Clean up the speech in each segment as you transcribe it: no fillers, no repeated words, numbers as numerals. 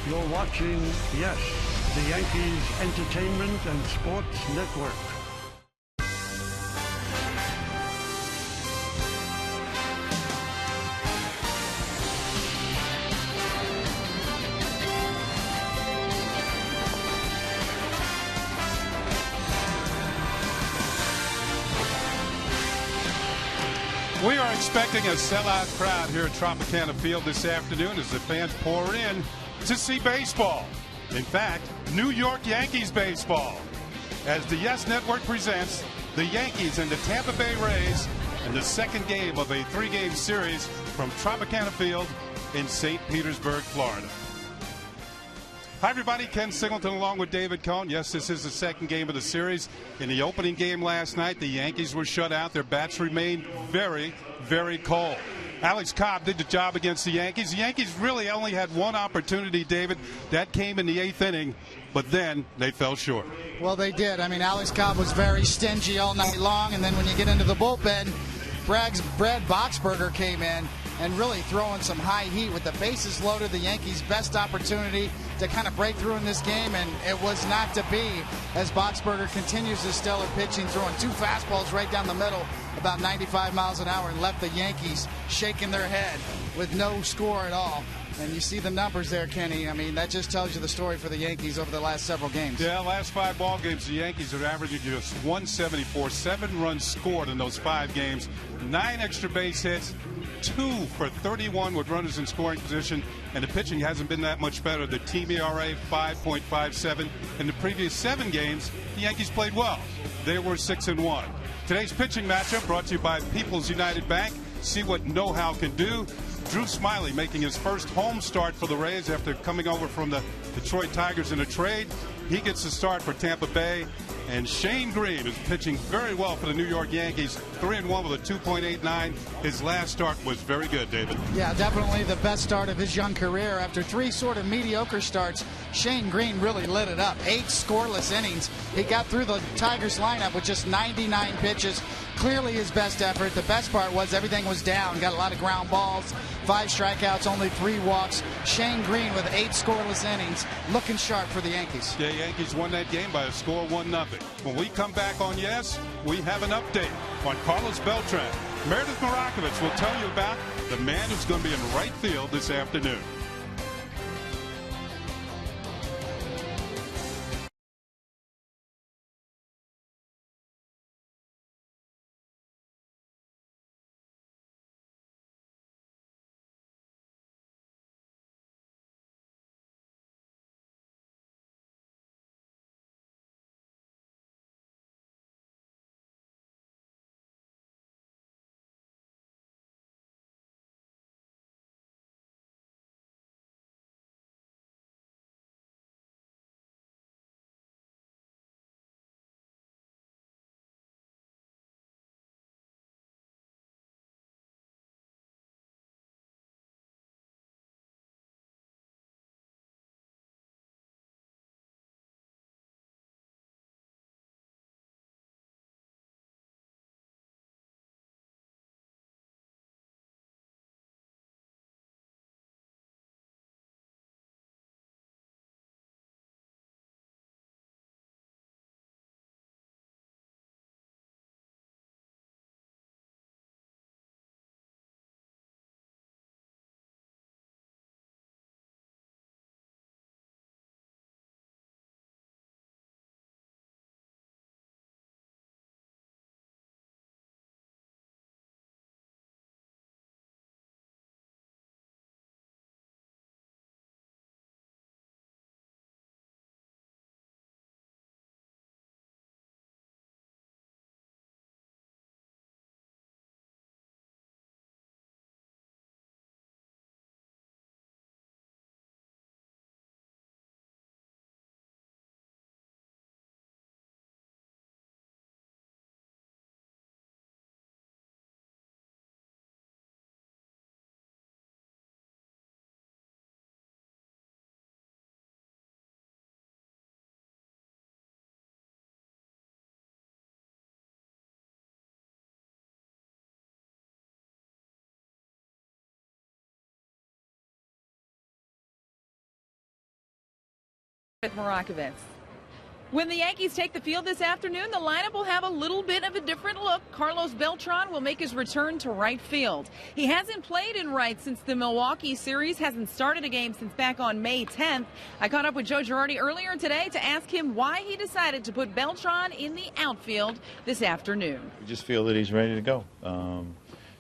You're watching, yes, the Yankees Entertainment and Sports Network. We are expecting a sellout crowd here at Tropicana Field this afternoon as the fans pour in to see baseball. In fact, New York Yankees baseball. As the Yes Network presents the Yankees and the Tampa Bay Rays in the second game of a three-game series from Tropicana Field in St. Petersburg, Florida. Hi, everybody. Ken Singleton along with David Cohn. Yes, this is the second game of the series. In the opening game last night, the Yankees were shut out. Their bats remained very, very cold. Alex Cobb did the job against the Yankees. The Yankees really only had one opportunity, David. That came in the eighth inning, but then they fell short. Well, they did. I mean, Alex Cobb was very stingy all night long, and then when you get into the bullpen, Brad Boxberger came in and really throwing some high heat with the bases loaded. The Yankees' best opportunity to kind of break through in this game, and it was not to be as Boxberger continues his stellar pitching, throwing two fastballs right down the middle, about 95 miles an hour, and left the Yankees shaking their head with no score at all. And you see the numbers there, Kenny. I mean, that just tells you the story for the Yankees over the last several games. Yeah, last 5 ball games, the Yankees are averaging just 174, 7 runs scored in those 5 games, 9 extra base hits, 2 for 31 with runners in scoring position, and the pitching hasn't been that much better. The team ERA 5.57. In the previous 7 games, the Yankees played well. They were 6-1. Today's pitching matchup brought to you by People's United Bank. See what know-how can do. Drew Smiley making his first home start for the Rays after coming over from the Detroit Tigers in a trade. He gets the start for Tampa Bay. And Shane Green is pitching very well for the New York Yankees. 3-1 with a 2.89. His last start was very good, David. Yeah, definitely the best start of his young career. After 3 sort of mediocre starts, Shane Green really lit it up. 8 scoreless innings. He got through the Tigers lineup with just 99 pitches. Clearly his best effort. The best part was everything was down. Got a lot of ground balls, 5 strikeouts, only 3 walks. Shane Green with 8 scoreless innings, looking sharp for the Yankees. The Yankees won that game by a score of 1-0. When we come back on Yes, we have an update on Carlos Beltran. Meredith Marakovich will tell you about the man who's going to be in right field this afternoon. with Marakovitz. When the Yankees take the field this afternoon, the lineup will have a little bit of a different look. Carlos Beltran will make his return to right field. He hasn't played in right since the Milwaukee series, hasn't started a game since back on May 10th. I caught up with Joe Girardi earlier today to ask him why he decided to put Beltran in the outfield this afternoon. We just feel that he's ready to go.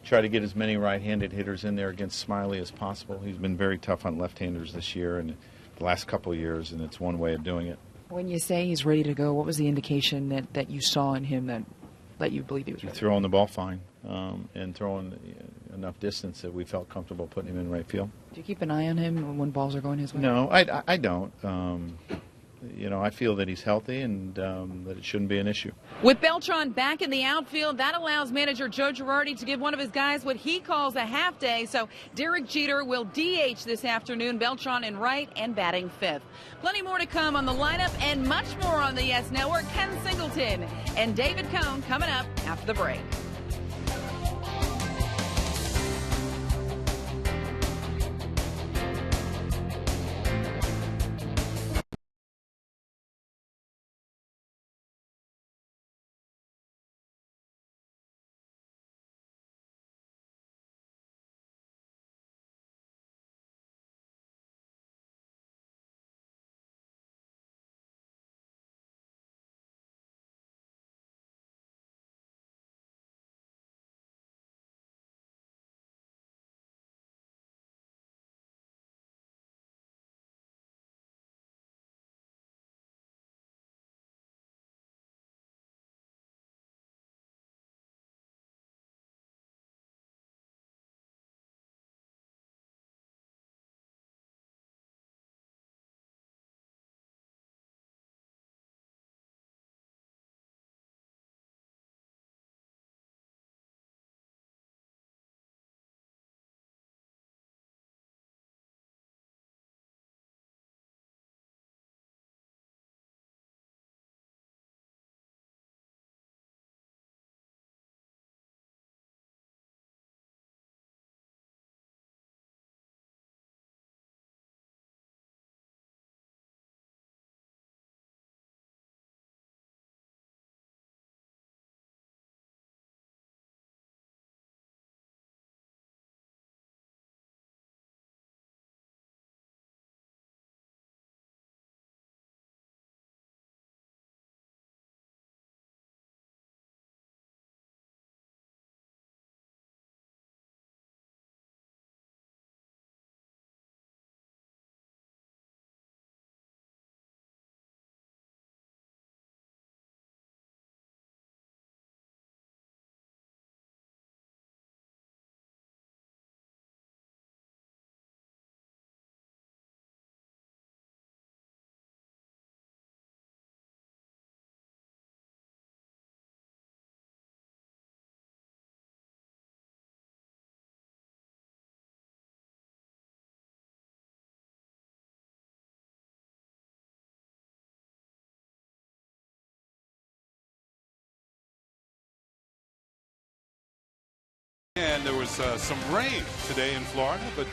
Try to get as many right-handed hitters in there against Smiley as possible. He's been very tough on left-handers this year and the last couple of years, and it's one way of doing it. When you say he's ready to go, what was the indication that you saw in him that you believe he was ready? Throwing the ball fine and throwing enough distance that we felt comfortable putting him in right field. Do you keep an eye on him when balls are going his way? No, I don't. I feel that he's healthy and that it shouldn't be an issue. With Beltran back in the outfield, that allows manager Joe Girardi to give one of his guys what he calls a half day. So Derek Jeter will DH this afternoon, Beltran in right and batting fifth. Plenty more to come on the lineup and much more on the Yes Network. Ken Singleton and David Cohn coming up after the break. And there was some rain today in Florida, but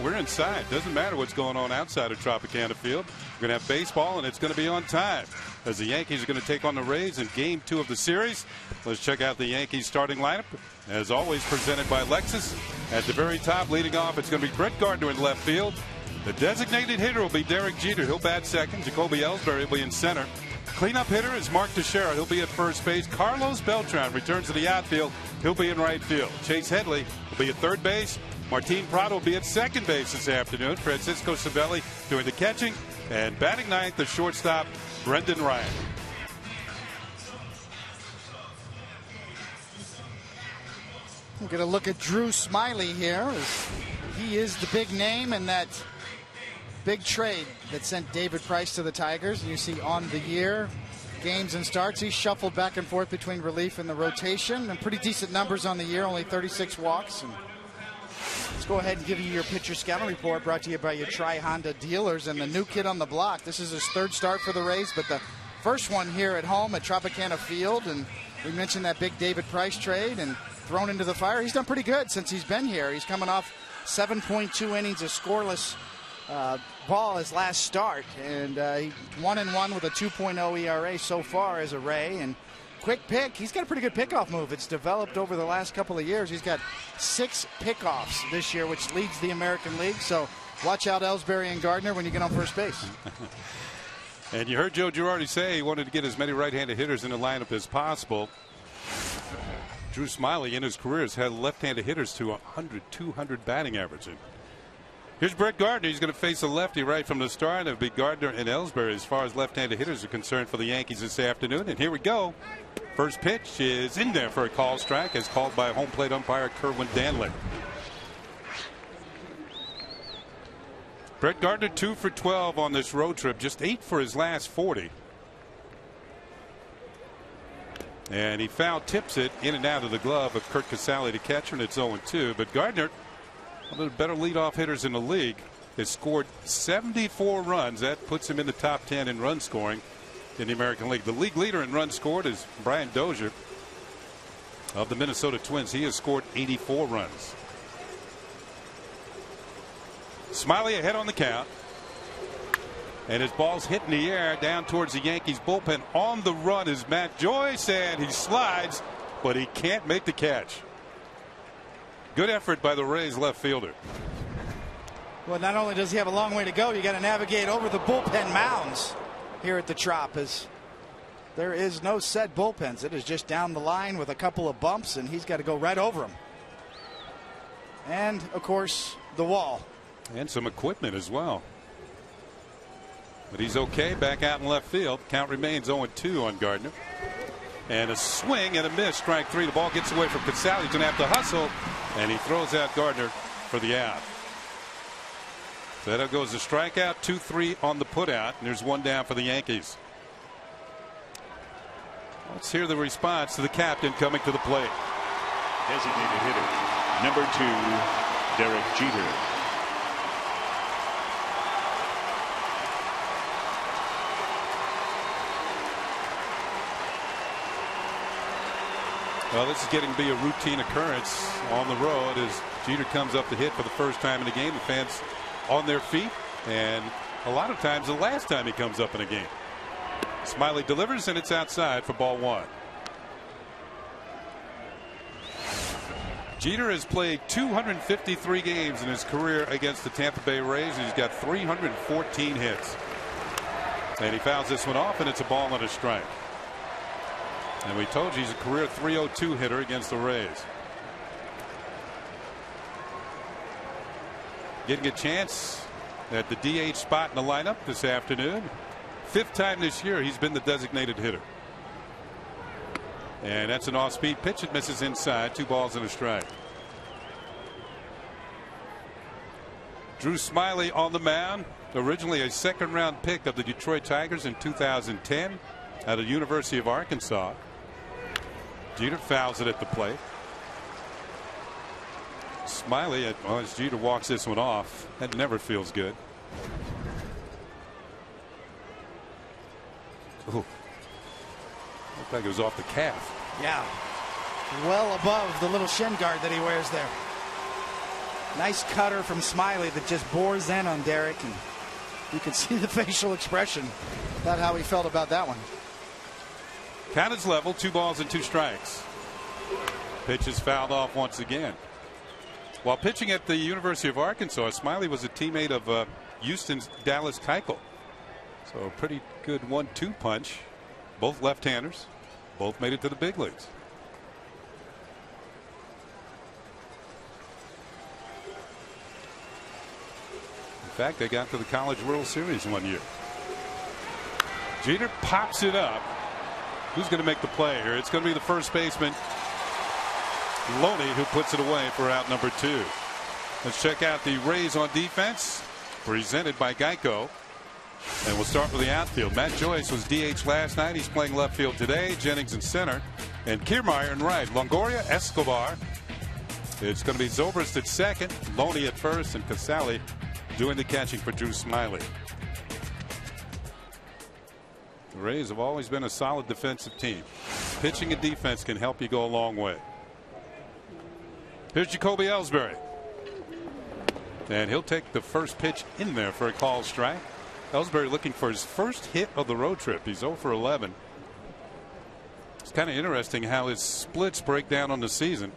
we're inside. Doesn't matter what's going on outside of Tropicana Field. We're going to have baseball, and it's going to be on time as the Yankees are going to take on the Rays in Game 2 of the series. Let's check out the Yankees starting lineup. As always, presented by Lexus. At the very top, leading off, it's going to be Brett Gardner in left field. The designated hitter will be Derek Jeter. He'll bat second. Jacoby Ellsbury will be in center. Cleanup hitter is Mark Teixeira. He'll be at first base. Carlos Beltran returns to the outfield. He'll be in right field. Chase Headley will be at third base. Martin Prado will be at second base this afternoon. Francisco Cervelli doing the catching. And batting ninth, the shortstop, Brendan Ryan. We're going to look at Drew Smiley here. He is the big name in that big trade that sent David Price to the Tigers. And you see on the year, games and starts, he's shuffled back and forth between relief and the rotation. And pretty decent numbers on the year, only 36 walks. And let's go ahead and give you your pitcher scouting report, brought to you by your Tri-Honda dealers. And the new kid on the block, this is his third start for the Rays, but the first one here at home at Tropicana Field. And we mentioned that big David Price trade and thrown into the fire. He's done pretty good since he's been here. He's coming off 7.2 innings of scoreless ball his last start, and he 1-1 with a 2.0 ERA so far as a Ray. And quick pick. He's got a pretty good pickoff move. It's developed over the last couple of years. He's got 6 pickoffs this year, which leads the American League. So watch out, Ellsbury and Gardner, when you get on first base. And you heard Joe Girardi say he wanted to get as many right-handed hitters in the lineup as possible. Drew Smyly in his career has had left-handed hitters to 100, 200 batting averaging. Here's Brett Gardner. He's going to face a lefty right from the start. It'll be Gardner and Ellsbury as far as left-handed hitters are concerned for the Yankees this afternoon. And here we go. First pitch is in there for a call strike, as called by home plate umpire Kerwin Danley. Brett Gardner 2 for 12 on this road trip, just 8 for his last 40. And he foul tips it in and out of the glove of Curt Casale, the catcher, and it's 0-2. But Gardner, one of the better leadoff hitters in the league, has scored 74 runs. That puts him in the top 10 in run scoring in the American League. The league leader in runs scored is Brian Dozier of the Minnesota Twins. He has scored 84 runs. Smyly ahead on the count. And his ball's hit in the air down towards the Yankees bullpen. On the run is Matt Joyce, and he slides, but he can't make the catch. Good effort by the Rays left fielder. Well, not only does he have a long way to go, you got to navigate over the bullpen mounds here at the Trop, as there is no set bullpens. It is just down the line with a couple of bumps, and he's got to go right over them. And, of course, the wall. And some equipment as well. But he's okay back out in left field. Count remains 0-2 on Gardner. And a swing and a miss. Strike 3. The ball gets away from Casale. He's going to have to hustle. And he throws out Gardner for the out. So that goes a strikeout. 2-3 on the putout. And there's one down for the Yankees. Let's hear the response to the captain coming to the plate. Designated hitter, number 2, Derek Jeter. Well, this is getting to be a routine occurrence on the road as Jeter comes up to hit for the first time in the game. The fans on their feet, and a lot of times the last time he comes up in a game. Smyly delivers, and it's outside for ball 1. Jeter has played 253 games in his career against the Tampa Bay Rays. He's got 314 hits. And he fouls this one off, and it's a ball and a strike. And we told you he's a career .302 hitter against the Rays. Getting a chance at the DH spot in the lineup this afternoon. 5th time this year he's been the designated hitter. And that's an off-speed pitch. It misses inside. 2 balls and a strike. Drew Smyly on the mound. Originally a 2nd-round pick of the Detroit Tigers in 2010 out of the University of Arkansas. Jeter fouls it at the plate. Smyly, well, as Jeter walks this one off, that never feels good. Ooh. Looked like it was off the calf. Yeah. Well above the little shin guard that he wears there. Nice cutter from Smyly that just bores in on Derek, and you can see the facial expression about how he felt about that one. Count is level. 2 balls and 2 strikes. Pitch is fouled off once again. While pitching at the University of Arkansas, Smyly was a teammate of Houston's Dallas Keuchel. So a pretty good 1-2 punch. Both left-handers. Both made it to the big leagues. In fact, they got to the College World Series one year. Jeter pops it up. Who's going to make the play here? It's going to be the first baseman, Loney, who puts it away for out number 2. Let's check out the Rays on defense, presented by Geico. And we'll start with the outfield. Matt Joyce was DH last night. He's playing left field today. Jennings in center. And Kiermaier in right. Longoria, Escobar. It's going to be Zobrist at second, Loney at first, and Casale doing the catching for Drew Smyly. The Rays have always been a solid defensive team. Pitching and defense can help you go a long way. Here's Jacoby Ellsbury. And he'll take the first pitch in there for a called strike. Ellsbury looking for his first hit of the road trip. He's 0 for 11. It's kind of interesting how his splits break down on the season.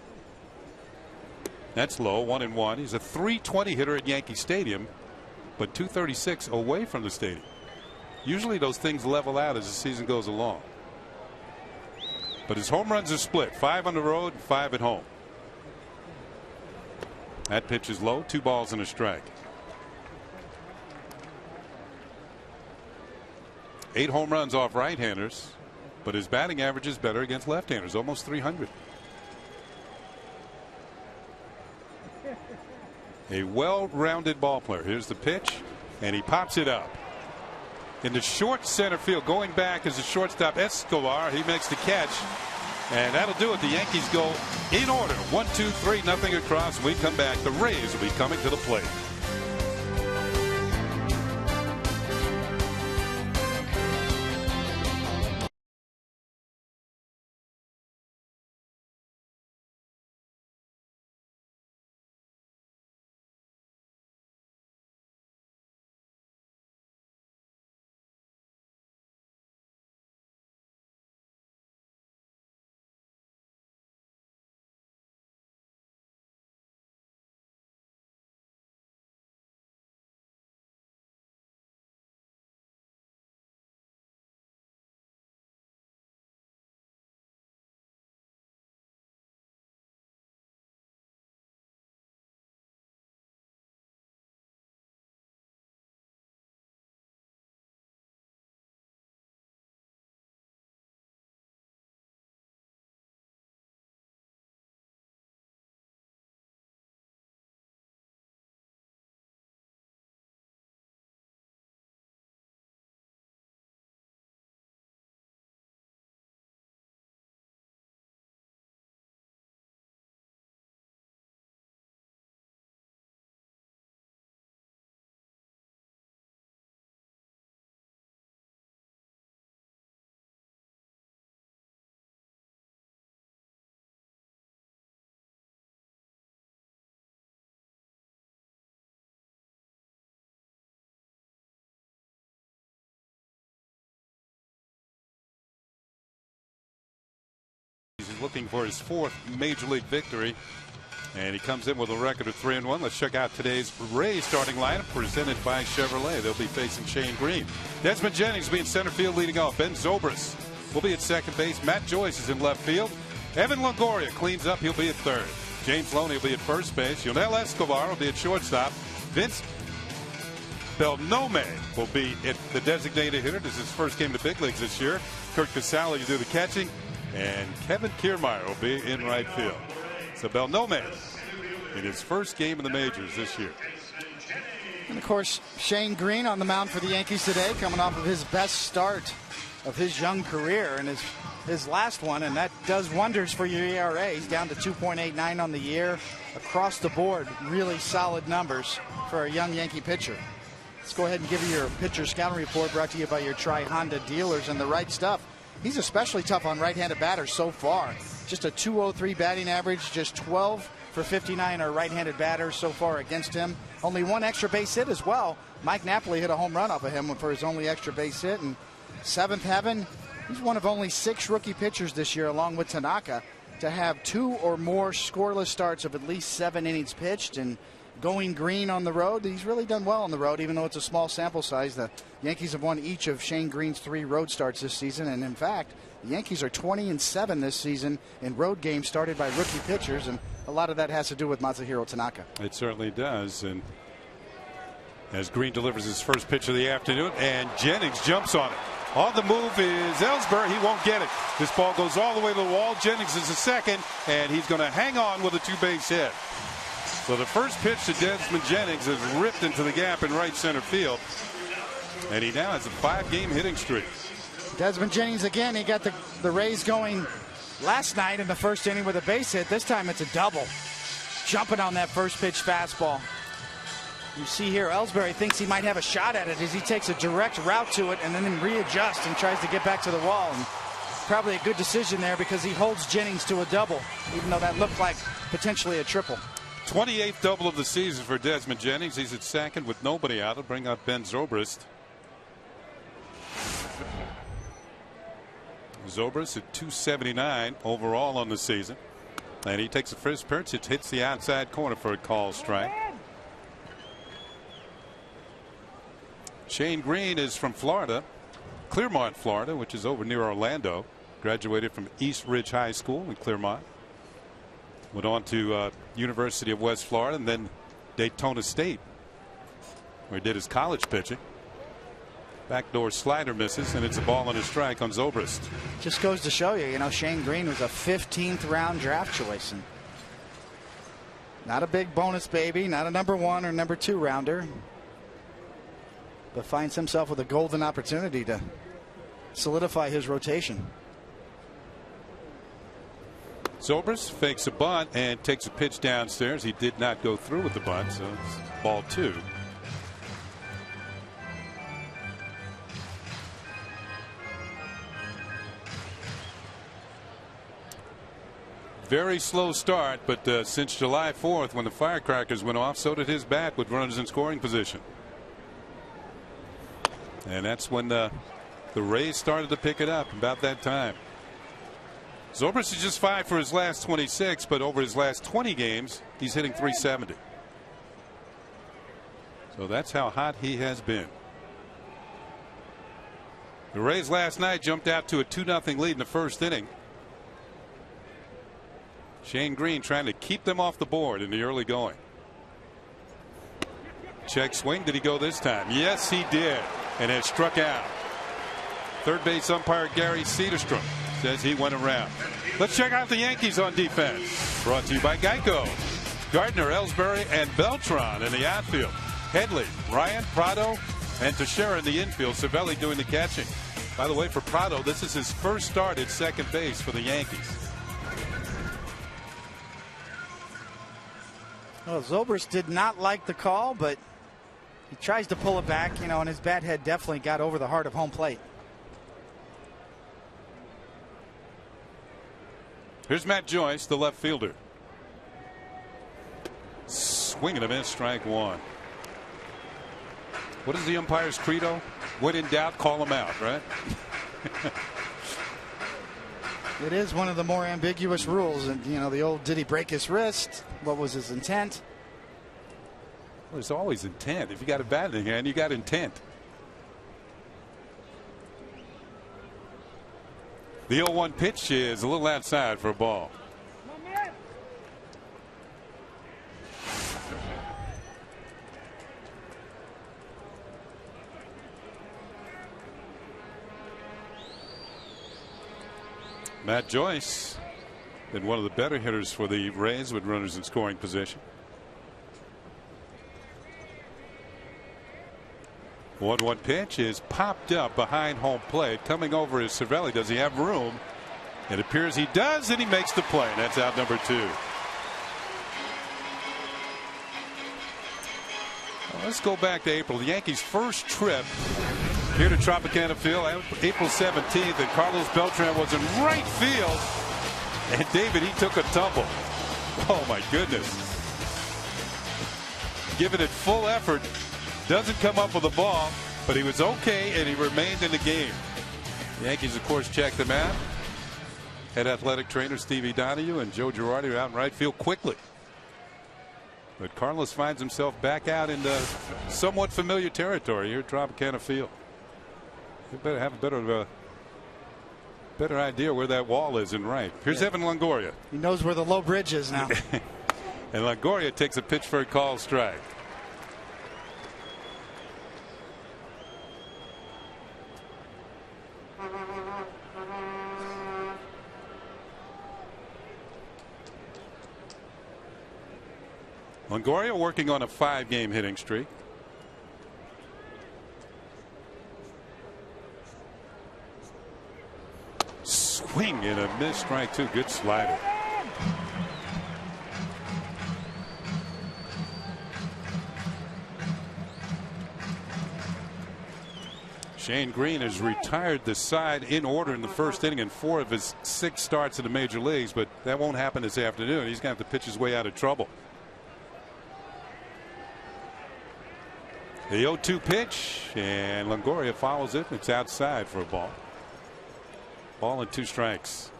That's low, 1-1. He's a .320 hitter at Yankee Stadium, but .236 away from the stadium. Usually those things level out as the season goes along. But his home runs are split, 5 on the road and 5 at home. That pitch is low, 2 balls and a strike. 8 home runs off right-handers, but his batting average is better against left-handers, almost 300. A well-rounded ball player. Here's the pitch, and he pops it up. In the short center field, going back as a shortstop, Escobar. He makes the catch, and that'll do it. The Yankees go in order. 1, 2, 3, nothing across. When we come back, the Rays will be coming to the plate. He's looking for his 4th major league victory, and he comes in with a record of 3-1. Let's check out today's Rays starting lineup presented by Chevrolet. They'll be facing Shane Green. Desmond Jennings will be in center field leading off. Ben Zobrist will be at second base. Matt Joyce is in left field. Evan Longoria cleans up. He'll be at third. James Loney will be at first base. Yonel Escobar will be at shortstop. Vince Beltran will be at the designated hitter. This is his first game in the big leagues this year. Kurt Casale will do the catching. And Kevin Kiermaier will be in right field. So Beltran in his first game in the majors this year. And of course, Shane Green on the mound for the Yankees today, coming off of his best start of his young career and his last one, and that does wonders for your ERA. He's down to 2.89 on the year. Across the board, really solid numbers for a young Yankee pitcher. Let's go ahead and give you your pitcher scouting report, brought to you by your Tri-Honda dealers and the right stuff. He's especially tough on right-handed batters so far. Just a .203 batting average, just 12 for 59 are right-handed batters so far against him. Only 1 extra base hit as well. Mike Napoli hit a home run off of him for his only extra base hit. And 7th heaven, he's one of only 6 rookie pitchers this year, along with Tanaka, to have 2 or more scoreless starts of at least 7 innings pitched. And going green on the road, he's really done well on the road, even though it's a small sample size. The Yankees have won each of Shane Green's 3 road starts this season, and in fact, the Yankees are 20-7 this season in road games started by rookie pitchers, and a lot of that has to do with Masahiro Tanaka. It certainly does. And as Green delivers his first pitch of the afternoon, and Jennings jumps on it. On the move is Ellsbury. He won't get it. This ball goes all the way to the wall. Jennings is the second, and he's going to hang on with a 2-base hit. So the first pitch to Desmond Jennings is ripped into the gap in right center field. And he now has a 5-game hitting streak. Desmond Jennings again, he got the Rays going last night in the first inning with a base hit. This time it's a double. Jumping on that first pitch fastball. You see here, Ellsbury thinks he might have a shot at it as he takes a direct route to it and then readjusts and tries to get back to the wall. And probably a good decision there because he holds Jennings to a double, even though that looked like potentially a triple. 28th double of the season for Desmond Jennings. He's at second with nobody out. He'll bring up Ben Zobrist. Zobrist at 279 overall on the season. And he takes the first pitch. It hits the outside corner for a call strike. Shane Green is from Florida, Clearmont, Florida, which is over near Orlando. Graduated from East Ridge High School in Clearmont. Went on to University of West Florida and then Daytona State, where he did his college pitching. Backdoor slider misses, and it's a ball and a strike on Zobrist. Just goes to show you, Shane Green was a 15th round draft choice, and not a big bonus baby, not a number 1 or number 2 rounder, but finds himself with a golden opportunity to solidify his rotation. Zobrist fakes a bunt and takes a pitch downstairs. He did not go through with the bunt, so it's ball 2. Very slow start, but since July 4th, when the firecrackers went off, so did his bat with runners in scoring position. And that's when the Rays started to pick it up about that time. Zobrist is just 5 for his last 26, but over his last 20 games, he's hitting .370. So that's how hot he has been. The Rays last night jumped out to a 2-0 lead in the first inning. Shane Green trying to keep them off the board in the early going. Check swing. Did he go this time? Yes, he did. And it struck out. Third base umpire Gary Cederstrom says he went around. Let's check out the Yankees on defense. Brought to you by Geico. Gardner, Ellsbury, and Beltran in the outfield. Headley, Ryan, Prado, and Teixeira in the infield. Cervelli doing the catching. By the way, for Prado, this is his first start at second base for the Yankees. Well, Zobrist did not like the call, but he tries to pull it back, and his bat head definitely got over the heart of home plate. Here's Matt Joyce, the left fielder. Swing and a miss, strike 1. What is the umpire's credo? When in doubt, call him out, right? It is one of the more ambiguous rules, and the old did he break his wrist? What was his intent? Well, there's always intent. If you got a bat in hand, you got intent. The 0-1 pitch is a little outside for a ball. Matt Joyce, been one of the better hitters for the Rays with runners in scoring position. 1-1 pitch is popped up behind home plate. Coming over is Cervelli. Does he have room? It appears he does, and he makes the play. And that's out number 2. Well, let's go back to April. The Yankees' first trip here to Tropicana Field, April 17th, and Carlos Beltran was in right field. And David, he took a tumble. Oh, my goodness. Giving it full effort. Doesn't come up with the ball, but he was okay, and he remained in the game. The Yankees, of course, checked him out. Head athletic trainer Stevie Donahue and Joe Girardi are out in right field quickly. But Carlos finds himself back out in the somewhat familiar territory here at Tropicana Field. You better have a better idea where that wall is in right. Here's Evan Longoria. He knows where the low bridge is now. And Longoria takes a pitch for a call strike. Longoria working on a 5-game hitting streak. Swing and a miss, strike 2. Good slider. Shane Green has retired the side in order in the first inning in 4 of his 6 starts in the major leagues, but that won't happen this afternoon. He's going to have to pitch his way out of trouble. The 0-2 pitch, and Longoria follows it. It's outside for a ball. Ball and 2 strikes.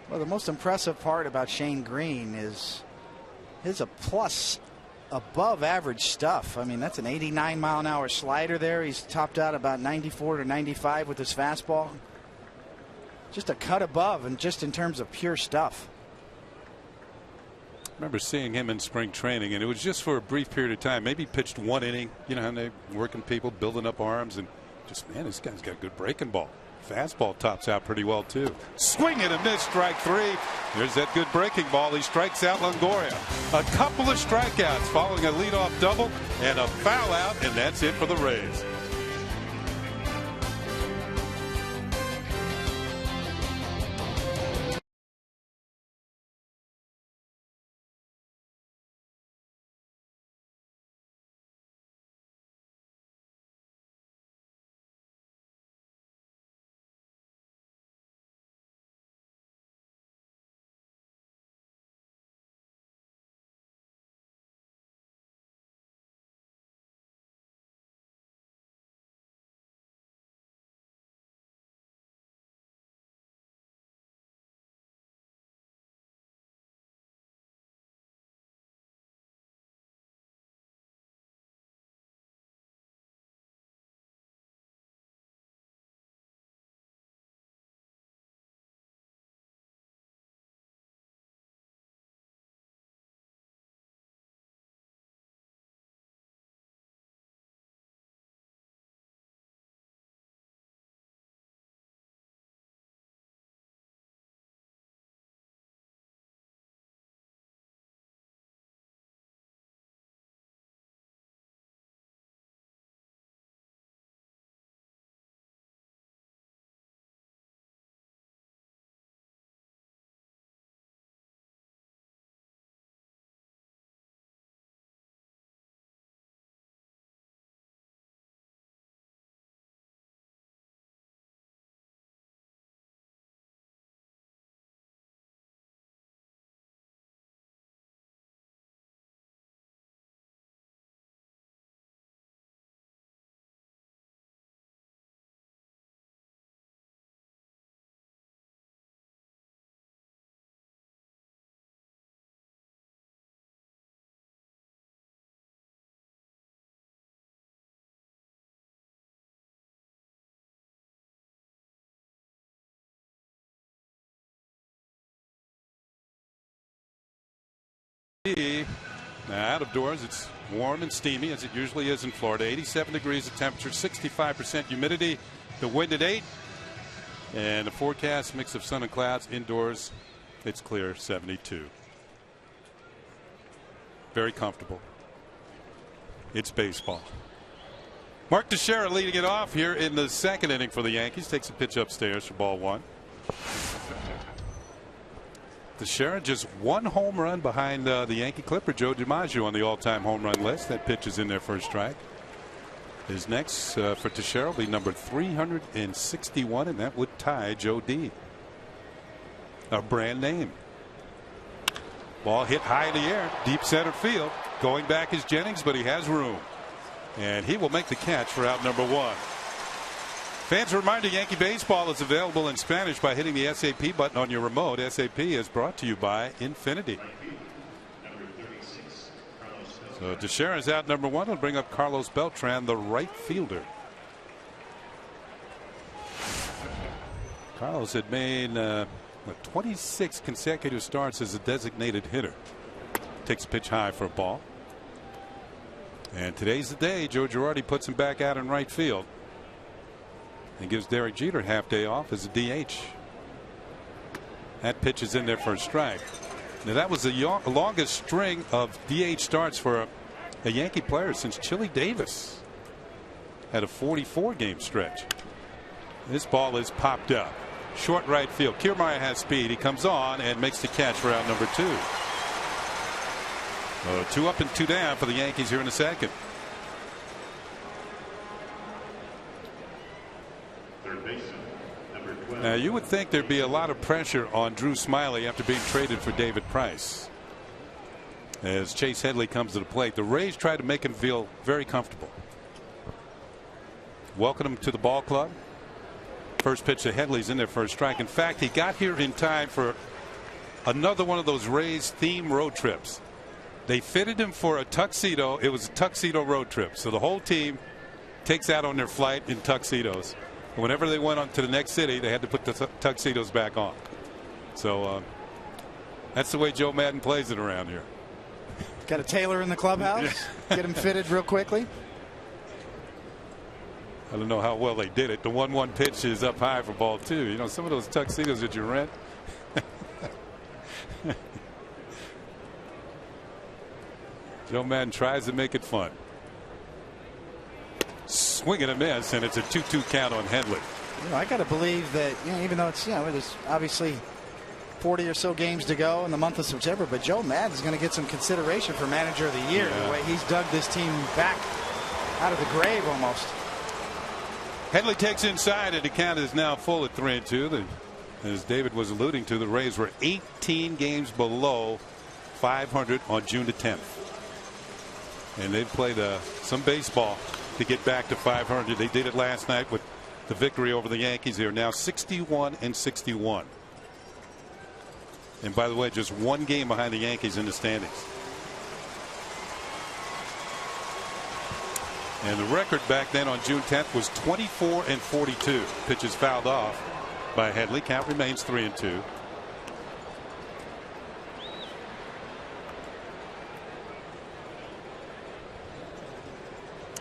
Well, the most impressive part about Shane Green is his plus above average stuff. I mean, that's an 89 mile-an-hour slider there. He's topped out about 94 to 95 with his fastball. Just a cut above, and just in terms of pure stuff. I remember seeing him in spring training, and it was just for a brief period of time. Maybe he pitched 1 inning. You know how they're working people, building up arms, and just, man, this guy's got a good breaking ball. Fastball tops out pretty well, too. Swing and a miss, strike 3. There's that good breaking ball. He strikes out Longoria. A couple of strikeouts following a leadoff double and a foul out, and that's it for the Rays. Now, out of doors, it's warm and steamy as it usually is in Florida. 87 degrees of temperature, 65% humidity, the wind at 8, and the forecast mix of sun and clouds. Indoors, it's clear, 72. Very comfortable. It's baseball. Mark Teixeira leading it off here in the 2nd inning for the Yankees. Takes a pitch upstairs for ball 1. Teixeira just 1 home run behind the Yankee Clipper Joe DiMaggio on the all-time home run list. That pitch is in there for a strike. His next for Teixeira will be number 361, and that would tie Joe D. A brand name. Ball hit high in the air, deep center field. Going back is Jennings, but he has room, and he will make the catch for out number 1. Fans, a reminder, Yankee Baseball is available in Spanish by hitting the SAP button on your remote. SAP is brought to you by Infinity. So Teixeira is out number 1. Will bring up Carlos Beltran, the right fielder. Carlos had made 26 consecutive starts as a designated hitter. Takes a pitch high for a ball. And today's the day Joe Girardi puts him back out in right field and gives Derek Jeter a half day off as a DH. That pitch is in there for a strike. Now, that was the longest string of DH starts for a Yankee player since Chili Davis had a 44-game stretch. This ball is popped up. Short right field. Kiermaier has speed. He comes on and makes the catch for out number 2. 2 up and 2 down for the Yankees here in the 2nd. Now, you would think there'd be a lot of pressure on Drew Smyly after being traded for David Price. as Chase Headley comes to the plate. The Rays try to make him feel very comfortable. Welcome him to the ball club. First pitch to Headley's in there for a strike. In fact, he got here in time for another one of those Rays theme road trips. They fitted him for a tuxedo. It was a tuxedo road trip. So the whole team takes out on their flight in tuxedos. And whenever they went on to the next city, they had to put the tuxedos back on. So that's the way Joe Madden plays it around here. Got a tailor in the clubhouse. Get him fitted real quickly. I don't know how well they did it. The 1-1 pitch is up high for ball 2. You know, some of those tuxedos that you rent. Joe Madden tries to make it fun. Swing and a miss, and it's a 2-2 count on Headley. You know, I got to believe that, you know, even though it's, you know, there's obviously 40 or so games to go in the month of September, but Joe Madden's going to get some consideration for manager of the year. The way he's dug this team back out of the grave almost. Headley takes inside, and the count is now full at 3-2. As David was alluding to, the Rays were 18 games below 500 on June the 10th. And they've played some baseball to get back to 500. They did it last night with the victory over the Yankees. They are now 61-61. And by the way, just one game behind the Yankees in the standings. And the record back then on June 10th was 24-42. Pitches fouled off by Headley. Count remains 3-2.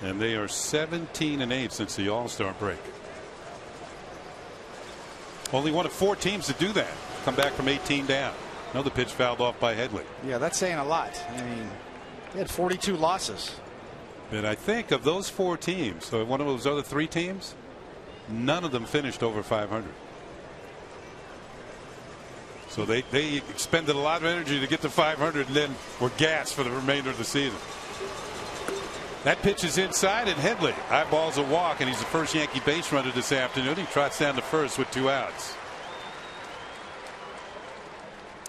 And they are 17-8 since the All-Star break. Only one of 4 teams to do that. Come back from 18 down. Another pitch fouled off by Headley. Yeah, that's saying a lot. I mean, they had 42 losses. And I think of those 4 teams, so one of those other 3 teams, none of them finished over 500. So they expended a lot of energy to get to 500 and then were gassed for the remainder of the season. That pitch is inside, and Headley eyeballs a walk, and he's the first Yankee base runner this afternoon. He trots down to first with 2 outs.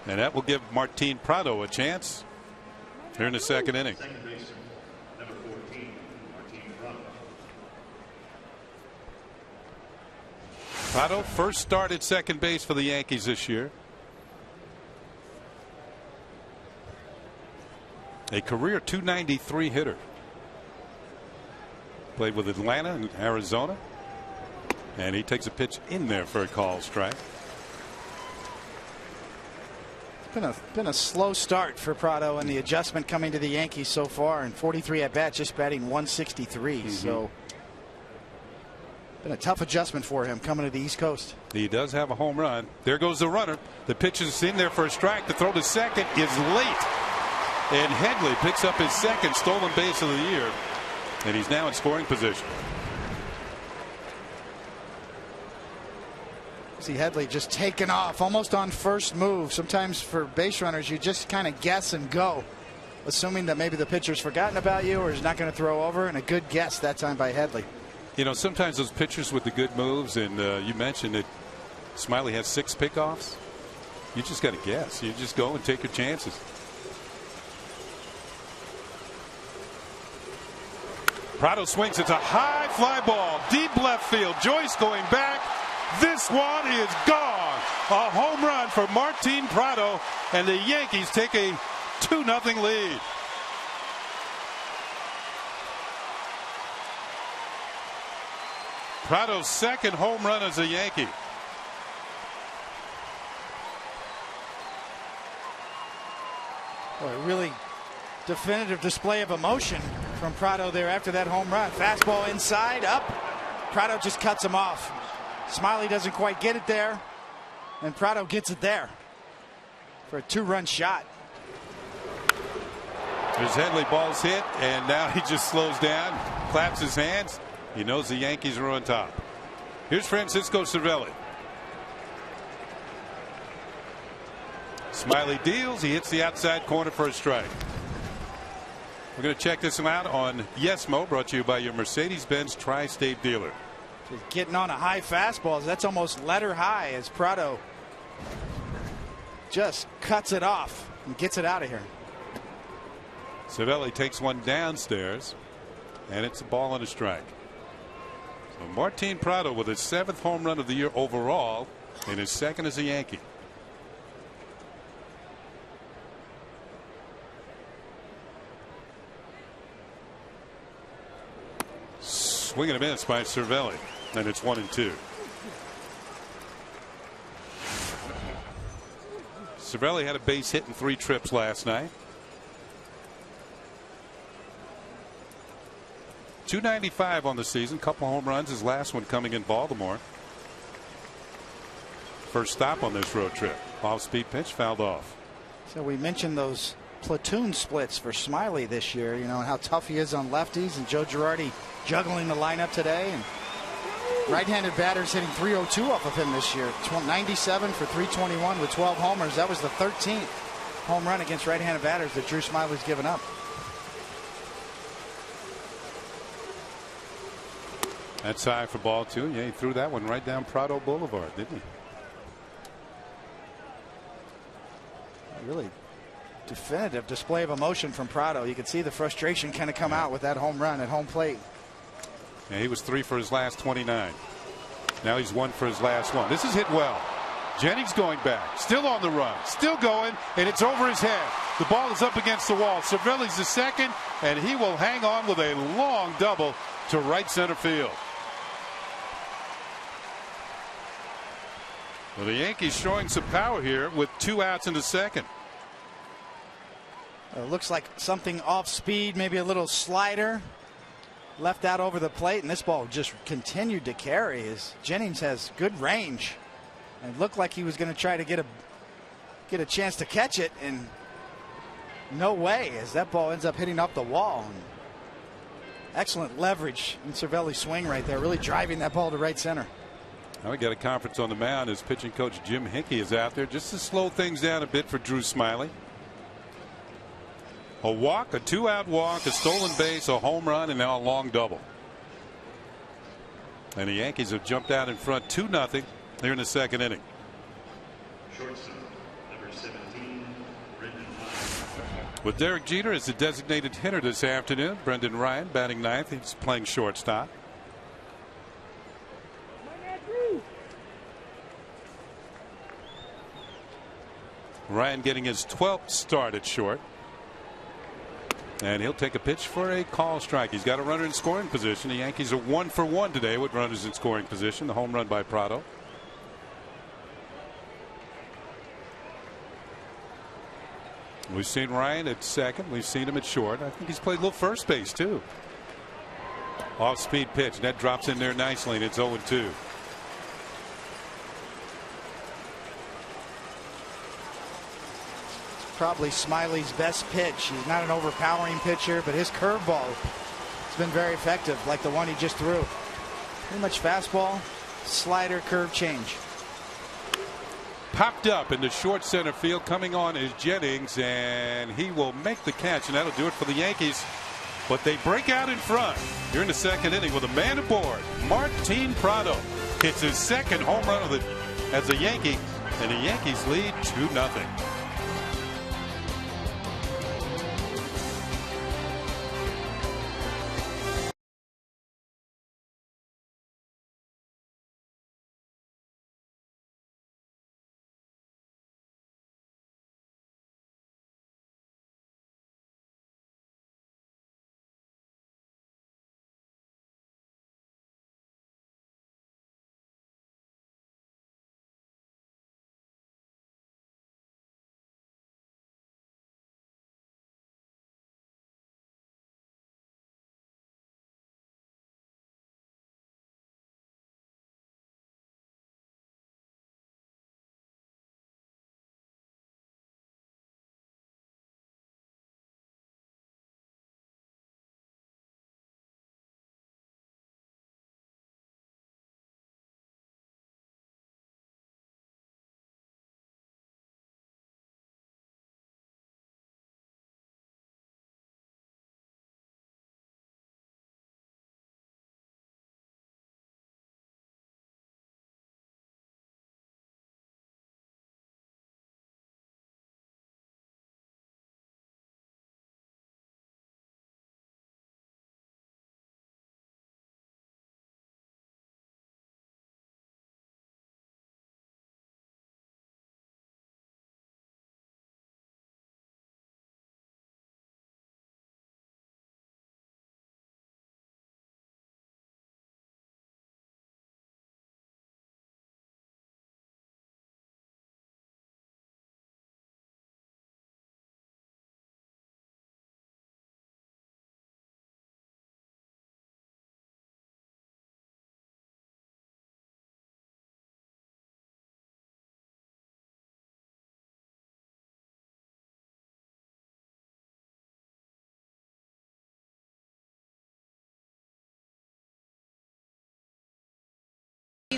And that will give Martin Prado a chance here in the second inning. Prado first started second base for the Yankees this year. A career .293 hitter. Played with Atlanta and Arizona. And he takes a pitch in there for a call strike. Been a slow start for Prado and the adjustment coming to the Yankees so far, and 43 at bat, just batting 163. So been a tough adjustment for him coming to the East Coast. He does have a home run. There goes the runner. The pitch is in there for a strike. The throw to second is late, and Headley picks up his second stolen base of the year, and he's now in scoring position. See Headley just taking off almost on first move. Sometimes for base runners you just kind of guess and go, assuming that maybe the pitcher's forgotten about you or is not going to throw over, and a good guess that time by Headley. You know, sometimes those pitchers with the good moves, and you mentioned that Smiley has 6 pickoffs. You just got to guess. You just go and take your chances. Prado swings. It's a high fly ball, deep left field. Joyce going back. This one is gone. A home run for Martin Prado, and the Yankees take a 2-0 lead. Prado's second home run as a Yankee. Boy, really definitive display of emotion from Prado there after that home run. Fastball inside, up. Prado just cuts him off. Smiley doesn't quite get it there, and Prado gets it there for a 2-run shot. There's Headley, ball's hit, and now he just slows down, claps his hands. He knows the Yankees are on top. Here's Francisco Cervelli. Smiley deals. He hits the outside corner for a strike. We're going to check this one out on Yesmo, brought to you by your Mercedes-Benz Tri-State dealer. Just getting on a high fastball. That's almost letter high as Prado just cuts it off and gets it out of here. Cervelli takes one downstairs, and it's a ball and a strike. So Martin Prado with his 7th home run of the year overall, and his 2nd as a Yankee. Swing and a miss by Cervelli, and it's 1-2. Cervelli had a base hit in 3 trips last night. .295 on the season, couple home runs, his last one coming in Baltimore. First stop on this road trip. Off speed pitch, fouled off. So we mentioned those platoon splits for Smiley this year, you know, and how tough he is on lefties, and Joe Girardi juggling the lineup today, and right-handed batters hitting .302 off of him this year. 97 for .321 with 12 homers. That was the 13th home run against right-handed batters that Drew Smiley's given up. That's high for ball 2. Yeah, he threw that one right down Prado Boulevard, didn't he? Really definitive display of emotion from Prado. You could see the frustration kind of come out with that home run at home plate. Yeah, he was 3 for his last 29. Now he's 1 for his last 1. This is hit well. Jennings going back, still on the run, still going, and it's over his head. The ball is up against the wall. Cervelli's the second, and he will hang on with a long double to right center field. Well, the Yankees showing some power here with 2 outs in the second. Looks like something off speed, maybe a little slider left out over the plate, and this ball just continued to carry as Jennings has good range. And it looked like he was going to try to get a chance to catch it, and no way, as that ball ends up hitting up the wall. And excellent leverage in Cervelli's swing right there, really driving that ball to right center. Now we got a conference on the mound as pitching coach Jim Hickey is out there just to slow things down a bit for Drew Smiley. A walk, a 2-out walk, a stolen base, a home run, and now a long double. And the Yankees have jumped out in front 2-0 here in the second inning. Shortstop, number 17, Brendan. With Derek Jeter as the designated hitter this afternoon, Brendan Ryan batting 9th. He's playing shortstop. Ryan getting his 12th start at short. And he'll take a pitch for a call strike. He's got a runner in scoring position. The Yankees are 1 for 1 today with runners in scoring position. The home run by Prado. We've seen Ryan at second. We've seen him at short. I think he's played a little first base too. Off speed pitch. That drops in there nicely, and it's 0-2. Probably Smiley's best pitch. He's not an overpowering pitcher, but his curveball has been very effective, like the one he just threw. Pretty much fastball, slider, curve change. Popped up into short center field. Coming on is Jennings, and he will make the catch, and that'll do it for the Yankees. But they break out in front here in the second inning with a man aboard. Martin Prado hits his 2nd home run as a Yankee, and the Yankees lead 2-0.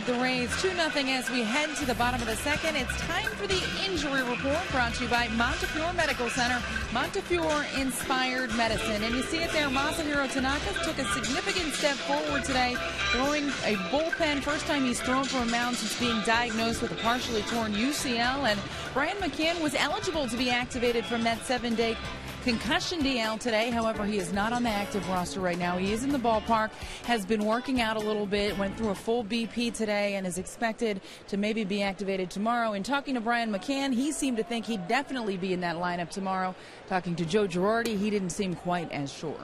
The Rays 2-0 as we head to the bottom of the second. It's time for the injury report, brought to you by Montefiore Medical Center. Montefiore inspired medicine. And you see it there, Masahiro Tanaka took a significant step forward today, throwing a bullpen. First time he's thrown from a mound since being diagnosed with a partially torn UCL. And Brian McCann was eligible to be activated from that 7-day concussion DL today. However, he is not on the active roster right now. He is in the ballpark, has been working out a little bit, went through a full BP today, and is expected to maybe be activated tomorrow. In talking to Brian McCann, he seemed to think he'd definitely be in that lineup tomorrow. Talking to Joe Girardi, he didn't seem quite as sure.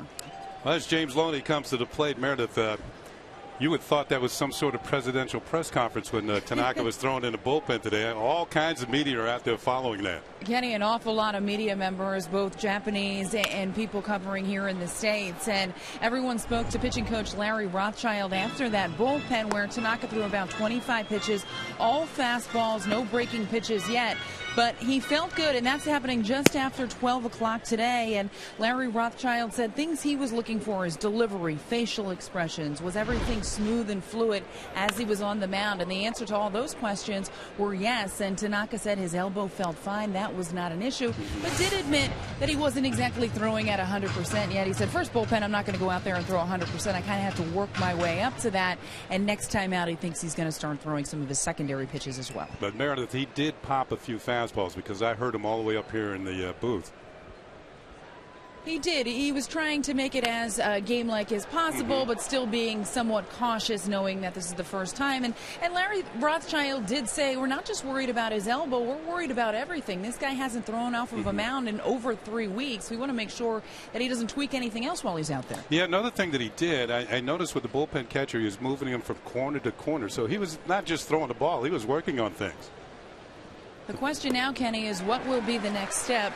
Well, as James Loney comes to the plate, Meredith, you would have thought that was some sort of presidential press conference when Tanaka was thrown in the bullpen today. All kinds of media are out there following that. Kenny, an awful lot of media members, both Japanese and people covering here in the States. And everyone spoke to pitching coach Larry Rothschild after that bullpen where Tanaka threw about 25 pitches, all fastballs, no breaking pitches yet. But he felt good, and that's happening just after 12 o'clock today. And Larry Rothschild said things he was looking for is delivery, facial expressions. Was everything smooth and fluid as he was on the mound? And the answer to all those questions were yes. And Tanaka said his elbow felt fine. That was not an issue, but did admit that he wasn't exactly throwing at 100% yet. He said, first bullpen, I'm not going to go out there and throw 100%. I kind of have to work my way up to that. And next time out, he thinks he's going to start throwing some of his secondary pitches as well. But Meredith, he did pop a few fastballs because I heard him all the way up here in the booth. He did. He was trying to make it as game-like as possible, but still being somewhat cautious, knowing that this is the first time. And Larry Rothschild did say, we're not just worried about his elbow, we're worried about everything. This guy hasn't thrown off of a mound in over 3 weeks. We want to make sure that he doesn't tweak anything else while he's out there. Yeah, another thing that he did, I noticed with the bullpen catcher, he was moving him from corner to corner. So he was not just throwing the ball, he was working on things. The question now, Kenny, is what will be the next step?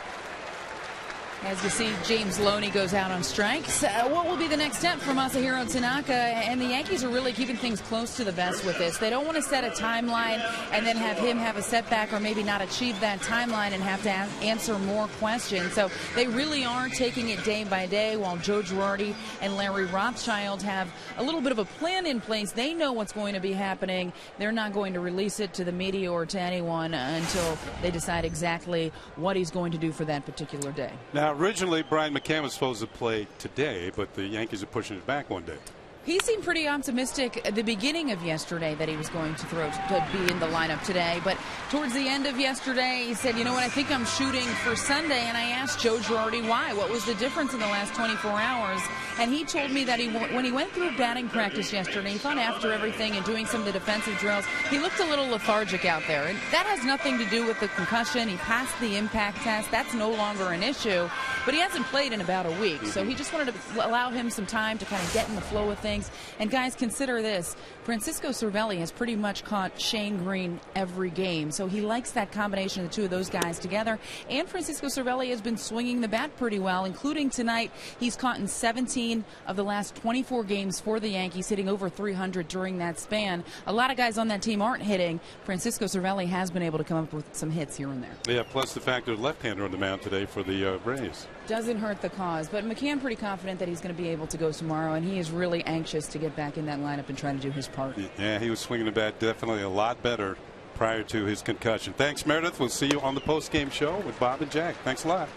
As you see, James Loney goes out on strikes. What will be the next step for Masahiro Tanaka? And the Yankees are really keeping things close to the vest with this. They don't want to set a timeline and then have him have a setback or maybe not achieve that timeline and have to answer more questions. So they really are taking it day by day, while Joe Girardi and Larry Rothschild have a little bit of a plan in place. They know what's going to be happening. They're not going to release it to the media or to anyone until they decide exactly what he's going to do for that particular day. Now, originally, Brian McCann was supposed to play today, but the Yankees are pushing it back one day. He seemed pretty optimistic at the beginning of yesterday that he was going to be in the lineup today. But towards the end of yesterday, he said, you know what, I think I'm shooting for Sunday. And I asked Joe Girardi why. What was the difference in the last 24 hours? And he told me that when he went through batting practice yesterday, he thought after everything and doing some of the defensive drills, he looked a little lethargic out there. And that has nothing to do with the concussion. He passed the impact test. That's no longer an issue. But he hasn't played in about a week. So he just wanted to allow him some time to kind of get in the flow of things. And guys, consider this. Francisco Cervelli has pretty much caught Shane Green every game. So he likes that combination of the two of those guys together. And Francisco Cervelli has been swinging the bat pretty well, including tonight. He's caught in 17 of the last 24 games for the Yankees, hitting over 300 during that span. A lot of guys on that team aren't hitting. Francisco Cervelli has been able to come up with some hits here and there. Yeah, plus the fact there's a left-hander on the mound today for the Rays. Doesn't hurt the cause. But McCann pretty confident that he's going to be able to go tomorrow, and he is really anxious to get back in that lineup and try to do his part. Yeah, he was swinging the bat definitely a lot better prior to his concussion. Thanks, Meredith. We'll see you on the post-game show with Bob and Jack. Thanks a lot.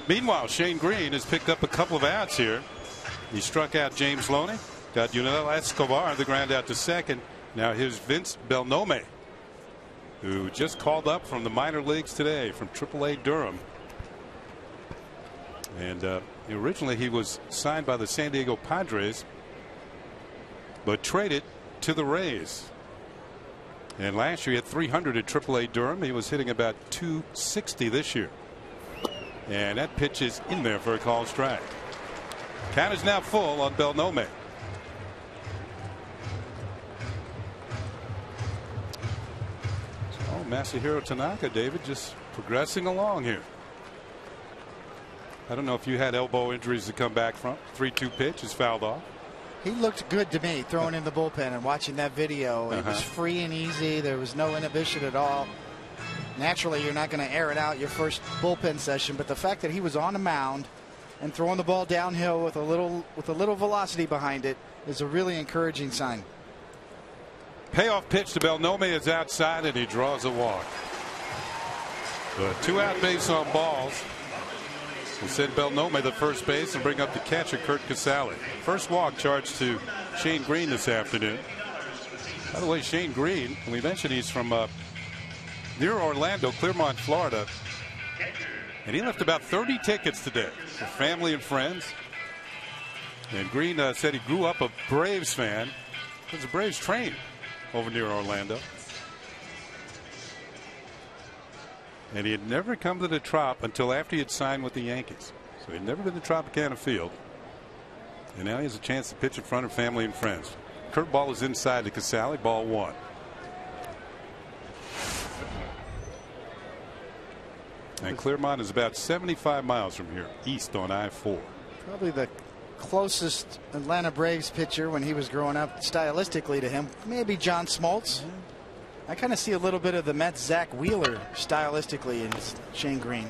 Meanwhile, Shane Green has picked up a couple of outs here. He struck out James Loney, got Yunel Escobar the ground out to second. Now here's Vince Belnome, who just called up from the minor leagues today from AAA Durham. And originally he was signed by the San Diego Padres, but traded to the Rays. And last year he had 300 at AAA Durham. He was hitting about 260 this year. And that pitch is in there for a called strike. Count is now full on Belnome. So Masahiro Tanaka, David, just progressing along here. I don't know if you had elbow injuries to come back from. 3-2 pitch is fouled off. He looked good to me throwing in the bullpen and watching that video. It was free and easy. There was no inhibition at all. Naturally, you're not going to air it out your first bullpen session, but the fact that he was on the mound and throwing the ball downhill with a little velocity behind it is a really encouraging sign. payoff pitch to Beltran is outside, and he draws a walk. The 2-out base on balls will send Beltran to first base and bring up the catcher, Curt Casale. First walk charged to Shane Green this afternoon. By the way, Shane Green, we mentioned he's from near Orlando, Clearmont, Florida. And he left about 30 tickets today for family and friends. And Green said he grew up a Braves fan. He was a Braves train over near Orlando. And he had never come to the Trop until after he had signed with the Yankees. So he'd never been to Tropicana Field. And now he has a chance to pitch in front of family and friends. Curveball is inside to Casale, ball 1. And Clearmont is about 75 miles from here, east on I-4. Probably the closest Atlanta Braves pitcher when he was growing up stylistically to him. Maybe John Smoltz. I kind of see a little bit of the Mets' Zach Wheeler stylistically in Shane Green.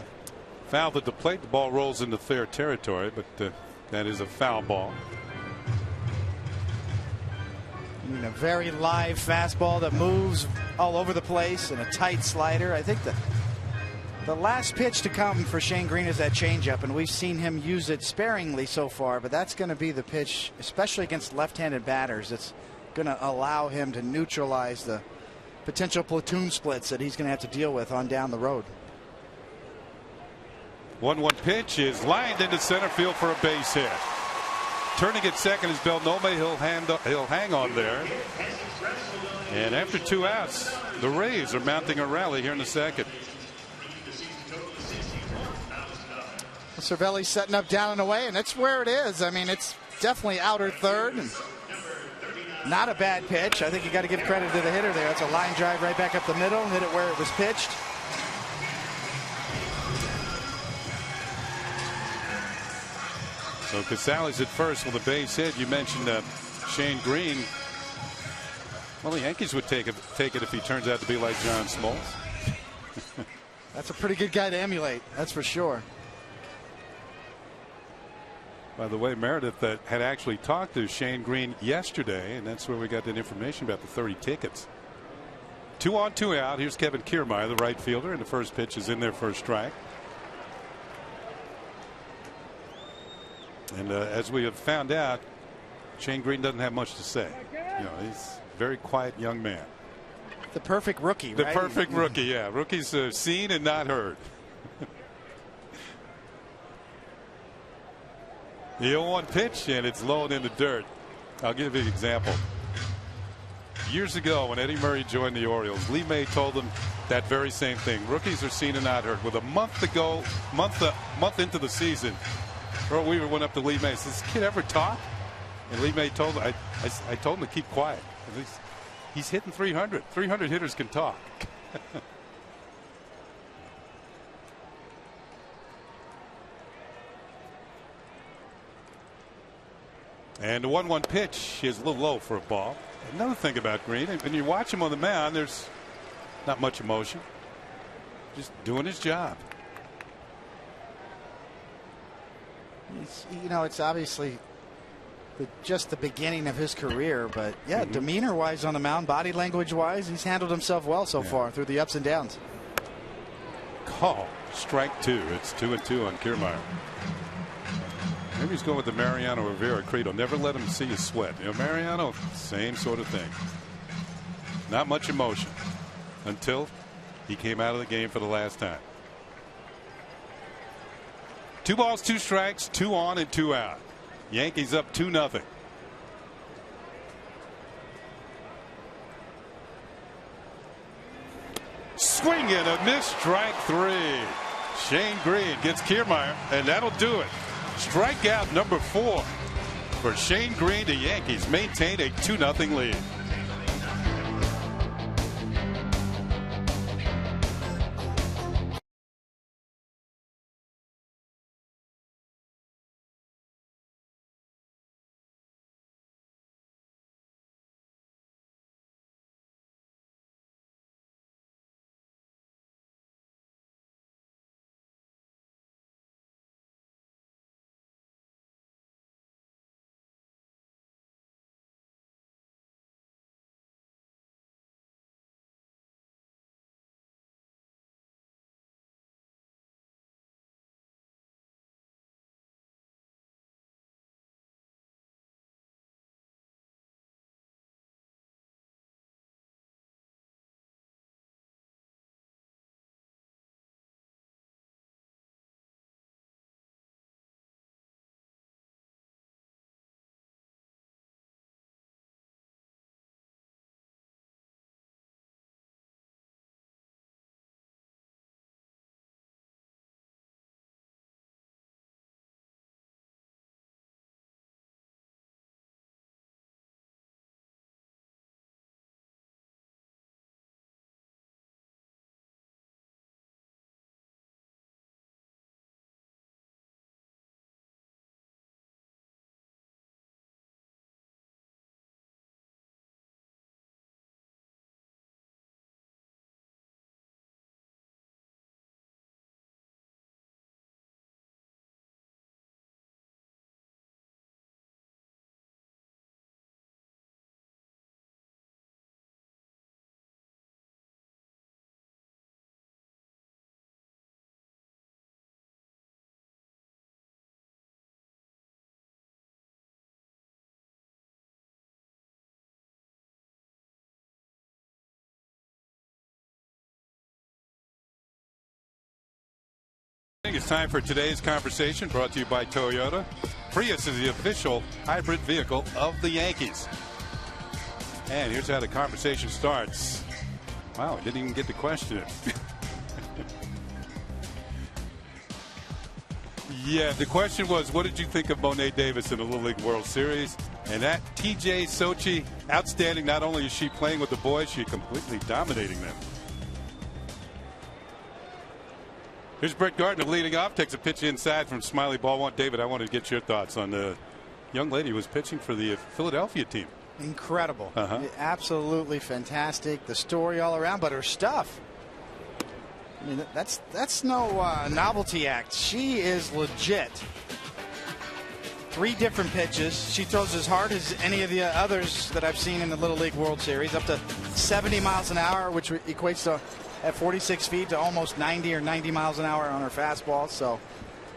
Fouled at the plate. The ball rolls into fair territory, but that is a foul ball. And a very live fastball that moves all over the place and a tight slider. I think the last pitch to come for Shane Green is that changeup, and we've seen him use it sparingly so far, but that's going to be the pitch, especially against left-handed batters. It's going to allow him to neutralize the potential platoon splits that he's going to have to deal with on down the road. 1-1 pitch is lined into center field for a base hit. Turning at second is Beltran. He'll hang on there. And after 2 outs, the Rays are mounting a rally here in the second. Cervelli's setting up down and away, and that's where it is. I mean, it's definitely outer third. And not a bad pitch. I think you got to give credit to the hitter there. That's a line drive right back up the middle, hit it where it was pitched. So Casale's at first with a base hit. You mentioned Shane Green. Well, the Yankees would take it if he turns out to be like John Smoltz. That's a pretty good guy to emulate, that's for sure. By the way, Meredith had actually talked to Shane Green yesterday, and that's where we got that information about the 30 tickets. 2 on, 2 out. Here's Kevin Kiermaier, the right fielder, and the first pitch is in there for a strike. And as we have found out, Shane Green doesn't have much to say. You know, he's a very quiet young man. The perfect rookie, right? The perfect rookie, yeah. Rookies seen and not heard. The 0-1 pitch, and it's low in the dirt. I'll give you an example. Years ago, when Eddie Murray joined the Orioles, Lee May told him that very same thing. Rookies are seen and not heard. With a month to go, month into the season, Earl Weaver went up to Lee May and said, "Does this kid ever talk?" And Lee May told him, I told him to keep quiet. He's hitting 300. 300 hitters can talk. And the 1-1 pitch is a little low for a ball. Another thing about Green, when you watch him on the mound, there's not much emotion. Just doing his job. You know, it's obviously just the beginning of his career, but yeah, demeanor-wise on the mound, body language-wise, he's handled himself well so far through the ups and downs. Call strike 2. It's 2-2 on Kiermaier. Maybe he's going with the Mariano Rivera credo. Never let him see you sweat. You know, Mariano, same sort of thing. Not much emotion until he came out of the game for the last time. 2 balls, 2 strikes, 2 on and 2 out. Yankees up 2-0. Swing and a miss, strike 3. Shane Green gets Kiermaier, and that'll do it. Strikeout number 4 for Shane Green. The Yankees maintain a 2-0 lead. it's time for today's conversation, brought to you by Toyota. Prius is the official hybrid vehicle of the Yankees. And here's how the conversation starts. Wow, I didn't even get to question it. Yeah, the question was, what did you think of Mo'ne Davis in the Little League World Series? And that TJ Sochi, outstanding. Not only is she playing with the boys, she's completely dominating them. Here's Brett Gardner leading off, takes a pitch inside from Smiley ball one. David, I wanted to get your thoughts on the young lady who was pitching for the Philadelphia team. Incredible. Absolutely fantastic. The story all around, but her stuff. I mean, that's no novelty act. She is legit. 3 different pitches. She throws as hard as any of the others that I've seen in the Little League World Series, up to 70 miles an hour, which equates to, at 46 feet, to almost 90 or 90 miles an hour on her fastball. So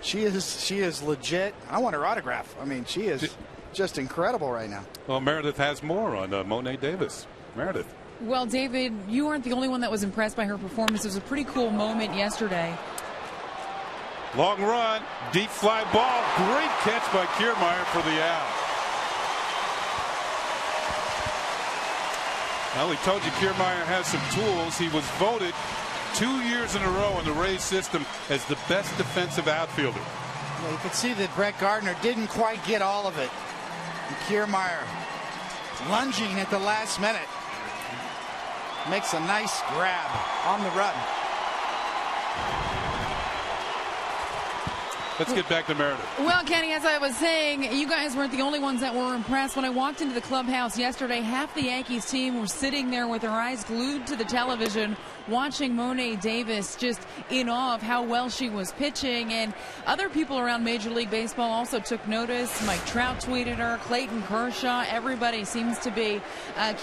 she is legit. I want her autograph. I mean, she is just incredible right now. Well, Meredith has more on Mo'ne Davis. Meredith. Well, David, you aren't the only one that was impressed by her performance. It was a pretty cool moment yesterday. Long run, deep fly ball. Great catch by Kiermaier for the out. Well, we told you Kiermaier has some tools. He was voted 2 years in a row in the Rays system as the best defensive outfielder. Yeah, you can see that Brett Gardner didn't quite get all of it. And Kiermaier lunging at the last minute. Makes a nice grab on the run. Let's get back to Meredith. Well, Kenny, as I was saying, you guys weren't the only ones that were impressed. When I walked into the clubhouse yesterday, half the Yankees team were sitting there with their eyes glued to the television, watching Mo'ne Davis, just in awe of how well she was pitching. And other people around Major League Baseball also took notice. Mike Trout tweeted her, Clayton Kershaw. Everybody seems to be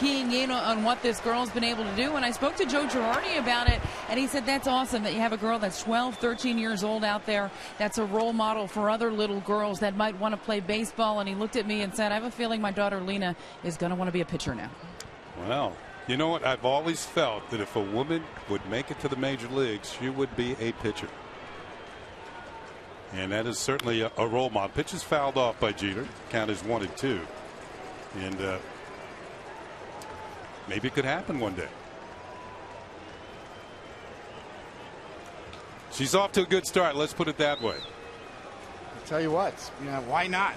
keying in on what this girl's been able to do. And I spoke to Joe Girardi about it, and he said that's awesome that you have a girl that's 12, 13 years old out there that's a role model for other little girls that might want to play baseball. And he looked at me and said, I have a feeling my daughter Lena is going to want to be a pitcher now. Well, you know what? I've always felt that if a woman would make it to the major leagues, she would be a pitcher. And that is certainly a role model. Pitches fouled off by Jeter. Count is 1-2. And maybe it could happen one day. She's off to a good start. Let's put it that way. I'll tell you what, why not?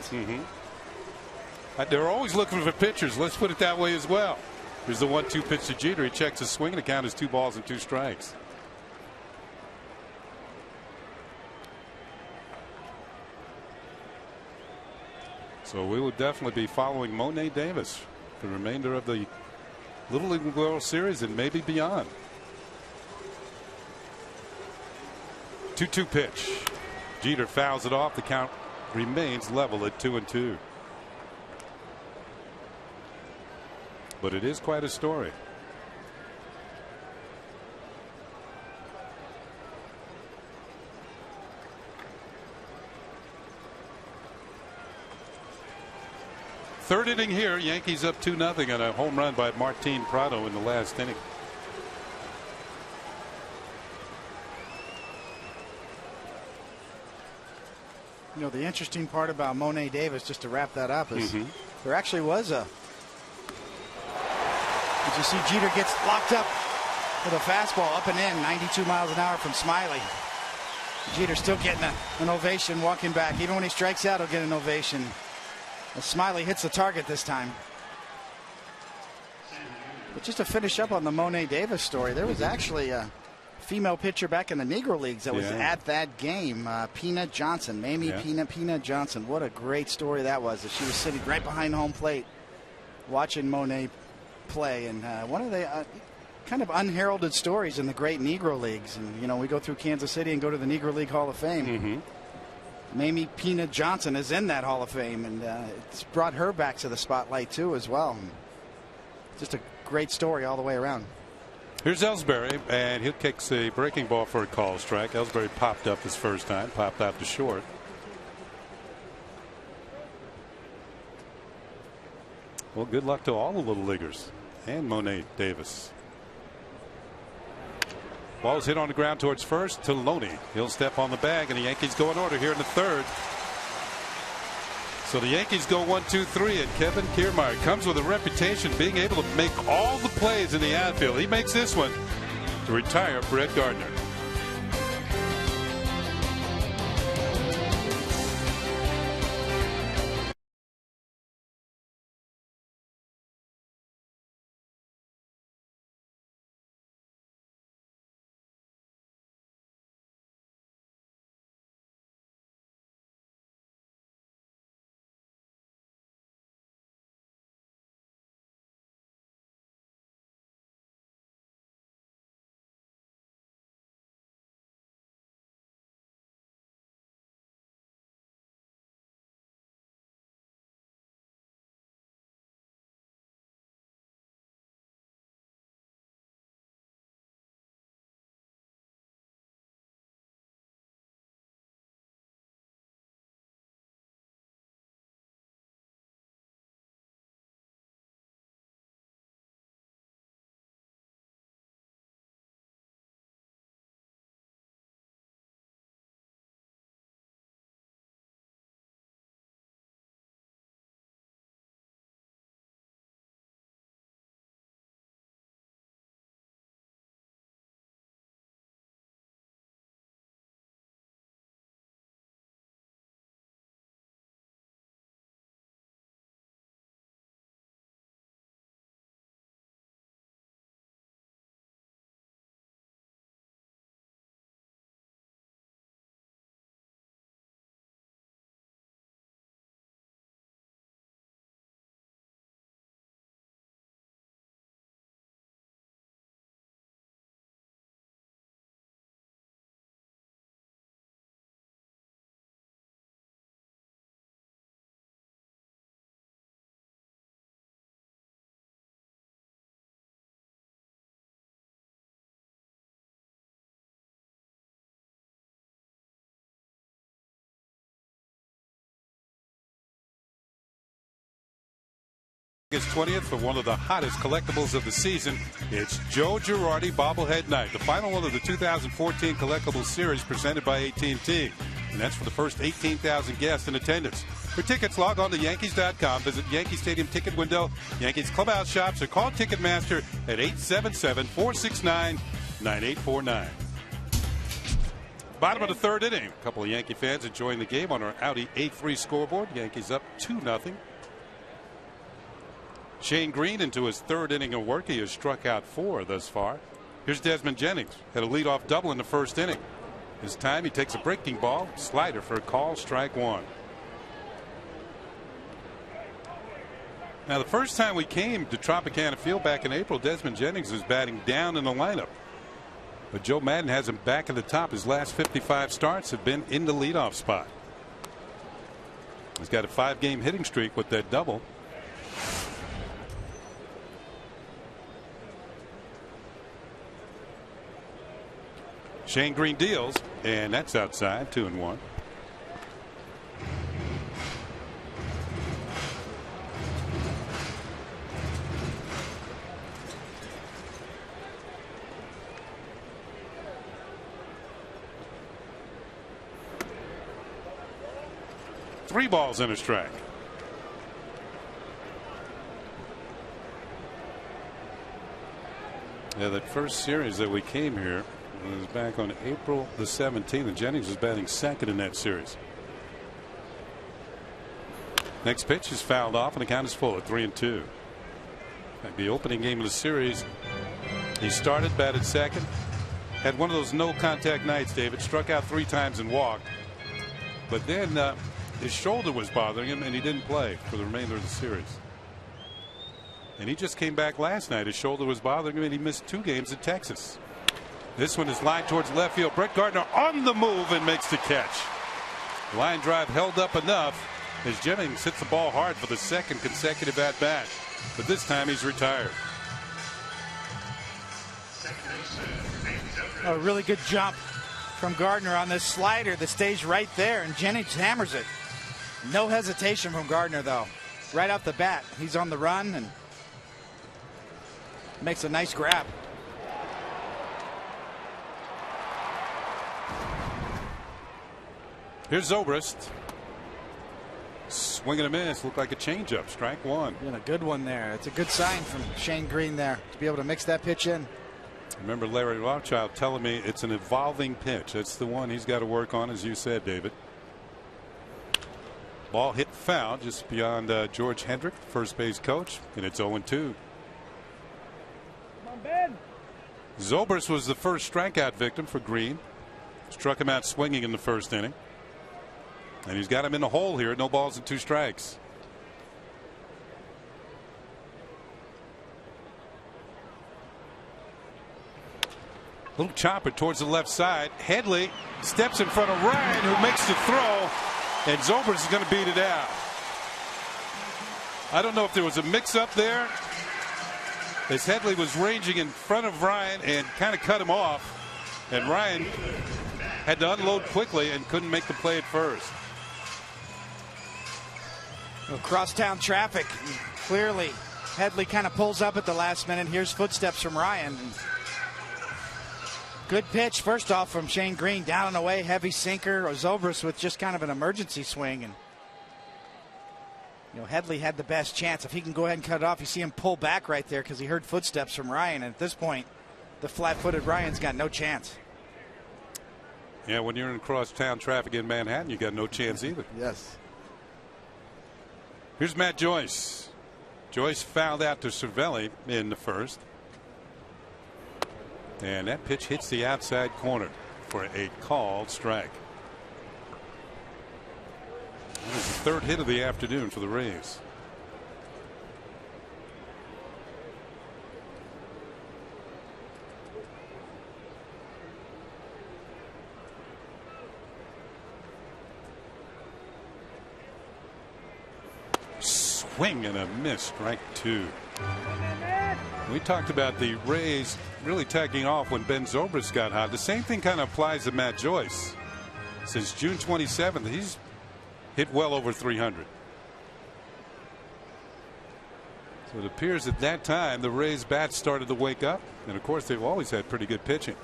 They're always looking for pitchers. Let's put it that way as well. Here's the 1-2 pitch to Jeter. He checks his swing, and the count is 2 balls and 2 strikes. So we will definitely be following Mo'ne Davis for the remainder of the Little League World Series and maybe beyond. 2-2 pitch. Jeter fouls it off. The count remains level at 2-2. But it is quite a story. Third inning here. Yankees up 2-0 on a home run by Martin Prado in the last inning. You know, the interesting part about Mo'ne Davis, just to wrap that up, is there actually was a. Did you see Jeter gets locked up with a fastball up and in, 92 miles an hour from Smiley. Jeter still getting an ovation walking back. Even when he strikes out, he'll get an ovation. As Smiley hits the target this time. But just to finish up on the Mo'ne Davis story, there was actually a female pitcher back in the Negro Leagues that was at that game. Peanut Johnson, Mamie Peanut Johnson. What a great story that was. That she was sitting right behind home plate watching Mo'ne play. And one of the kind of unheralded stories in the great Negro Leagues. And, you know, we go through Kansas City and go to the Negro League Hall of Fame. Mamie Peanut Johnson is in that Hall of Fame, and it's brought her back to the spotlight too as well. Just a great story all the way around. Here's Ellsbury, and he kicks a breaking ball for a call strike. Ellsbury popped up his first time, popped out to short. Well, good luck to all the little leaguers and Mo'ne Davis. Ball's hit on the ground towards first to Loney. He'll step on the bag, and the Yankees go in order here in the third. So the Yankees go 1-2-3, and Kevin Kiermaier comes with a reputation being able to make all the plays in the outfield. He makes this one to retire Brett Gardner. August 20th for one of the hottest collectibles of the season. It's Joe Girardi bobblehead night, the final one of the 2014 collectibles series presented by AT&T. And that's for the first 18,000 guests in attendance. For tickets, log on to Yankees.com, visit Yankee Stadium ticket window, Yankees clubhouse shops, or call Ticketmaster at 877-469-9849. Bottom of the third inning. A couple of Yankee fans enjoying the game on our Audi A3 scoreboard. Yankees up 2-0. Shane Green into his third inning of work. He has struck out 4 thus far. Here's Desmond Jennings. Had a leadoff double in the first inning. This time he takes a breaking ball. Slider for a call. Strike 1. Now the first time we came to Tropicana Field back in April, Desmond Jennings was batting down in the lineup. But Joe Madden has him back at the top. His last 55 starts have been in the leadoff spot. He's got a 5-game hitting streak with that double. Shane Green deals, and that's outside. 2-1. Three balls and a strike. Yeah, that first series that we came here was back on April the 17th, and Jennings was batting second in that series. Next pitch is fouled off, and the count is full at 3-2. The opening game of the series, he started, batted second, had one of those no contact nights, David, struck out 3 times and walked. But then his shoulder was bothering him, and he didn't play for the remainder of the series. And he just came back last night. His shoulder was bothering him, and he missed 2 games in Texas. This one is lined towards left field. Brett Gardner on the move and makes the catch. Line drive held up enough as Jennings hits the ball hard for the second consecutive at bat. But this time he's retired. A really good jump from Gardner on this slider that stays right there, and Jennings hammers it. No hesitation from Gardner, though. Right off the bat, he's on the run and makes a nice grab. Here's Zobrist. Swing and a miss. Looked like a changeup. Strike one. And a good one there. It's a good sign from Shane Green there to be able to mix that pitch in. Remember Larry Rothschild telling me it's an evolving pitch. That's the one he's got to work on, as you said, David. Ball hit foul just beyond George Hendrick, first base coach, and it's 0-2. Come on, Ben. Zobrist was the first strikeout victim for Green. Struck him out swinging in the first inning. And he's got him in the hole here. No balls and 2 strikes. Little chopper towards the left side. Headley steps in front of Ryan, who makes the throw, and Zobrist is going to beat it out. I don't know if there was a mix-up there, as Headley was ranging in front of Ryan and kind of cut him off, and Ryan had to unload quickly and couldn't make the play at first. Crosstown traffic. Clearly, Headley kind of pulls up at the last minute. Here's footsteps from Ryan. Good pitch, first off, from Shane Green. Down and away, heavy sinker. Zobrist with just kind of an emergency swing. And Headley had the best chance. If he can go ahead and cut it off, you see him pull back right there because he heard footsteps from Ryan. And at this point, the flat-footed Ryan's got no chance. Yeah, when you're in crosstown traffic in Manhattan, you got no chance either. Yes. Here's Matt Joyce. Joyce fouled out to Cervelli in the first. And that pitch hits the outside corner for a called strike. That is the third hit of the afternoon for the Rays. Swing and a miss, strike 2. We talked about the Rays really tagging off when Ben Zobrist got hot. The same thing kind of applies to Matt Joyce. Since June 27th, he's hit well over 300. So it appears at that time the Rays bats started to wake up, and of course they've always had pretty good pitching.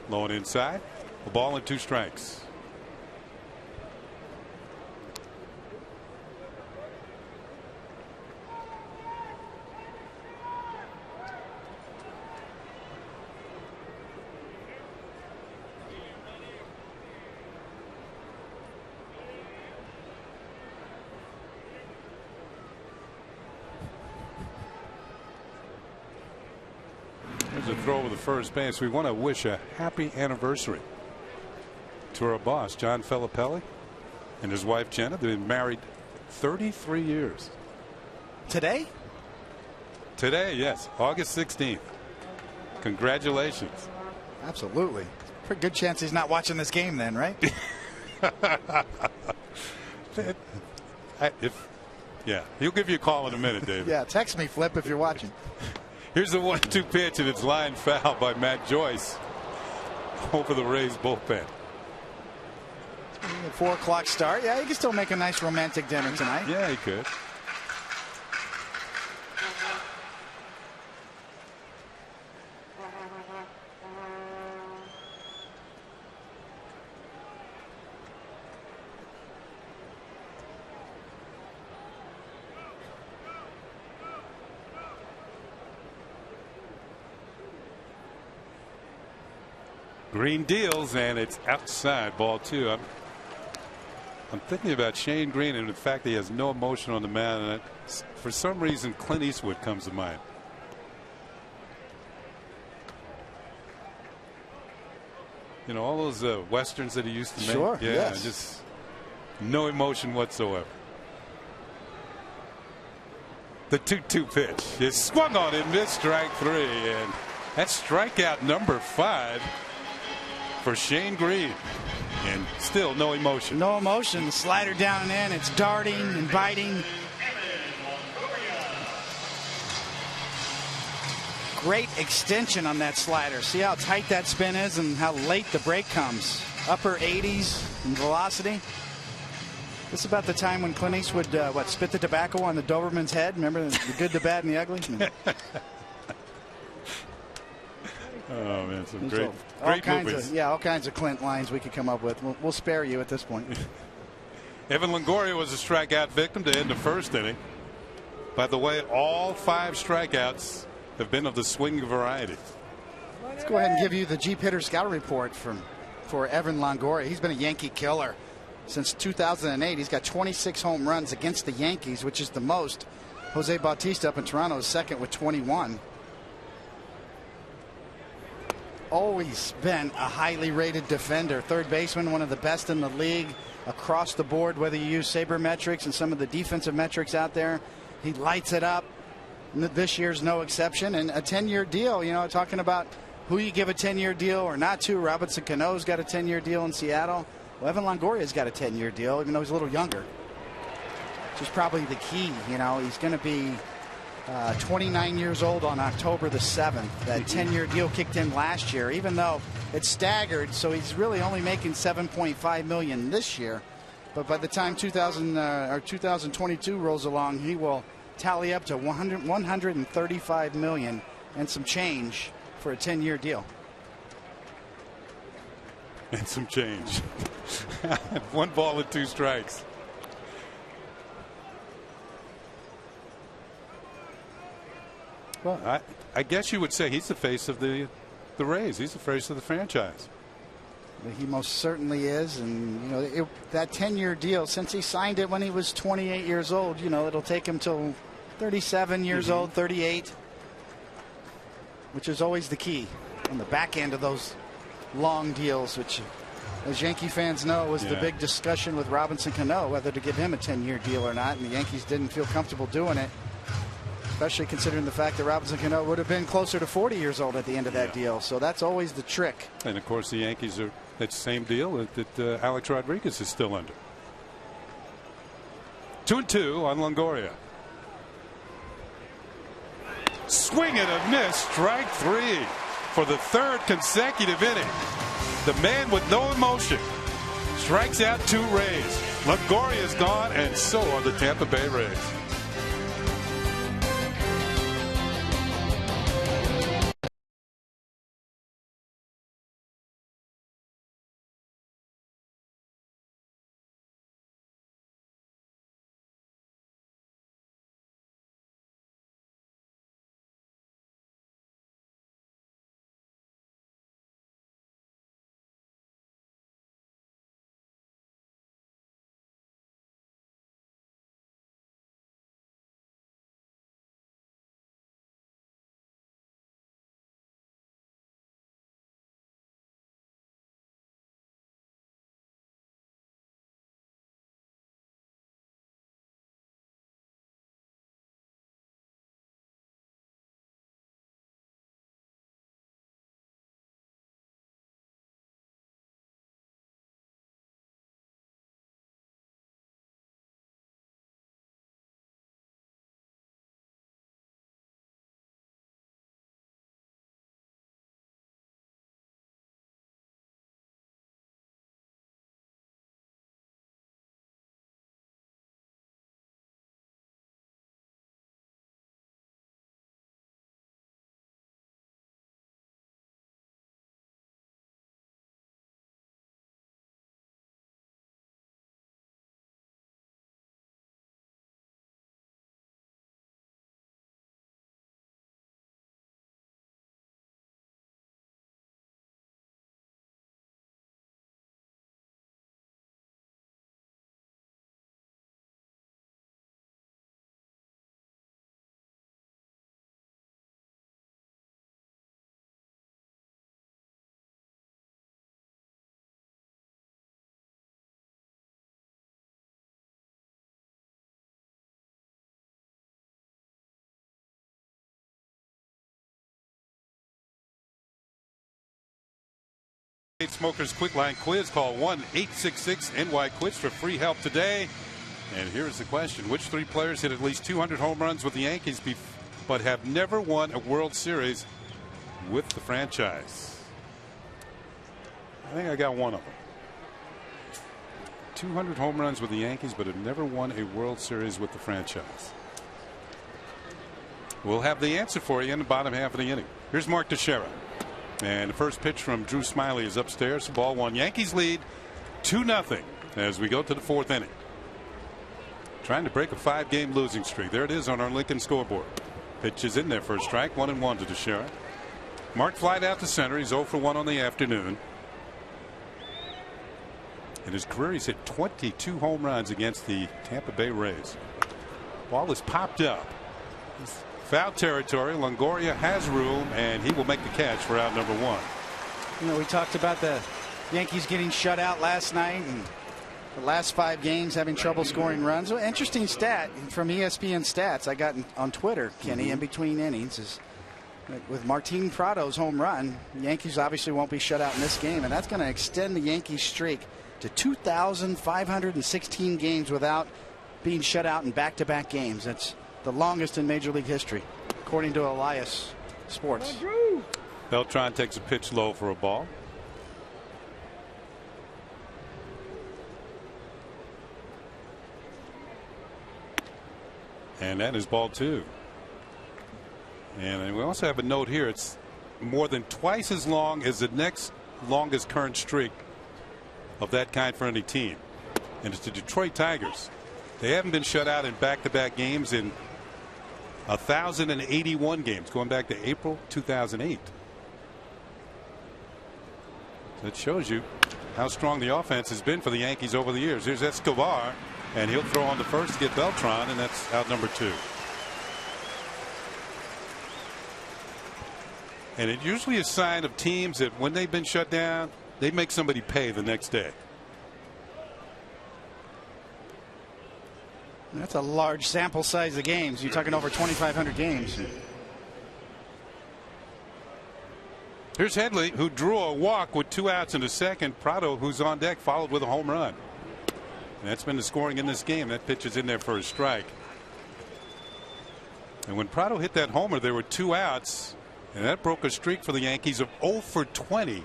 Low and inside, a ball and 2 strikes. A throw over the first base. We want to wish a happy anniversary to our boss, John Filippelli, and his wife, Jenna. They've been married 33 years. Today? Today, yes. August 16th. Congratulations. Absolutely. Pretty good chance he's not watching this game then, right? Yeah, he'll give you a call in a minute, David. Yeah, text me, Flip, if you're watching. Here's the 1-2 pitch, and it's line foul by Matt Joyce over the Rays bullpen. 4 o'clock start. Yeah, you can still make a nice romantic dinner tonight. Yeah, he could. Green deals, and it's outside, ball 2. I'm thinking about Shane Green and the fact that he has no emotion on the mound, and for some reason Clint Eastwood comes to mind. You know, all those westerns that he used to make. Sure, yeah, yes. Just no emotion whatsoever. The 2-2 pitch is swung on and missed, strike 3, and that's strikeout number 5 for Shane Green, and still no emotion. No emotion. The slider down and in. It's darting and biting. Great extension on that slider. See how tight that spin is and how late the break comes. Upper 80s in velocity. This is about the time when Clint Eastwood spit the tobacco on the Doberman's head. Remember the good, the bad, and the ugly? Oh man, some So, great movies. All kinds of Clint lines we could come up with. We'll spare you at this point. Evan Longoria was a strikeout victim to end the first inning. By the way, all 5 strikeouts have been of the swing variety. Let's go ahead and give you the Jeep Hitter Scout Report for Evan Longoria. He's been a Yankee killer since 2008. He's got 26 home runs against the Yankees, which is the most. Jose Bautista up in Toronto is second with 21. Always been a highly rated defender. Third baseman, one of the best in the league across the board, whether you use sabermetrics and some of the defensive metrics out there. He lights it up. This year's no exception. And a 10-year deal, talking about who you give a 10-year deal or not to. Robertson Cano's got a 10-year deal in Seattle. Well, Evan Longoria's got a 10-year deal, even though he's a little younger. Which is probably the key. He's going to be 29 years old on October the 7th. That 10-year deal kicked in last year, even though it's staggered, so he's really only making $7.5 million this year. But by the time 2022 rolls along, he will tally up to $135 million and some change for a 10-year deal. And some change. 1 ball and 2 strikes. Well, I guess you would say he's the face of the Rays. He's the face of the franchise. He most certainly is, and that 10-year deal, since he signed it when he was 28 years old, it'll take him till 37 years old, 38, which is always the key on the back end of those long deals, which, as Yankee fans know, was the big discussion with Robinson Cano, whether to give him a 10-year deal or not, and the Yankees didn't feel comfortable doing it, especially considering the fact that Robinson Cano would have been closer to 40 years old at the end of that deal. So that's always the trick. And of course, the Yankees are that same deal that Alex Rodriguez is still under. 2-2 on Longoria. Swing and a miss, strike 3 for the 3rd consecutive inning. The man with no emotion strikes out 2 Rays. Longoria is gone, and so are the Tampa Bay Rays. Smokers Quick Line Quiz. Call 1-866-NY-QUIZ for free help today. And here's the question: which 3 players hit at least 200 home runs with the Yankees but have never won a World Series with the franchise? I think I got one of them. 200 home runs with the Yankees but have never won a World Series with the franchise. We'll have the answer for you in the bottom half of the inning. Here's Mark Teixeira. And the first pitch from Drew Smyly is upstairs. Ball one. Yankees lead 2-0 as we go to the 4th inning. Trying to break a 5-game losing streak. There it is on our Lincoln scoreboard. Pitch is in there for a strike. 1-1 to Teixeira. Mark flied out to center. He's 0 for 1 on the afternoon. In his career, he's hit 22 home runs against the Tampa Bay Rays. Ball is popped up. It's foul territory. Longoria has room, and he will make the catch for out number 1. You know, we talked about the Yankees getting shut out last night and the last 5 games having trouble scoring runs. Well, interesting stat from ESPN Stats I got on Twitter, Kenny, in between innings is with Martin Prado's home run, the Yankees obviously won't be shut out in this game, and that's going to extend the Yankees streak to 2,516 games without being shut out in back-to-back games. That's the longest in Major League history, according to Elias Sports. Beltran takes a pitch low for a ball. And that is ball 2. And we also have a note here. It's more than twice as long as the next longest current streak of that kind for any team. And it's the Detroit Tigers. They haven't been shut out in back-to-back games in 1,081 games, going back to April 2008. That shows you how strong the offense has been for the Yankees over the years. Here's Escobar, and he'll throw on the first to get Beltran, and that's out number 2. And it usually is a sign of teams that when they've been shut down, they make somebody pay the next day. That's a large sample size of games. You're talking over 2,500 games. Here's Headley, who drew a walk with 2 outs in the second. Prado, who's on deck, followed with a home run. And that's been the scoring in this game. That pitch is in there for a strike. And when Prado hit that homer, there were 2 outs. And that broke a streak for the Yankees of 0 for 20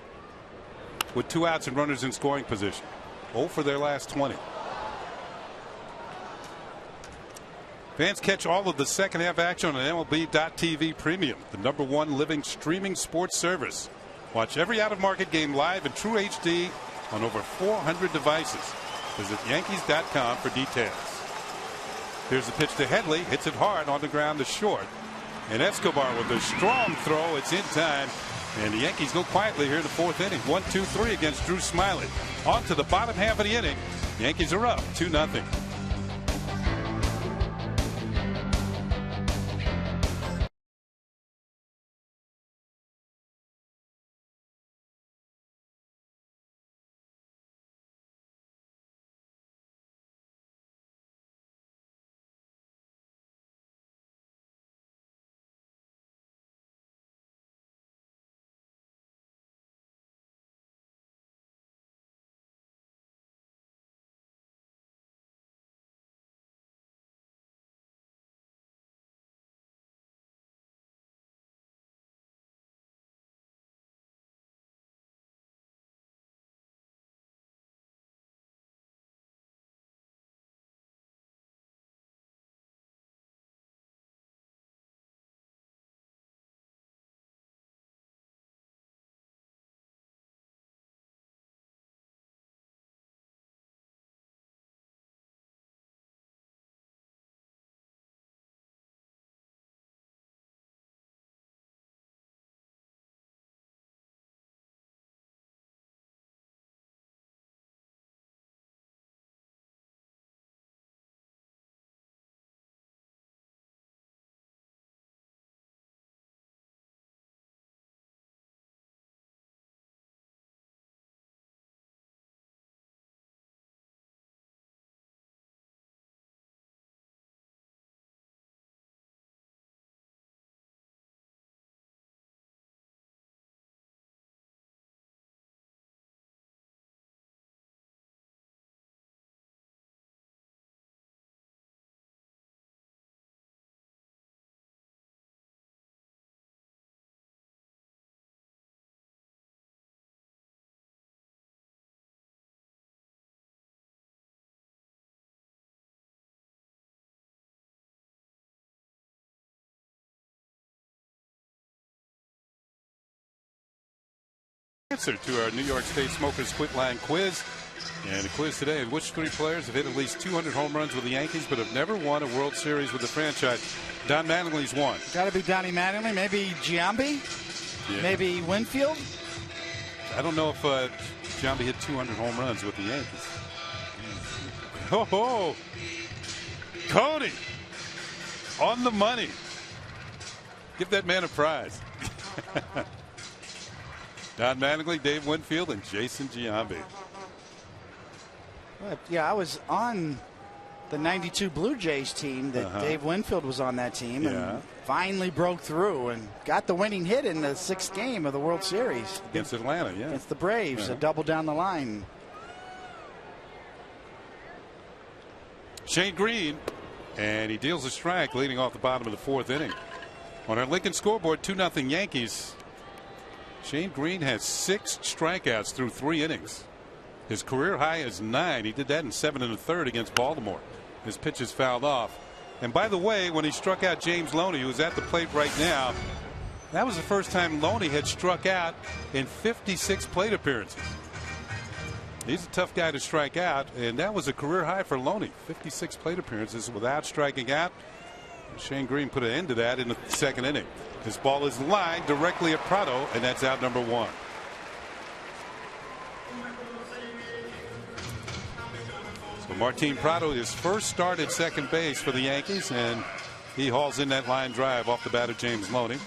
with 2 outs and runners in scoring position. 0 for their last 20. Fans catch all of the second half action on MLB.TV Premium, the #1 living streaming sports service. Watch every out-of-market game live in true HD on over 400 devices. Visit Yankees.com for details. Here's the pitch to Headley. Hits it hard on the ground to short. And Escobar with a strong throw. It's in time. And the Yankees go quietly here in the 4th inning. 1-2-3 against Drew Smyly. On to the bottom half of the inning. Yankees are up 2-0. answer to our New York State Smokers Quit Line quiz. And the quiz today is which 3 players have hit at least 200 home runs with the Yankees but have never won a World Series with the franchise? Don Mattingly's one. Got to be Donnie Mattingly. Maybe Giambi. Yeah. Maybe Winfield. I don't know if Giambi hit 200 home runs with the Yankees. Oh, Cody on the money. Give that man a prize. Don Mattingly, Dave Winfield, and Jason Giambi. Yeah, I was on the '92 Blue Jays team that Dave Winfield was on that team, and finally broke through and got the winning hit in the 6th game of the World Series Against Atlanta, yeah. against the Braves, a double down the line. Shane Green, and he deals a strike leading off the bottom of the 4th inning. On our Lincoln scoreboard, 2-0 Yankees. Shane Green has 6 strikeouts through 3 innings. His career high is 9. He did that in 7 1/3 against Baltimore. His pitch is fouled off. And by the way, when he struck out James Loney, who's at the plate right now, that was the first time Loney had struck out in 56 plate appearances. He's a tough guy to strike out, and that was a career high for Loney. 56 plate appearances without striking out. Shane Green put an end to that in the 2nd inning. His ball is lined directly at Prado, and that's out number 1. So Martin Prado, his first start at second base for the Yankees, and he hauls in that line drive off the bat of James Loney.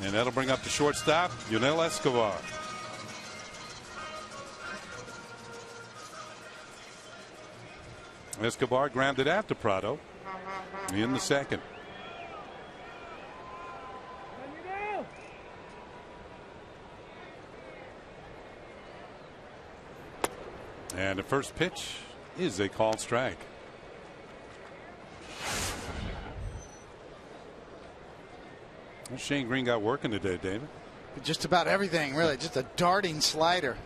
And that'll bring up the shortstop, Yunel Escobar. Escobar grounded out to Prado in the 2nd. And the first pitch is a called strike. Well, Shane Green got working today, David. Just about everything, really. Just a darting slider.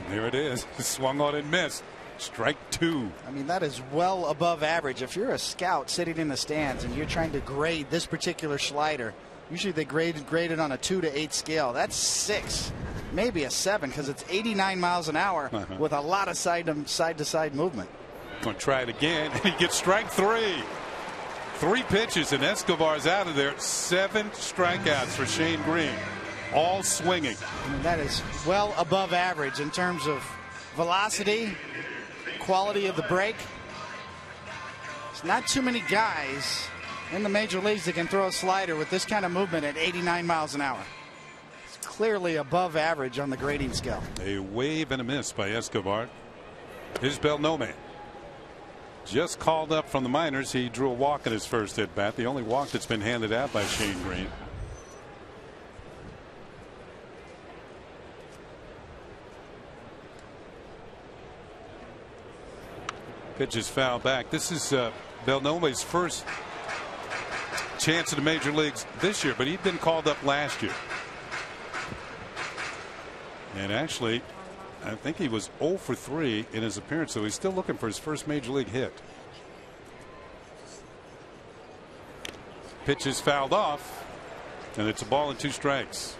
There it is. Swung on and missed. Strike 2. I mean, that is well above average. If you're a scout sitting in the stands and you're trying to grade this particular slider, usually they grade it on a 2 to 8 scale. That's 6, maybe a 7, because it's 89 miles an hour with a lot of side to side movement. Going to try it again, and he gets strike 3. 3 pitches, and Escobar's out of there. 7 strikeouts for Shane Green, all swinging. I mean, that is well above average in terms of velocity, quality of the break. There's not too many guys in the major leagues that can throw a slider with this kind of movement at 89 miles an hour. It's clearly above average on the grading scale. A wave and a miss by Escobar. Here's Beltran. Just called up from the minors. He drew a walk in his first at bat, the only walk that's been handed out by Shane Green. Pitch is fouled back. This is Beltran's first chance in the major leagues this year, but he'd been called up last year. And actually, I think he was 0 for 3 in his appearance, so he's still looking for his first major league hit. Pitch is fouled off, and it's a ball and 2 strikes.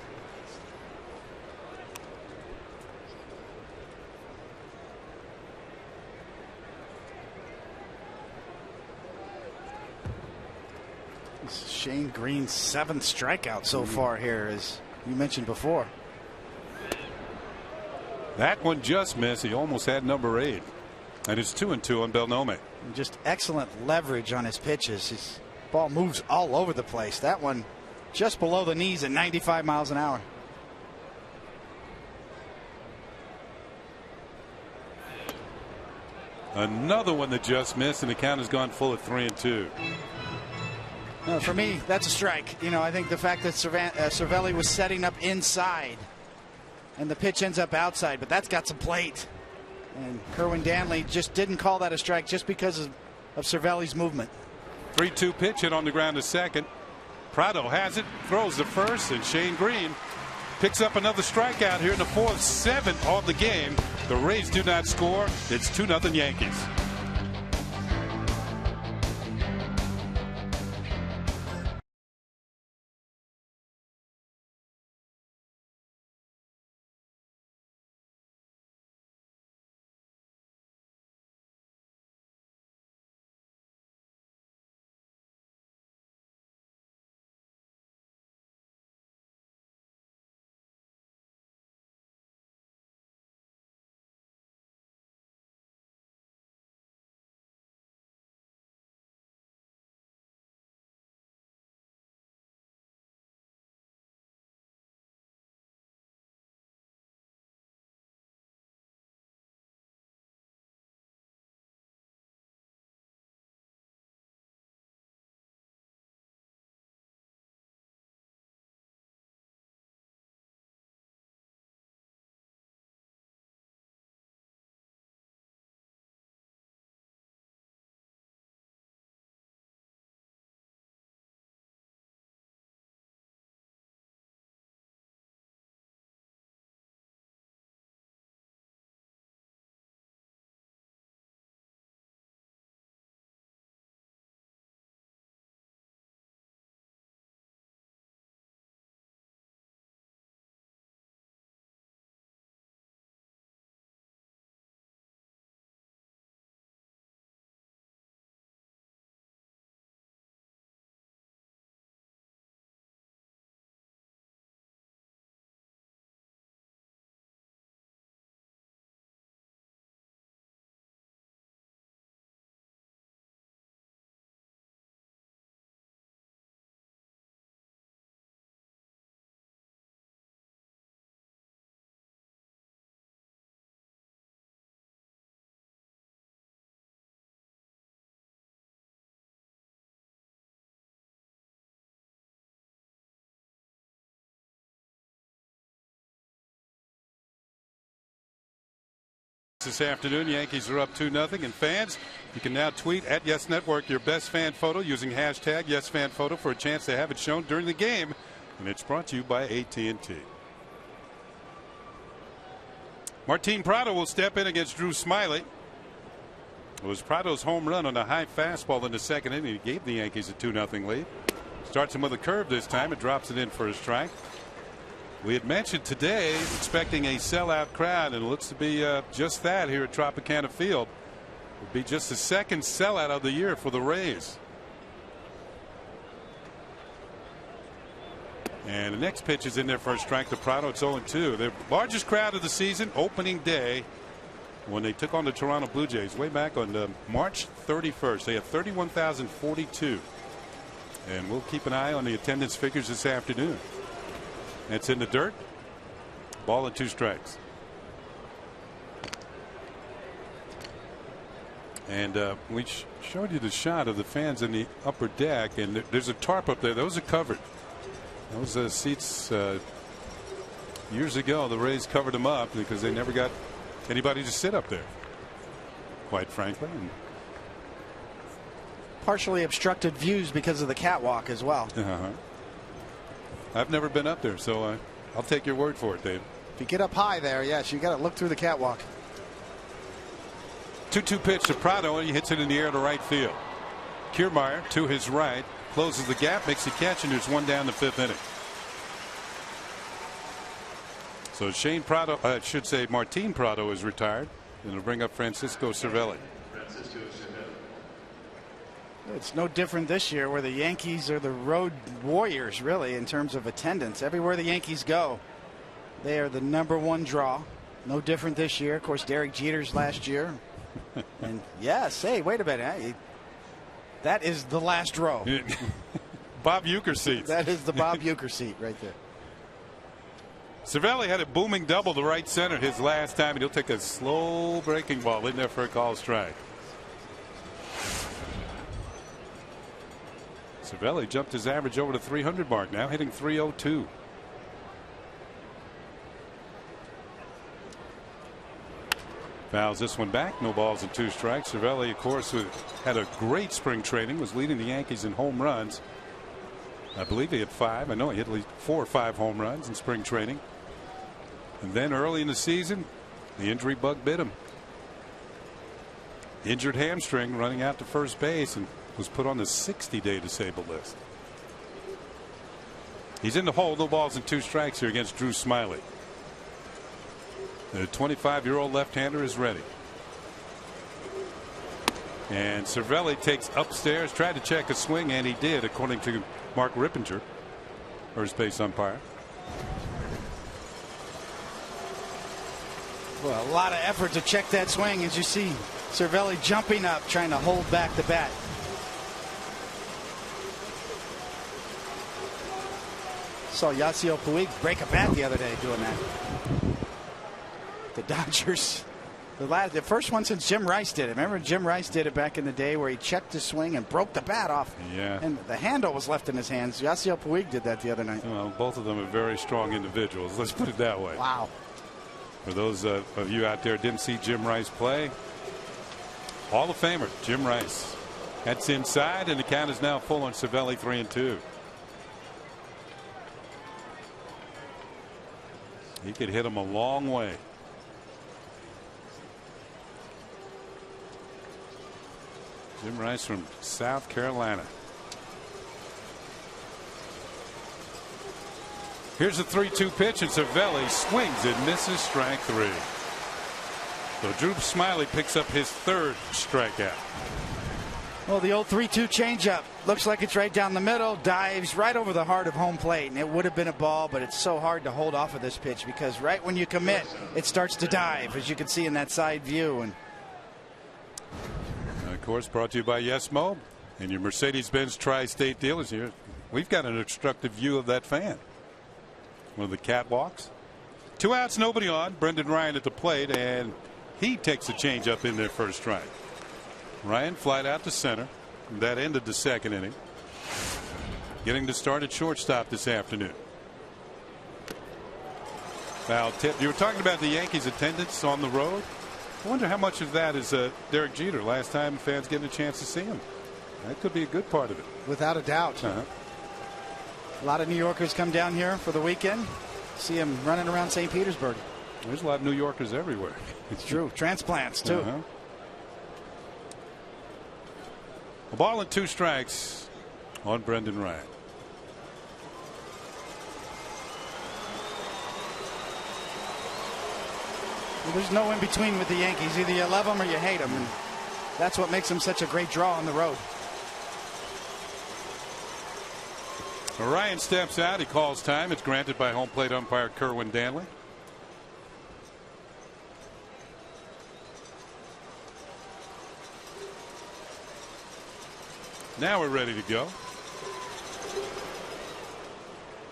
Shane Green's 7th strikeout so far here, as you mentioned before. That one just missed. He almost had number 8. And it's 2-2 on Beltran. Just excellent leverage on his pitches. His ball moves all over the place. That one just below the knees at 95 miles an hour. Another one that just missed, and the count has gone full at 3-2. For me, that's a strike. You know, I think the fact that Cervelli was setting up inside and the pitch ends up outside, but that's got some plate. And Kerwin Danley just didn't call that a strike just because of Cervelli's movement. 3-2 pitch hit on the ground to second. Prado has it, throws the first, and Shane Green picks up another strikeout here in the 4th, 7th of the game. The Rays do not score. It's 2-0 Yankees. this afternoon. Yankees are up 2-0. And fans, you can now tweet at Yes Network your best fan photo using hashtag YesFanPhoto for a chance to have it shown during the game. And it's brought to you by AT&T. Martin Prado will step in against Drew Smyly. It was Prado's home run on a high fastball in the second inning. He gave the Yankees a 2-0 lead. Starts him with a curve this time and drops it in for a strike. We had mentioned today expecting a sellout crowd, and it looks to be just that here at Tropicana Field. It will be just the second sellout of the year for the Rays. And the next pitch is in there for a strike to Prado. It's 0-2. The largest crowd of the season, opening day, when they took on the Toronto Blue Jays way back on March 31st. They had 31,042. And we'll keep an eye on the attendance figures this afternoon. It's in the dirt. Ball and 2 strikes. And we showed you the shot of the fans in the upper deck, and there's a tarp up there. Those are covered. Those seats years ago, the Rays covered them up because they never got anybody to sit up there, quite frankly. And partially obstructed views because of the catwalk as well. I've never been up there, so I'll take your word for it, Dave. If you get up high there, yes, you got to look through the catwalk. 2-2 pitch to Prado, and he hits it in the air to right field. Kiermaier to his right, closes the gap, makes the catch, and there's one down the 5th inning. So Shane Prado, I should say Martin Prado, is retired, and it'll bring up Francisco Cervelli. It's no different this year, where the Yankees are the road warriors, really, in terms of attendance. Everywhere the Yankees go, they are the #1 draw. No different this year. Of course, Derek Jeter's last year. And yes, hey, wait a minute. Hey, that is the last row. Bob Uecker seat. That is the Bob Uecker seat right there. Cervelli had a booming double to right center his last time, and he'll take a slow breaking ball in there for a call strike. Cervelli jumped his average over the 300 mark, now hitting .302. Fouls this one back. No balls and 2 strikes. Cervelli, of course, who had a great spring training, was leading the Yankees in home runs. I believe he had 5. I know he hit at least 4 or 5 home runs in spring training. And then early in the season, the injury bug bit him. Injured hamstring, running out to first base, and was put on the 60-day disabled list. He's in the hole. No balls and 2 strikes here against Drew Smyly. The 25-year-old left-hander is ready. And Cervelli takes upstairs, tried to check a swing, and he did, according to Mark Rippinger, first base umpire. Well, a lot of effort to check that swing, as you see Cervelli jumping up, trying to hold back the bat. Saw Yasiel Puig break a bat the other day doing that. The Dodgers, the first one since Jim Rice did it. Remember Jim Rice did it back in the day, where he checked his swing and broke the bat off. Yeah. And the handle was left in his hands. Yasiel Puig did that the other night. Well, both of them are very strong individuals. Let's put it that way. Wow. For those of you out there who didn't see Jim Rice play, Hall of Famer Jim Rice. That's inside, and the count is now full on Cervelli, 3-2. He could hit him a long way. Jim Rice from South Carolina. Here's a 3-2 pitch, and Cervelli swings and misses, strike 3. So Drew Smyly picks up his 3rd strikeout. Well, the old 3-2 changeup looks like it's right down the middle, dives right over the heart of home plate, and it would have been a ball, but it's so hard to hold off of this pitch, because right when you commit, it starts to dive, as you can see in that side view. And of course, brought to you by Yesmo and your Mercedes-Benz Tri-State dealers here. We've got an obstructive view of that fan. One of the catwalks. 2 outs, nobody on. Brendan Ryan at the plate, and he takes a changeup in there for a strike. Ryan flied out to center. That ended the second inning. Getting to start at shortstop this afternoon. Foul tip. You were talking about the Yankees' attendance on the road. I wonder how much of that is Derek Jeter. Last time fans getting a chance to see him. That could be a good part of it. Without a doubt. A lot of New Yorkers come down here for the weekend. See him running around St. Petersburg. There's a lot of New Yorkers everywhere. It's true. Transplants, too. A ball and 2 strikes on Brendan Ryan. There's no in between with the Yankees. Either you love them or you hate them. And that's what makes them such a great draw on the road. Ryan steps out. He calls time. It's granted by home plate umpire Kerwin Danley. Now we're ready to go.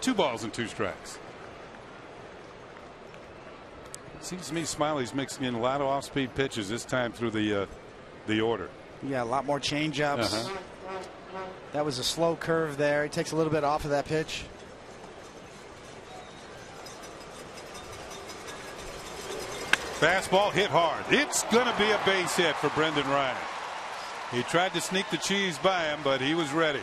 2 balls and 2 strikes. Seems to me Smiley's mixing in a lot of off-speed pitches this time through the order. Yeah, a lot more change-ups. That was a slow curve there. He takes a little bit off of that pitch. Fastball hit hard. It's going to be a base hit for Brendan Ryan. He tried to sneak the cheese by him, but he was ready.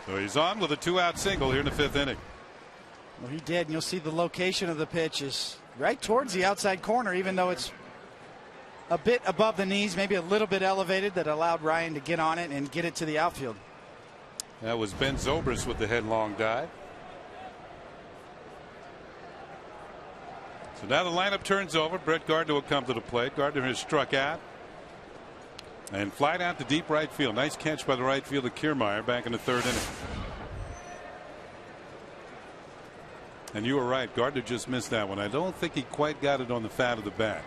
So he's on with a 2-out single here in the 5th inning. Well, he did, and you'll see the location of the pitch is right towards the outside corner, even though it's a bit above the knees, maybe a little bit elevated, that allowed Ryan to get on it and get it to the outfield. That was Ben Zobrist with the headlong dive. So now the lineup turns over. Brett Gardner will come to the plate. Gardner has struck out and flied out to deep right field. Nice catch by the right fielder Kiermaier back in the 3rd inning. And you were right. Gardner just missed that one. I don't think he quite got it on the fat of the bat.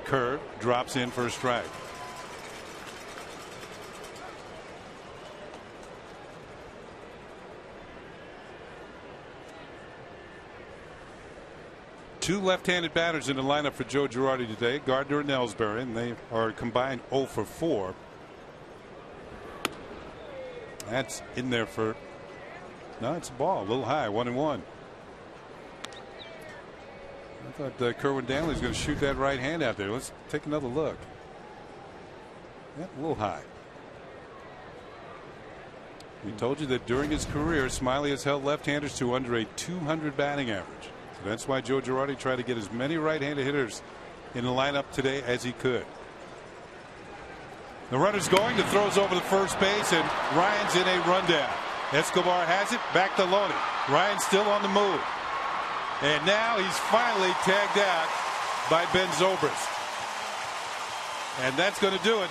Curve drops in for a strike. Two left-handed batters in the lineup for Joe Girardi today, Gardner and Ellsbury, and they are combined 0 for 4. That's in there for. No, it's a ball, a little high, 1-1. I thought Kerwin Danley was going to shoot that right hand out there. Let's take another look. Yeah, a little high. We told you that during his career, Smiley has held left-handers to under a 200 batting average. So that's why Joe Girardi tried to get as many right-handed hitters in the lineup today as he could. The runner's going, the throw's over the first base, and Ryan's in a rundown. Escobar has it, back to Loney. Ryan's still on the move. And now he's finally tagged out by Ben Zobrist. And that's going to do it.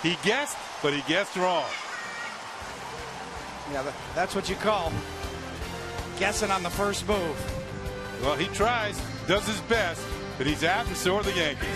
He guessed, but he guessed wrong. Yeah, that's what you call guessing on the first move. Well, he tries, does his best, but he's out, and so are the Yankees.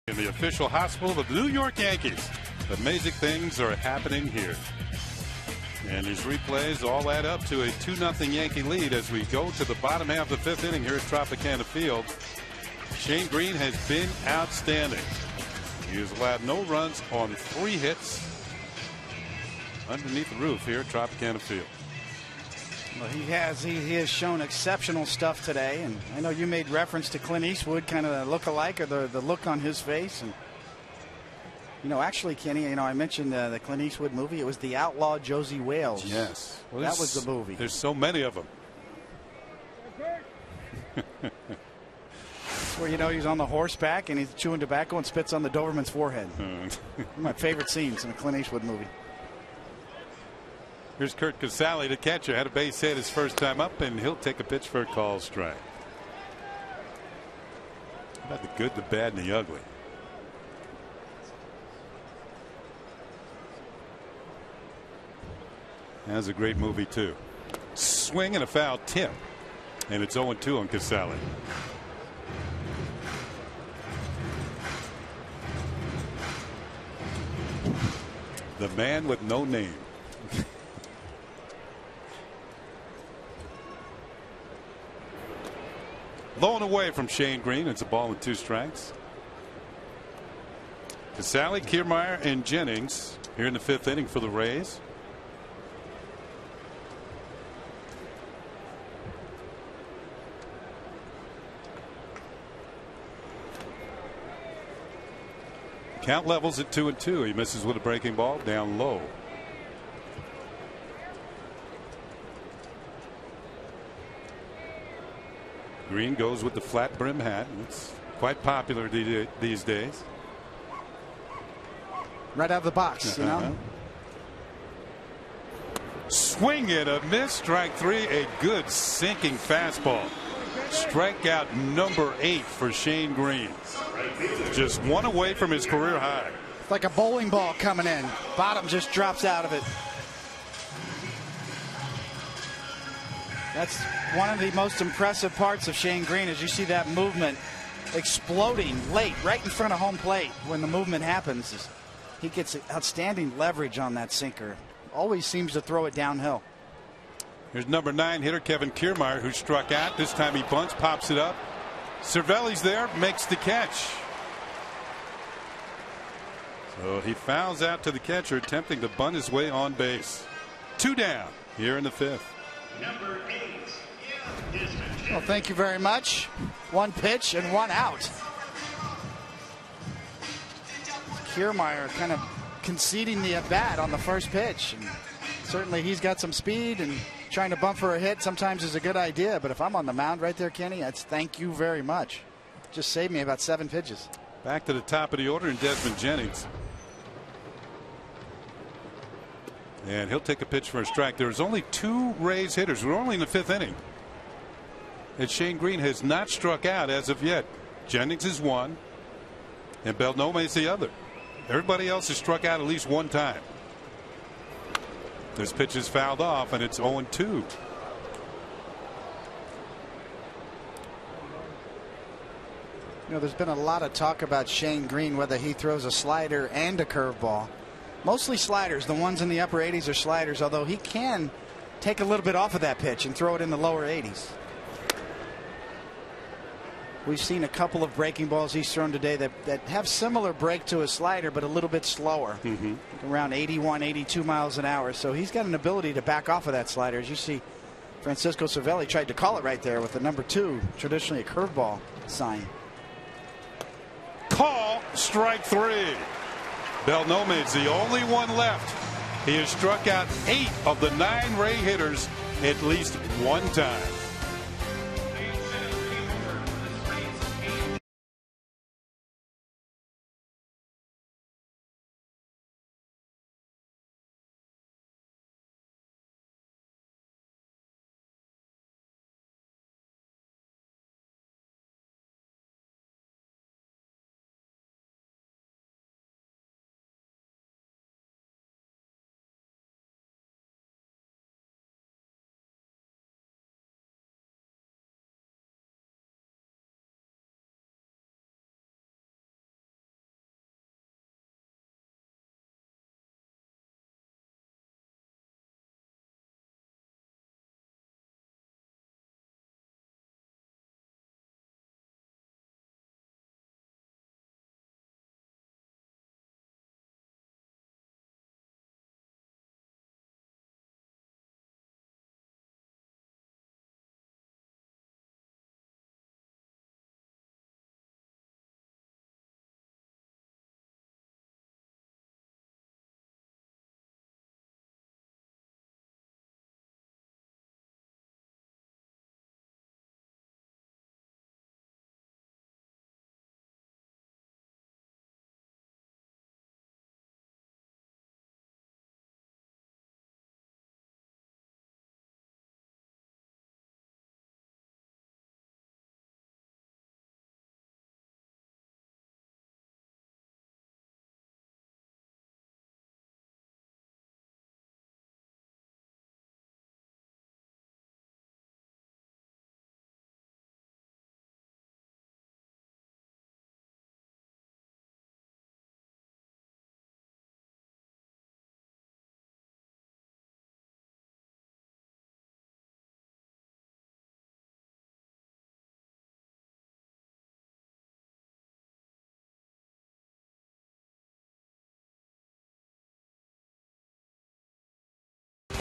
In the official hospital of the New York Yankees. Amazing things are happening here. And these replays all add up to a 2-0 Yankee lead as we go to the bottom half of the 5th inning here at Tropicana Field. Shane Green has been outstanding. He has allowed no runs on 3 hits underneath the roof here at Tropicana Field. Well, he has shown exceptional stuff today, and I know you made reference to Clint Eastwood, kind of the look-alike, or the look on his face. And actually, Kenny, I mentioned the Clint Eastwood movie. It was The Outlaw Josie Wales. Yes, well, that was the movie. There's so many of them. Where he's on the horseback and he's chewing tobacco and spits on the Doberman's forehead. My favorite scenes in a Clint Eastwood movie. Here's Curt Casale, the catcher, had a base hit his first time up, and he'll take a pitch for a call strike. How about the good, the bad, and the ugly? That's a great movie too. Swing and a foul tip, and it's 0-2 on Casale. The man with no name. Low and away from Shane Green. It's a ball and 2 strikes. Casale, Kiermaier, and Jennings here in the 5th inning for the Rays. Count levels at 2-2. He misses with a breaking ball down low. Green goes with the flat brim hat. It's quite popular these days. Right out of the box, Swing and a miss. Strike 3. A good sinking fastball. Strikeout number 8 for Shane Green. Just 1 away from his career high. It's like a bowling ball coming in. Bottom just drops out of it. That's one of the most impressive parts of Shane Green, is you see that movement exploding late, right in front of home plate. When the movement happens, he gets outstanding leverage on that sinker. Always seems to throw it downhill. Here's number 9 hitter Kevin Kiermaier, who struck out. This time he bunts, pops it up. Cervelli's there, makes the catch. So he fouls out to the catcher, attempting to bunt his way on base. 2 down here in the 5th. Number 8. Well, thank you very much. 1 pitch and 1 out. Kiermaier kind of conceding the at bat on the first pitch. And certainly he's got some speed, and trying to bump for a hit sometimes is a good idea. But if I'm on the mound right there, Kenny, that's thank you very much. Just saved me about 7 pitches. Back to the top of the order in Desmond Jennings. And he'll take a pitch for a strike. There's only 2 Rays hitters. We're only in the 5th inning. And Shane Green has not struck out as of yet. Jennings is 1, and Beltran is the other. Everybody else has struck out at least 1 time. This pitch is fouled off, and it's 0-2. There's been a lot of talk about Shane Green, whether he throws a slider and a curveball. Mostly sliders. The ones in the upper 80s are sliders, although he can take a little bit off of that pitch and throw it in the lower 80s. We've seen a couple of breaking balls he's thrown today that have similar break to a slider, but a little bit slower, around 81, 82 miles an hour. So he's got an ability to back off of that slider. As you see, Francisco Cervelli tried to call it right there with the number 2, traditionally a curveball sign. Call strike 3. Beltran is the only one left. He has struck out 8 of the 9 Ray hitters at least 1 time.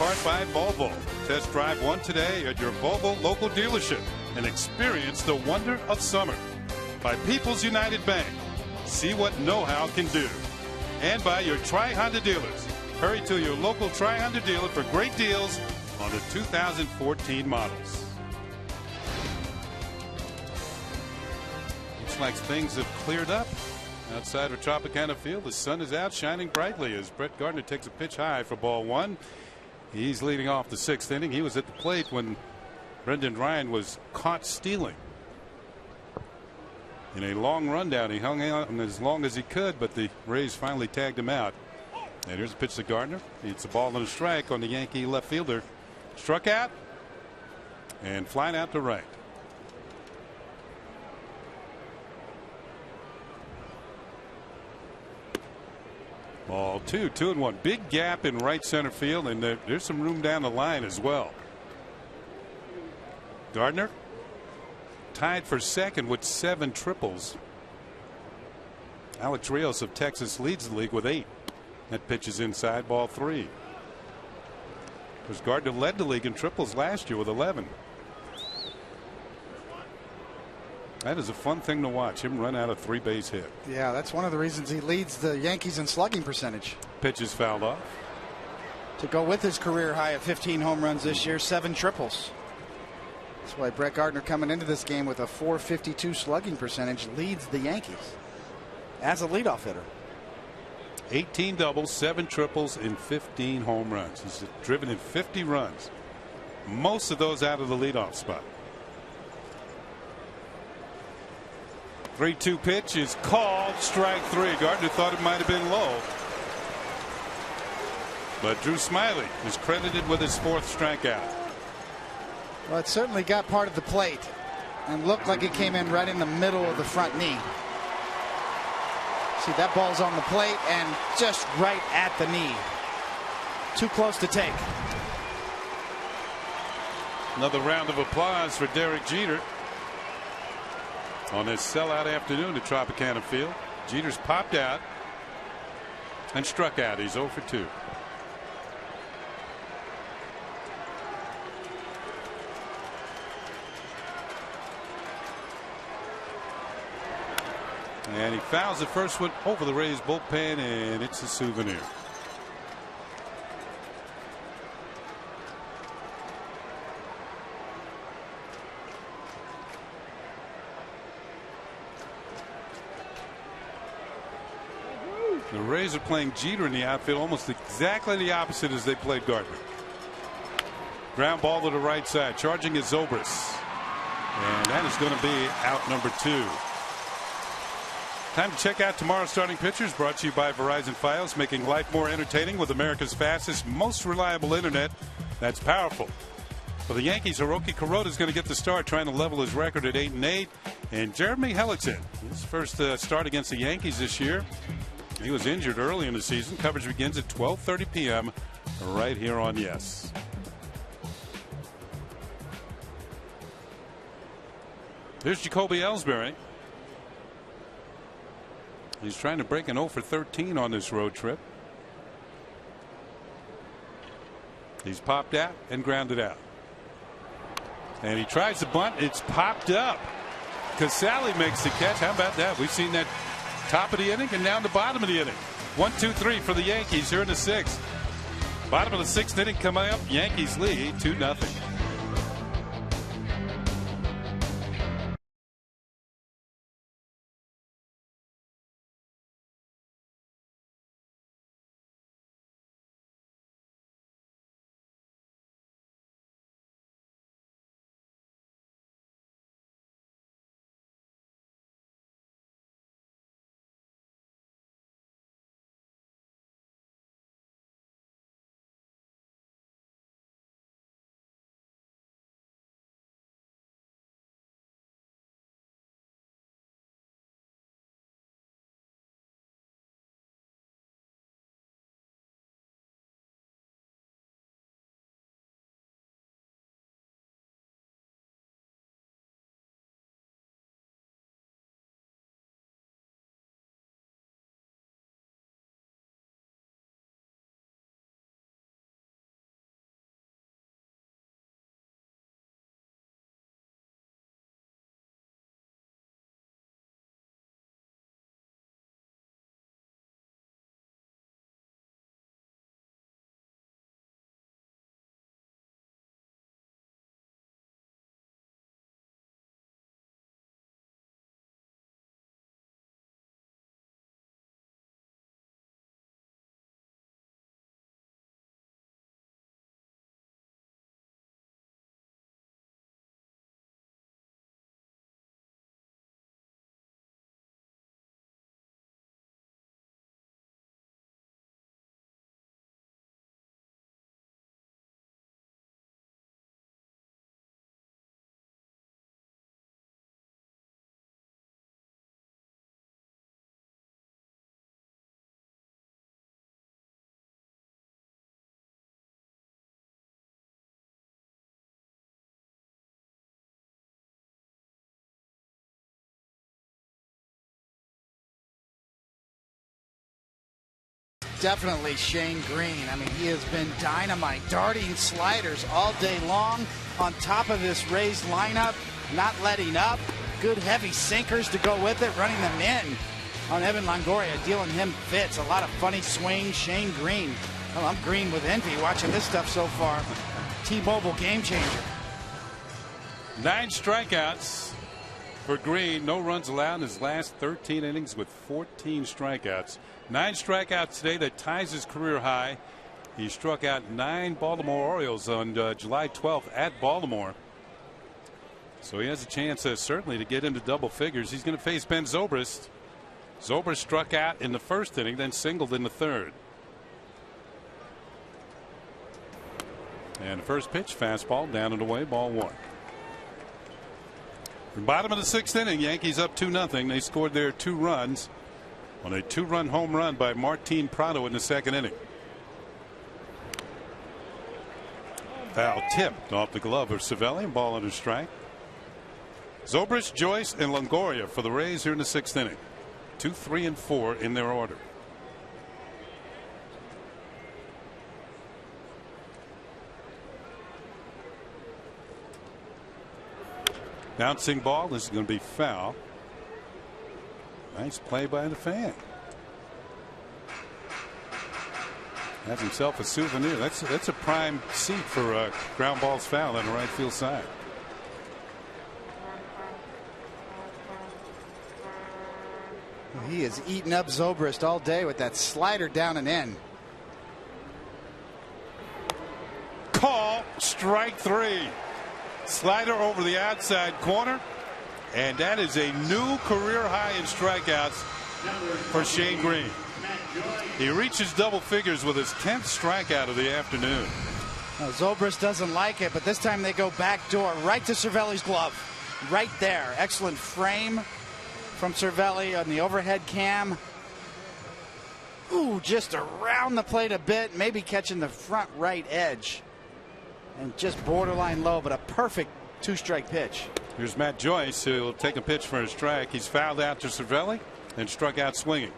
part by Volvo. Test drive one today at your Volvo local dealership and experience the wonder of summer. By People's United Bank. See what know-how can do. And by your Tri-Honda dealers. Hurry to your local Tri-Honda dealer for great deals on the 2014 models. Looks like things have cleared up outside of Tropicana Field. The sun is out shining brightly as Brett Gardner takes a pitch high for ball one. He's leading off the 6th inning. He was at the plate when Brendan Ryan was caught stealing. In a long rundown, he hung on as long as he could, but the Rays finally tagged him out. And here's a pitch to Gardner. It's a ball and a strike on the Yankee left fielder. Struck out and flying out to right. Ball 2, 2-1. Big gap in right center field, and there's some room down the line as well. Gardner tied for second with 7 triples. Alex Rios of Texas leads the league with 8. That pitch is inside, ball 3. Because Gardner led the league in triples last year with 11. That is a fun thing to watch, him run out a 3-base hit. Yeah, that's one of the reasons he leads the Yankees in slugging percentage. Pitch is fouled off. To go with his career high of 15 home runs this year, 7 triples. That's why Brett Gardner, coming into this game with a .452 slugging percentage, leads the Yankees as a leadoff hitter. 18 doubles, 7 triples, and 15 home runs. He's driven in 50 runs. Most of those out of the leadoff spot. 3-2 pitch is called, strike 3. Gardner thought it might have been low. But Drew Smyly is credited with his 4th strikeout. Well, it certainly got part of the plate and looked like it came in right in the middle of the front knee. See, that ball's on the plate and just right at the knee. Too close to take. Another round of applause for Derek Jeter on this sellout afternoon at Tropicana Field. Jeter's popped out and struck out. He's 0 for 2. And he fouls the first one over the Rays bullpen, and it's a souvenir. The Rays are playing Jeter in the outfield almost exactly the opposite as they played Gardner. Ground ball to the right side. Charging is Zobrist. And that is going to be out number 2. Time to check out tomorrow's starting pitchers, brought to you by Verizon Fios, making life more entertaining with America's fastest, most reliable internet. That's powerful. For the Yankees, Hiroki Kuroda is going to get the start, trying to level his record at 8-8. And Jeremy Hellickson, his first start against the Yankees this year. He was injured early in the season. Coverage begins at 12:30 p.m. right here on Yes. Here's Jacoby Ellsbury. He's trying to break an 0 for 13 on this road trip. He's popped out and grounded out. And he tries to bunt. It's popped up. Casale makes the catch. How about that? We've seen that top of the inning and now the bottom of the inning. 1-2-3 for the Yankees here in the 6th. Bottom of the 6th inning coming up. Yankees lead 2-0. Definitely Shane Green. I mean, he has been dynamite, darting sliders all day long on top of this Rays lineup, not letting up. Good heavy sinkers to go with it, running them in on Evan Longoria, dealing him fits. A lot of funny swings. Shane Green. Well, I'm green with envy watching this stuff so far. T-Mobile game changer. 9 strikeouts for Green. No runs allowed in his last 13 innings with 14 strikeouts. 9 strikeouts today. That ties his career high. He struck out 9 Baltimore Orioles on July 12th at Baltimore. So he has a chance certainly to get into double figures. He's going to face Ben Zobrist. Zobrist struck out in the first inning, then singled in the third. And first pitch, fastball, down and away, ball 1. From bottom of the 6th inning, Yankees up 2-0. They scored their 2 runs on a 2-run home run by Martin Prado in the 2nd inning. Foul tipped off the glove of Cervelli, ball under strike. Zobrist, Joyce, and Longoria for the Rays here in the 6th inning. 2, 3, and 4 in their order. Bouncing ball. This is going to be foul. Nice play by the fan. Has himself a souvenir. That's a prime seat for ground balls foul on the right field side. He is eating up Zobrist all day with that slider down and in. Call strike 3. Slider over the outside corner, and that is a new career high in strikeouts for Shane Green. He reaches double figures with his 10th strikeout of the afternoon. Now, Zobrist doesn't like it, but this time they go back door right to Cervelli's glove. Right there. Excellent frame from Cervelli on the overhead cam. Ooh, just around the plate a bit, maybe catching the front right edge. And just borderline low, but a perfect 2-strike pitch. Here's Matt Joyce, who will take a pitch for a strike. He's fouled out to Cervelli and struck out swinging.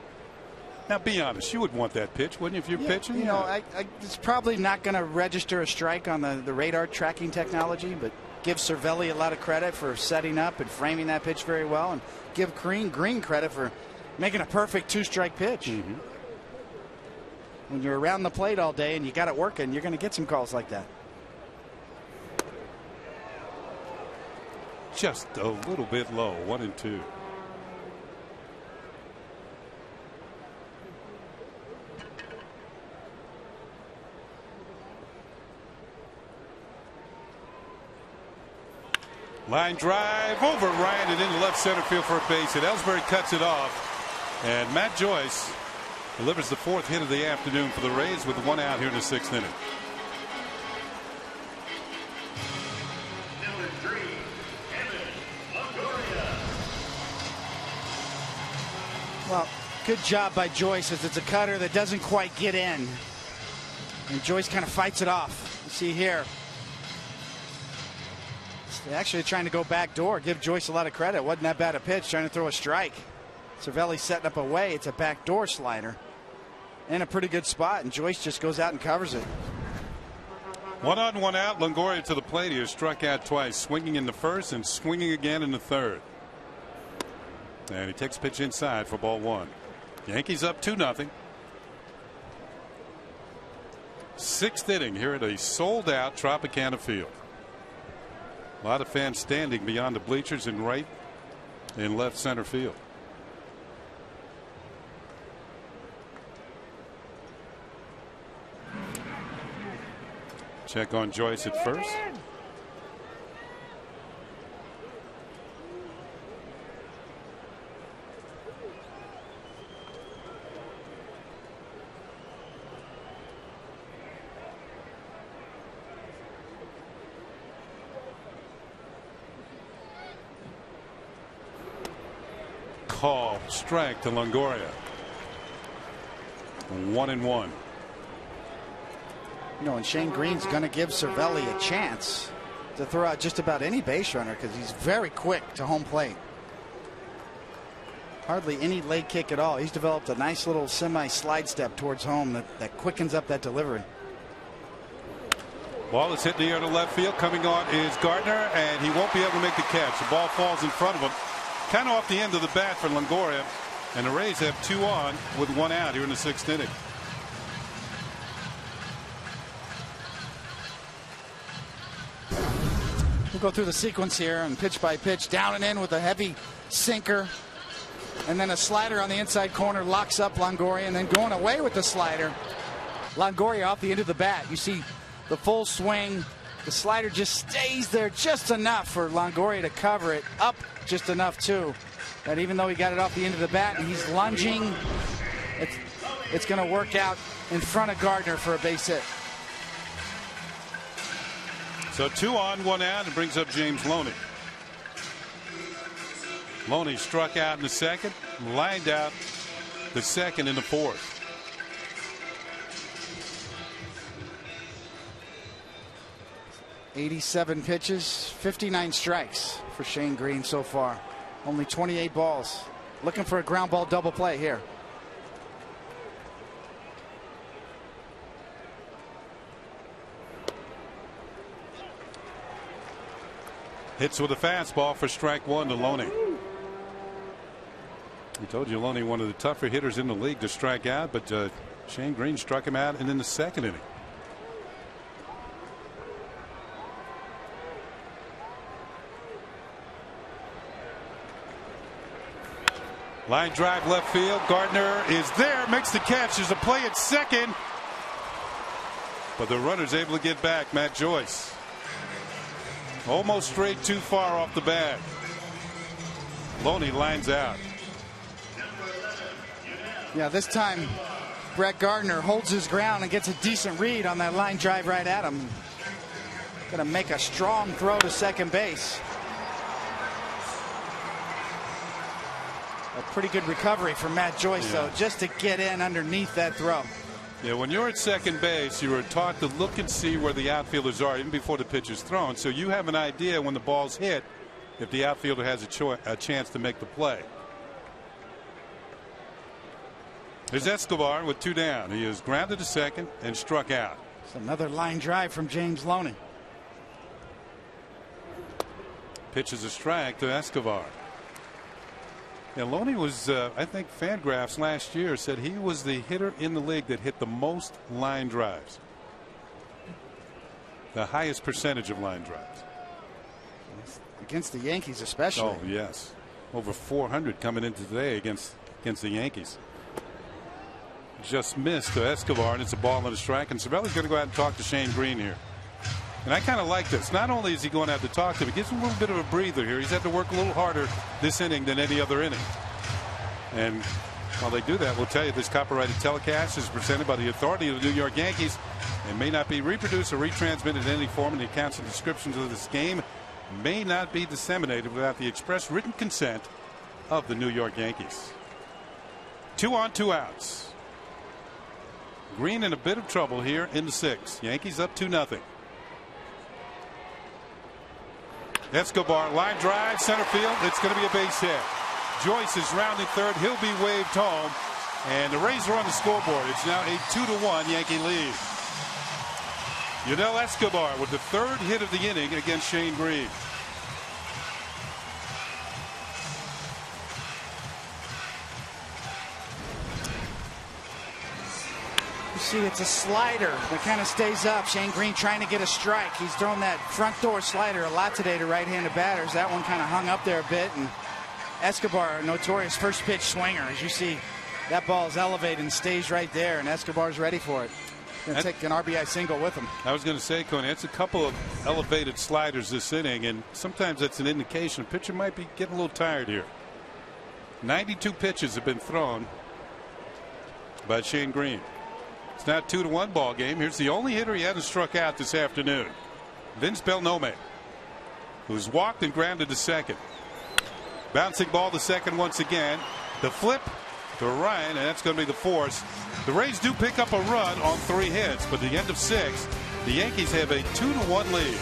Now, be honest, you would want that pitch, wouldn't you, if you're pitching? You know, it's probably not going to register a strike on the radar tracking technology, but give Cervelli a lot of credit for setting up and framing that pitch very well, and give Green credit for making a perfect 2-strike pitch. Mm-hmm. When you're around the plate all day and you got it working, you're going to get some calls like that. Just a little bit low, 1 and 2. Line drive over Ryan and into left center field for a base hit. Ellsbury cuts it off, and Matt Joyce delivers the 4th hit of the afternoon for the Rays with 1 out here in the 6th inning. Number 3, Evan Longoria. Well, good job by Joyce, as it's a cutter that doesn't quite get in. And Joyce kind of fights it off. You see here. Actually trying to go back door. Give Joyce a lot of credit. Wasn't that bad a pitch, trying to throw a strike. Cervelli setting up a way. It's a backdoor slider in a pretty good spot, and Joyce just goes out and covers it. 1 on, 1 out. Longoria to the plate. He has struck out twice, swinging in the first and swinging again in the third. And he takes pitch inside for ball 1. Yankees up 2-0. 6th inning here at a sold out Tropicana Field. A lot of fans standing beyond the bleachers in right and left center field. Check on Joyce at first. Call strike to Longoria. 1 and 1. You know, and Shane Green's going to give Cervelli a chance to throw out just about any base runner because he's very quick to home plate. hardly any leg kick at all. He's developed a nice little semi-slide step towards home that quickens up that delivery. Ball is hit in the air to left field. Coming on is Gardner, and he won't be able to make the catch. The ball falls in front of him, kind of off the end of the bat for Longoria, and the Rays have 2 on with 1 out here in the 6th inning. We'll go through the sequence here and pitch by pitch. Down and in with a heavy sinker. And then a slider on the inside corner locks up Longoria. And then going away with the slider. Longoria off the end of the bat. You see the full swing. The slider just stays there just enough for Longoria to cover it. Up just enough, too. That even though he got it off the end of the bat and he's lunging, it's going to work out in front of Gardner for a base hit. So 2 on, 1 out, and brings up James Loney. Loney struck out in the 2nd, lined out the 2nd in the 4th. '87 pitches, 59 strikes for Shane Green so far. Only 28 balls. Looking for a ground ball double play here. Hits with a fastball for strike 1 to Loney. I told you Loney, one of the tougher hitters in the league to strike out, but Shane Green struck him out and in the 2nd inning. Line drive left field. Gardner is there, makes the catch. There's a play at 2nd, but the runner's able to get back. Matt Joyce. Almost straight too far off the bat. Loney lines out. Yeah, this time Brett Gardner holds his ground and gets a decent read on that line drive right at him. Going to make a strong throw to second base. A pretty good recovery from Matt Joyce, though, just to get in underneath that throw. Yeah, when you're at second base, you were taught to look and see where the outfielders are even before the pitch is thrown. So you have an idea when the ball's hit if the outfielder has a chance to make the play. There's Escobar with 2 down. He is grounded to 2nd and struck out. It's another line drive from James Loney. Pitches a strike to Escobar. And Loney was, I think Fangraphs last year said he was the hitter in the league that hit the most line drives. The highest percentage of line drives. Against the Yankees especially. Oh, yes. Over 400 coming into today against the Yankees. Just missed to Escobar, and it's a ball and a strike. And Cervelli's going to go out and talk to Shane Green here. And I kind of like this. Not only is he going out to talk to him, he gives him a little bit of a breather here. He's had to work a little harder this inning than any other inning. And while they do that, we'll tell you this copyrighted telecast is presented by the authority of the New York Yankees and may not be reproduced or retransmitted in any form. And the accounts and descriptions of this game may not be disseminated without the express written consent of the New York Yankees. 2 on, 2 outs. Green in a bit of trouble here in the 6th. Yankees up 2-0. Escobar, line drive, center field. It's going to be a base hit. Joyce is rounding 3rd. He'll be waved home. And the Rays are on the scoreboard. It's now a 2-1 Yankee lead. Yunel Escobar with the 3rd hit of the inning against Shane Green. You see, it's a slider that kind of stays up. Shane Green trying to get a strike. He's thrown that front door slider a lot today to right-handed batters. That one kind of hung up there a bit. And Escobar, a notorious first pitch swinger. As you see, that ball is elevated and stays right there, and Escobar's ready for it. Going to take an RBI single with him. I was going to say, Coney, it's a couple of elevated sliders this inning, and sometimes that's an indication a pitcher might be getting a little tired here. 92 pitches have been thrown by Shane Green. It's now a 2-1 ball game. Here's the only hitter he hasn't struck out this afternoon, Vince Belnome, who's walked and grounded to 2nd. Bouncing ball to 2nd once again. The flip to Ryan, and that's going to be the force. The Rays do pick up a run on 3 hits, but at the end of 6, the Yankees have a 2-1 lead.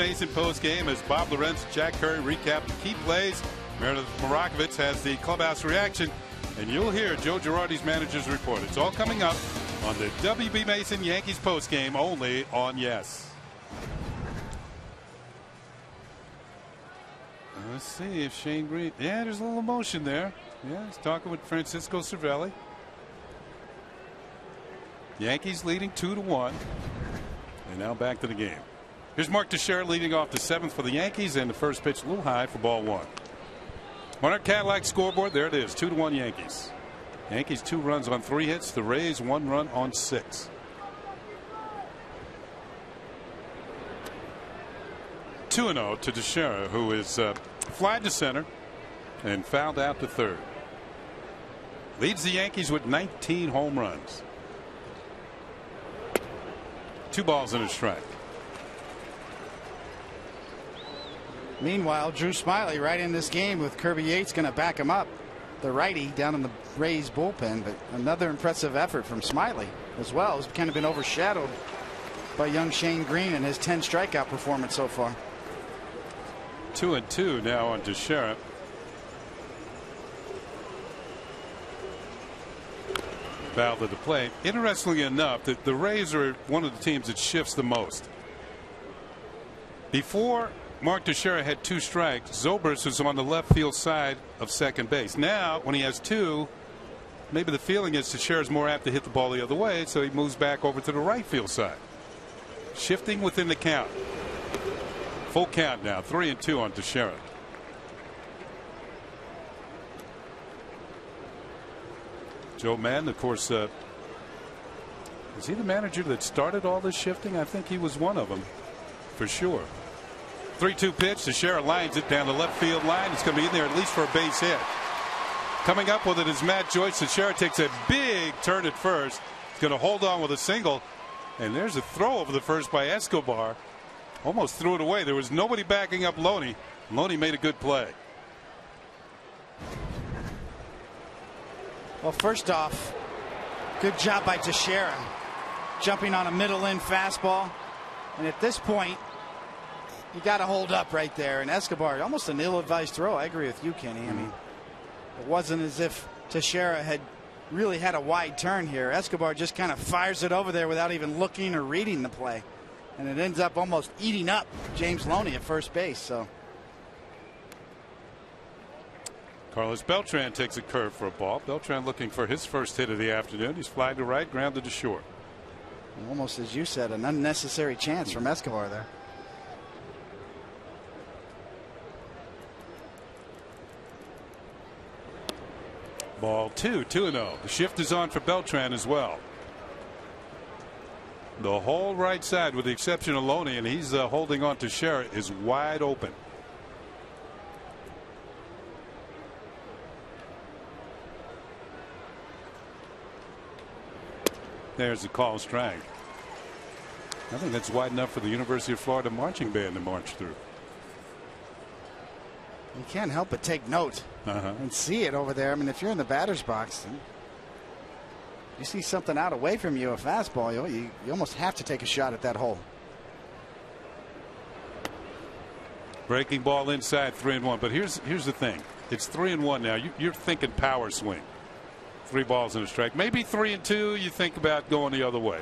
Mason post game as Bob Lorenz, Jack Curry recap the key plays. Meredith Marakovitz has the clubhouse reaction, and you'll hear Joe Girardi's manager's report. It's all coming up on the WB Mason Yankees post game only on Yes. Let's see if Shane Green. Yeah, there's a little emotion there. Yeah, he's talking with Francisco Cervelli. Yankees leading 2-1. And now back to the game. Here's Mark Teixeira leading off the 7th for the Yankees, and the first pitch a little high for ball 1. Monarch Cadillac scoreboard. There it is. 2-1 Yankees. Yankees 2 runs on 3 hits. The Rays 1 run on 6. (2-0) to Teixeira, who is flied to center and fouled out to third. Leads the Yankees with 19 home runs. 2 balls and a strike. Meanwhile, Drew Smyly right in this game with Kirby Yates going to back him up. The righty down in the Rays bullpen, but another impressive effort from Smyly as well. He's kind of been overshadowed by young Shane Green and his 10 strikeout performance so far. 2-2 now on Teixeira. Foul to the plate. Interestingly enough, the Rays are one of the teams that shifts the most. Before Mark Teixeira had 2 strikes, Zobrist was on the left field side of second base. Now, when he has 2, maybe the feeling is Teixeira's more apt to hit the ball the other way, so he moves back over to the right field side. Shifting within the count. Full count now, 3-2 on Teixeira. Joe Madden, of course, is he the manager that started all this shifting? I think he was one of them, for sure. 3-2 pitch. Teixeira lines it down the left field line. It's going to be in there at least for a base hit. Coming up with it is Matt Joyce. Teixeira takes a big turn at first. He's going to hold on with a single. And there's a throw over the first by Escobar. Almost threw it away. There was nobody backing up Loney. Loney made a good play. Well, first off, good job by Teixeira. Jumping on a middle in fastball. And at this point, you got to hold up right there. And Escobar, almost an ill-advised throw. I agree with you, Kenny. I mean, it wasn't as if Teixeira had really had a wide turn here. Escobar just kind of fires it over there without even looking or reading the play. And it ends up almost eating up James Loney at first base. So Carlos Beltran takes a curve for a ball. Beltran looking for his first hit of the afternoon. He's flying to right, grounded to short. Almost, as you said, an unnecessary chance from Escobar there. Ball 2-0. The shift is on for Beltran as well. The whole right side, with the exception of Loney, and he's holding on to Teixeira, is wide open. There's the call strike. I think that's wide enough for the University of Florida marching band to march through. You can't help but take note and see it over there. I mean, if you're in the batter's box, you see something out away from you, a fastball, you almost have to take a shot at that hole. Breaking ball inside, 3-1. But here's the thing. It's 3-1 now. You're thinking power swing. 3 balls and a strike. Maybe 3-2. You think about going the other way.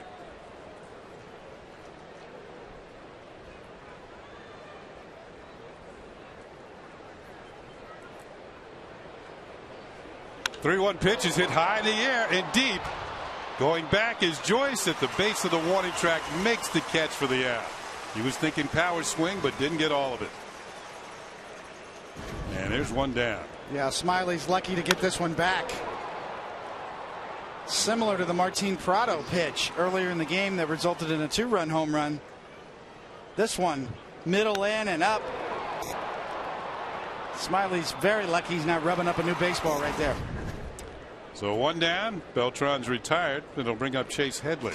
The 3-1 pitch is hit high in the air and deep. Going back is Joyce at the base of the warning track, makes the catch for the out. He was thinking power swing, but didn't get all of it. And there's one down. Yeah, Smiley's lucky to get this one back. Similar to the Martin Prado pitch earlier in the game that resulted in a 2-run home run. This one, middle in and up. Smiley's very lucky he's not rubbing up a new baseball right there. So 1 down. Beltran's retired. It'll bring up Chase Headley.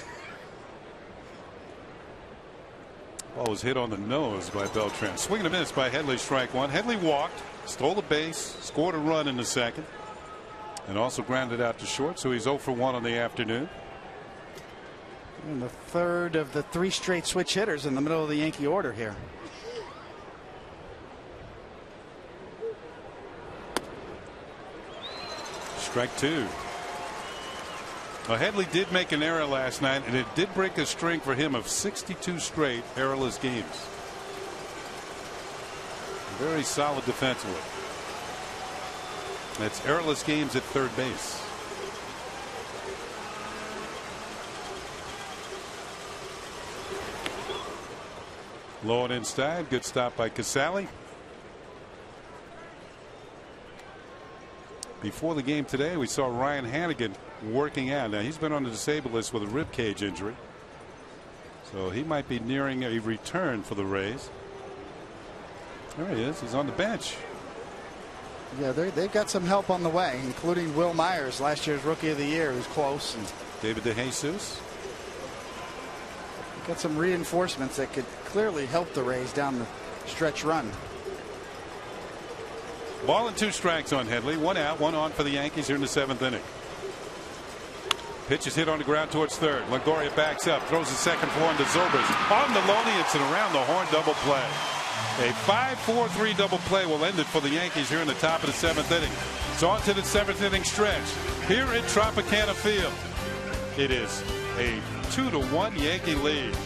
Ball was hit on the nose by Beltran. Swing and a miss by Headley, strike 1. Headley walked, stole the base, scored a run in the second, and also grounded out to short. So he's 0 for 1 on the afternoon. And the third of the 3 straight switch hitters in the middle of the Yankee order here. Strike two. Well, Headley did make an error last night, and it did break a string for him of 62 straight errorless games. Very solid defensively. That's errorless games at third base. Low and inside. Good stop by Casale. Before the game today, we saw Ryan Hanigan working out. Now, he's been on the disabled list with a rib cage injury, so he might be nearing a return for the Rays. There he is. He's on the bench. Yeah, they've got some help on the way, including Will Myers, last year's Rookie of the Year, who's close. And David DeJesus. Got some reinforcements that could clearly help the Rays down the stretch run. Ball and 2 strikes on Headley. 1 out, 1 on for the Yankees here in the 7th inning. Pitch is hit on the ground towards third. Longoria backs up, throws the second for one to Zobrist. On the loney, it's an around the horn double play. A 5-4-3 double play will end it for the Yankees here in the top of the 7th inning. It's on to the 7th inning stretch here at Tropicana Field. It is a 2-1 Yankee lead.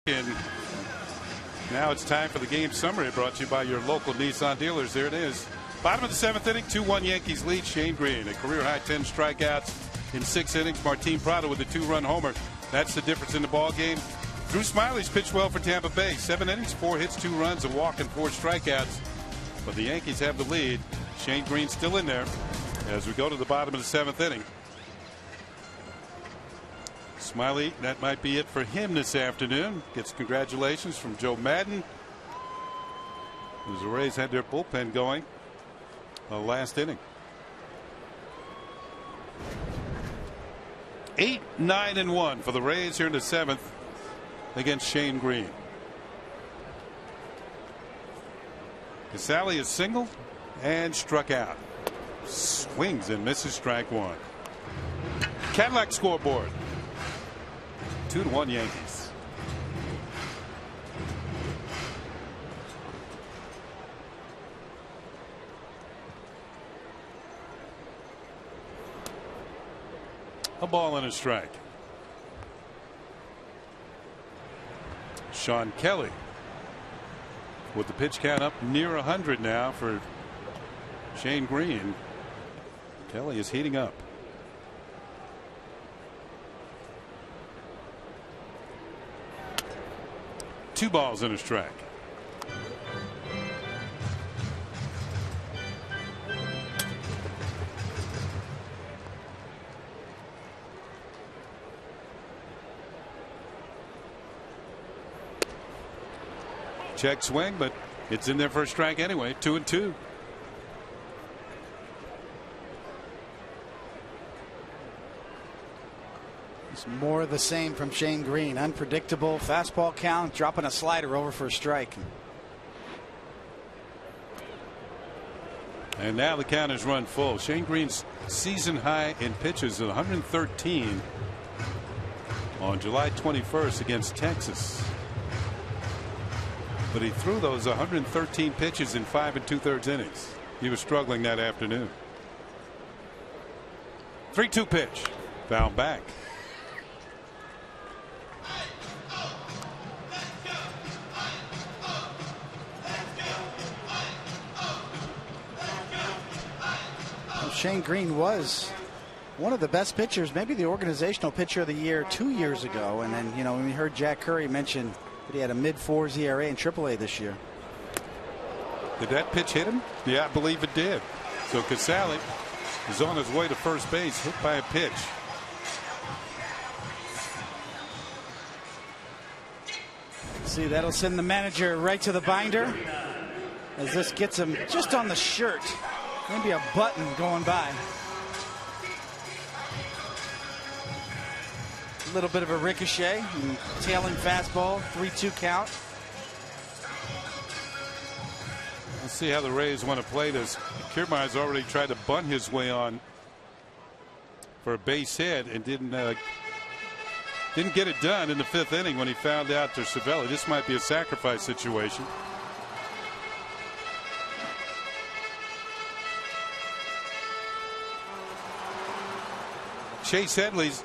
And now it's time for the game summary brought to you by your local Nissan dealers. There it is. Bottom of the 7th inning, 2-1 Yankees lead. Shane Green, a career high 10 strikeouts in 6 innings. Martin Prado with a 2-run homer. That's the difference in the ball game. Drew Smiley's pitched well for Tampa Bay. 7 innings, 4 hits, 2 runs, a walk, and 4 strikeouts. But the Yankees have the lead. Shane Green still in there as we go to the bottom of the 7th inning. Smiley, that might be it for him this afternoon. Gets congratulations from Joe Madden, as the Rays had their bullpen going last inning. 8-9-1 for the Rays here in the 7th against Shane Green. Casale is singled and struck out. Swings and misses, strike one. Cadillac scoreboard. 2-1 Yankees. A ball and a strike. Sean Kelly with the pitch count up near 100 now for Shane Green. Kelly is heating up. Two balls and a strike. Check swing, but it's in there for a strike anyway. 2-2. It's more of the same from Shane Green. Unpredictable fastball count, dropping a slider over for a strike. And now the count is run full. Shane Green's season high in pitches at 113 on July 21st against Texas. But he threw those 113 pitches in 5 2/3 innings. He was struggling that afternoon. 3-2 pitch. Foul back. Shane Green was one of the best pitchers, maybe the organizational pitcher of the year 2 years ago. And then, when we heard Jack Curry mention that he had a mid-4s ERA in AAA this year. Did that pitch hit him? Yeah, I believe it did. So Casale is on his way to first base, hit by a pitch. See, that'll send the manager right to the binder as this gets him just on the shirt. Maybe a button going by. A little bit of a ricochet. Tailing fastball. 3-2 count. Let's see how the Rays want to play this. Kiermaier's already tried to bunt his way on for a base hit and didn't get it done in the 5th inning when he found out to Cervelli. This might be a sacrifice situation. Chase Headley's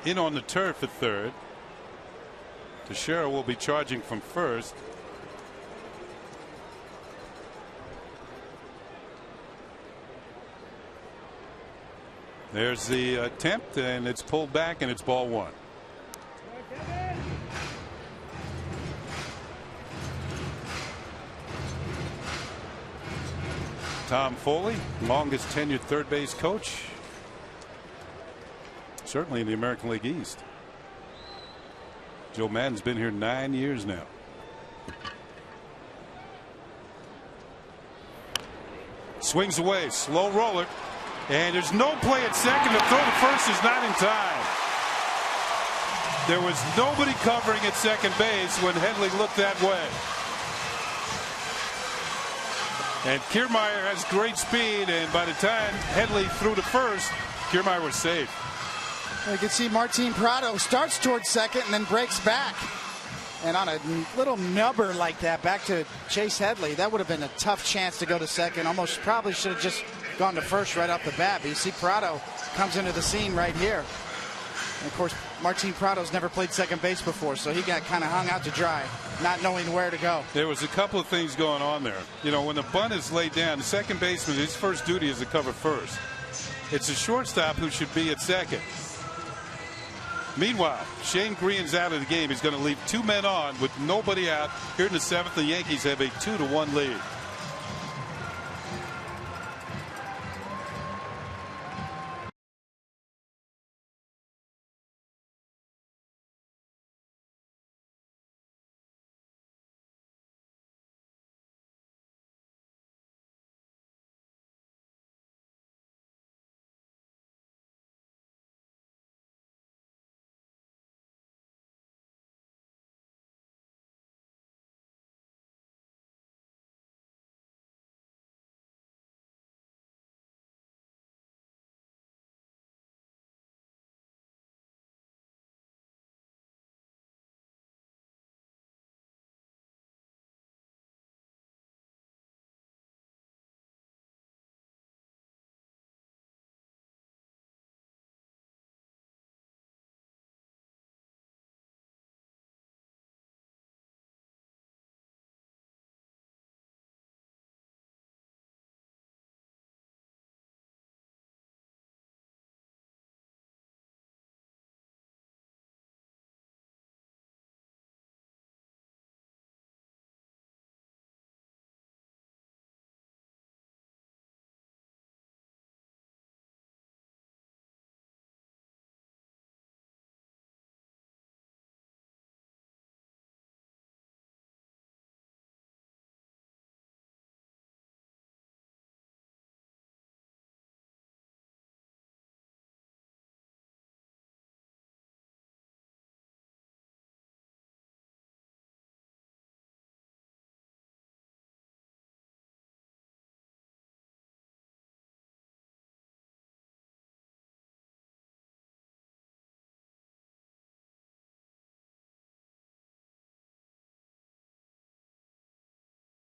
in on the turf at third. Teixeira will be charging from first. There's the attempt, and it's pulled back, and it's ball 1. Tom Foley, longest tenured third base coach, certainly in the American League East. Joe Maddon's been here 9 years now. Swings away, slow roller, and there's no play at second. The throw to first is not in time. There was nobody covering at second base when Headley looked that way. And Kiermaier has great speed, and by the time Headley threw to first, Kiermaier was safe. You can see Martin Prado starts towards second and then breaks back. And on a little nubber like that back to Chase Headley, that would have been a tough chance to go to second. Almost probably should have just gone to first right off the bat. But you see Prado comes into the scene right here. And of course, Martin Prado's never played second base before, so he got kind of hung out to dry, not knowing where to go. There was a couple of things going on there. When the bunt is laid down, the second baseman, his first duty is to cover first. It's a shortstop who should be at second. Meanwhile, Shane Green's out of the game. He's going to leave 2 men on with nobody out. Here in the 7th, the Yankees have a 2-1 lead.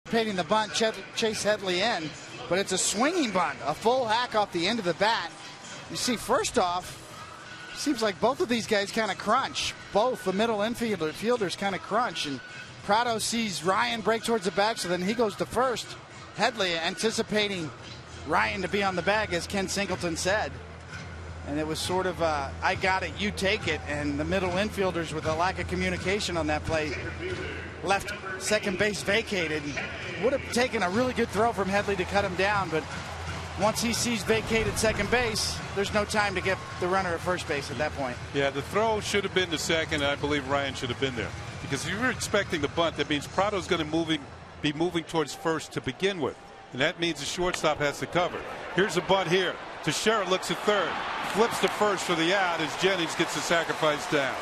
anticipating the bunt, Chase Headley in, but it's a swinging bunt, a full hack off the end of the bat. You see, first off, seems like both of these guys kind of crunch. Both the middle infielders kind of crunch, and Prado sees Ryan break towards the bag, so then he goes to first. Headley anticipating Ryan to be on the bag, as Ken Singleton said. And it was sort of I got it, you take it. And the middle infielders, with a lack of communication on that play, left second base vacated. Would have taken a really good throw from Headley to cut him down, but once he sees vacated second base, there's no time to get the runner at first base at that point. Yeah, the throw should have been to second, and I believe Ryan should have been there. Because if you're expecting the bunt, that means Prado's going to be moving towards first to begin with. And that means the shortstop has to cover. Here's a bunt here. Teixeira looks at third. Flips to first for the out as Jennings gets the sacrifice down.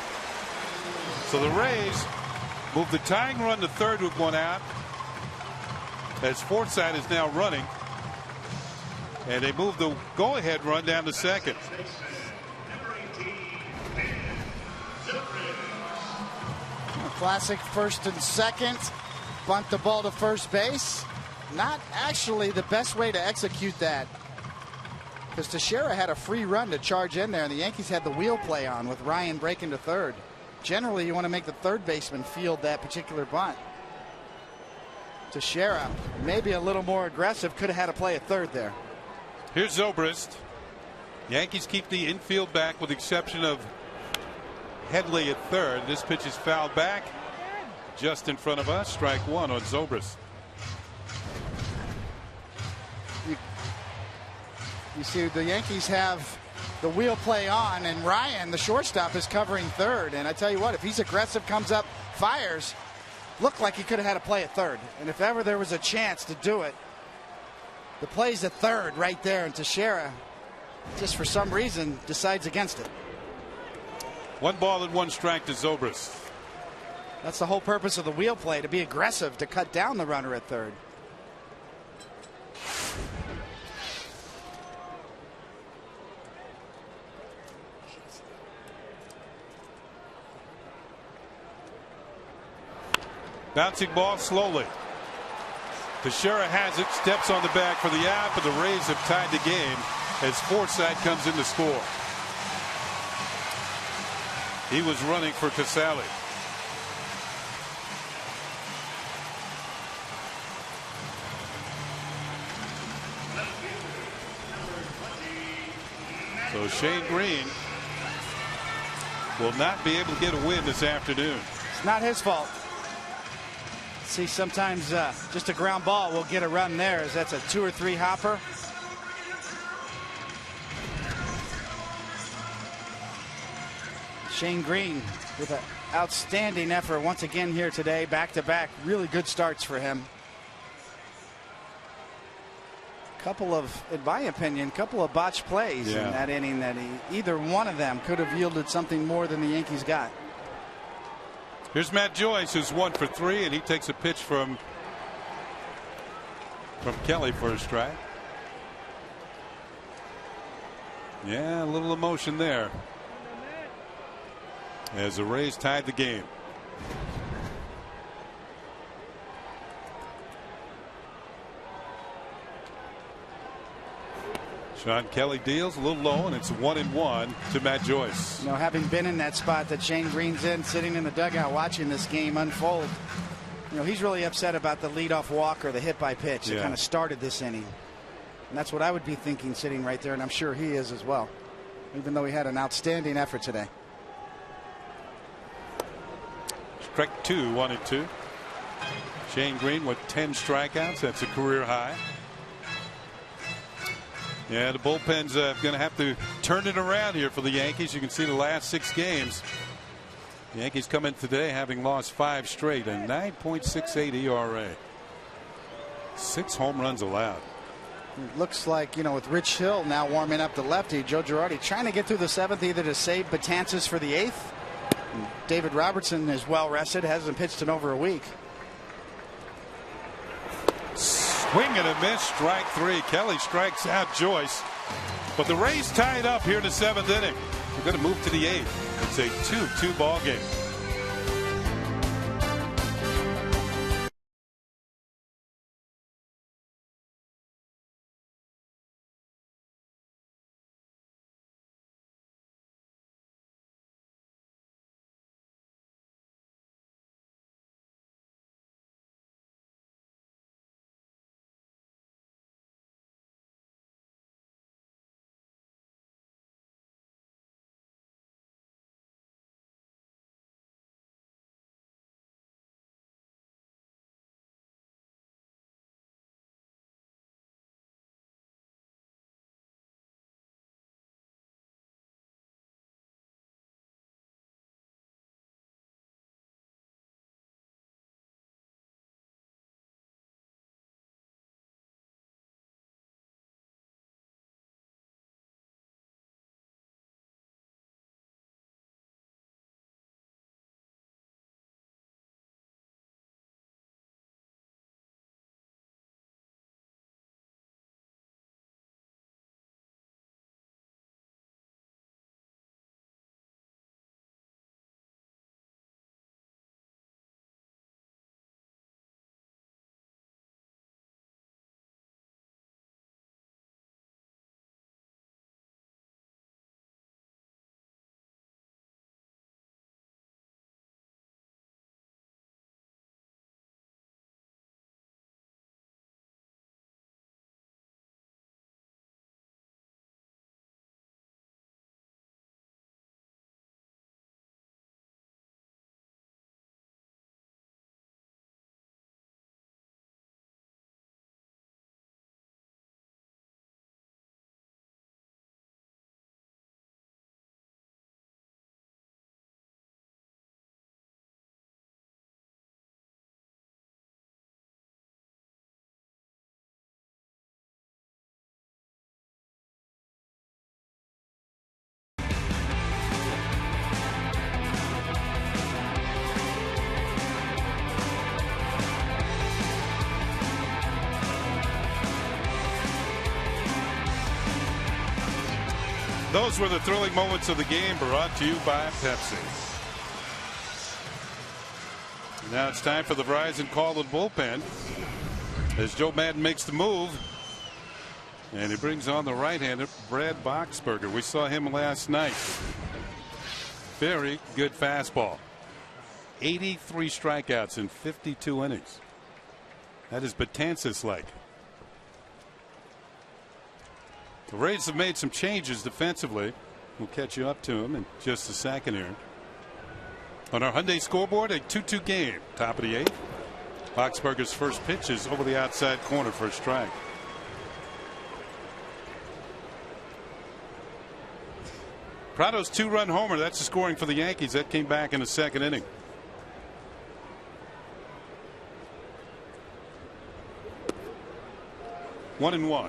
So the Rays move the tying run to third with one out, as Forsythe is now running. And they move the go-ahead run down to second. A classic first and second. Bunt the ball to first base. Not actually the best way to execute that, because Teixeira had a free run to charge in there, and the Yankees had the wheel play on with Ryan breaking to third. Generally, you want to make the third baseman field that particular bunt. Teixeira, maybe a little more aggressive, could have had a play at third there. Here's Zobrist. Yankees keep the infield back with the exception of Headley at third. This pitch is fouled back just in front of us. Strike one on Zobrist. You see the Yankees have the wheel play on, and Ryan, the shortstop, is covering third. And I tell you what, if he's aggressive, comes up, fires, looked like he could have had a play at third. And if ever there was a chance to do it, the play's at third right there, and Teixeira, just for some reason, decides against it. 1 ball and 1 strike to Zobrist. That's the whole purpose of the wheel play, to be aggressive, to cut down the runner at third. Bouncing ball slowly. Teixeira has it, steps on the bag for the out, but the Rays have tied the game as Forsythe comes in to score. He was running for Casale. So Shane Green will not be able to get a win this afternoon. It's not his fault. See, sometimes just a ground ball will get a run there, as that's a 2 or 3 hopper. Shane Green with an outstanding effort once again here today, back-to-back. Really good starts for him. Couple of, in my opinion, couple of botched plays in that inning that either one of them could have yielded something more than the Yankees got. Here's Matt Joyce, who's 1 for 3, and he takes a pitch from Kelly for a strike. Yeah, a little emotion there as the Rays tied the game. Sean Kelly deals a little low, and it's 1-1 to Matt Joyce. You know, having been in that spot that Shane Green's in, sitting in the dugout watching this game unfold, you know, he's really upset about the leadoff walk or the hit by pitch that kind of started this inning. And that's what I would be thinking sitting right there, and I'm sure he is as well, even though he had an outstanding effort today. Strike 2, 1-2. Shane Green with 10 strikeouts. That's a career high. Yeah, the bullpen's going to have to turn it around here for the Yankees. You can see the last 6 games. The Yankees come in today having lost 5 straight, and 9.68 ERA. 6 home runs allowed. It looks like, you know, with Rich Hill now warming up the lefty, Joe Girardi trying to get through the 7th, either to save Betances for the 8th. And David Robertson is well rested, hasn't pitched in over a week. Swing and a miss, strike 3. Kelly strikes out Joyce, but the Rays tie it up here in the 7th inning. We're going to move to the 8th. It's a 2-2 ball game. Those were the thrilling moments of the game, brought to you by Pepsi. Now it's time for the Verizon call to the bullpen as Joe Madden makes the move. And he brings on the right-hander, Brad Boxberger. We saw him last night. Very good fastball. 83 strikeouts in 52 innings. That is Betances-like. The Rays have made some changes defensively. We'll catch you up to them in just a second here. On our Hyundai scoreboard, a 2-2 game. Top of the 8th. Boxberger's first pitch is over the outside corner for a strike. Prado's 2-run homer. That's the scoring for the Yankees. That came back in the second inning. One and one.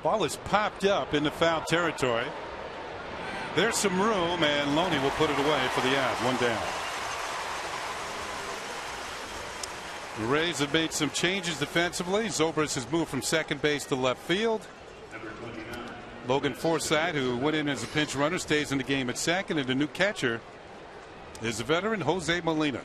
Ball is popped up into foul territory. There's some room, and Loney will put it away for the out. One down. The Rays have made some changes defensively. Zobrist has moved from second base to left field. Logan Forsythe, who went in as a pinch runner, stays in the game at second, and the new catcher is the veteran Jose Molina.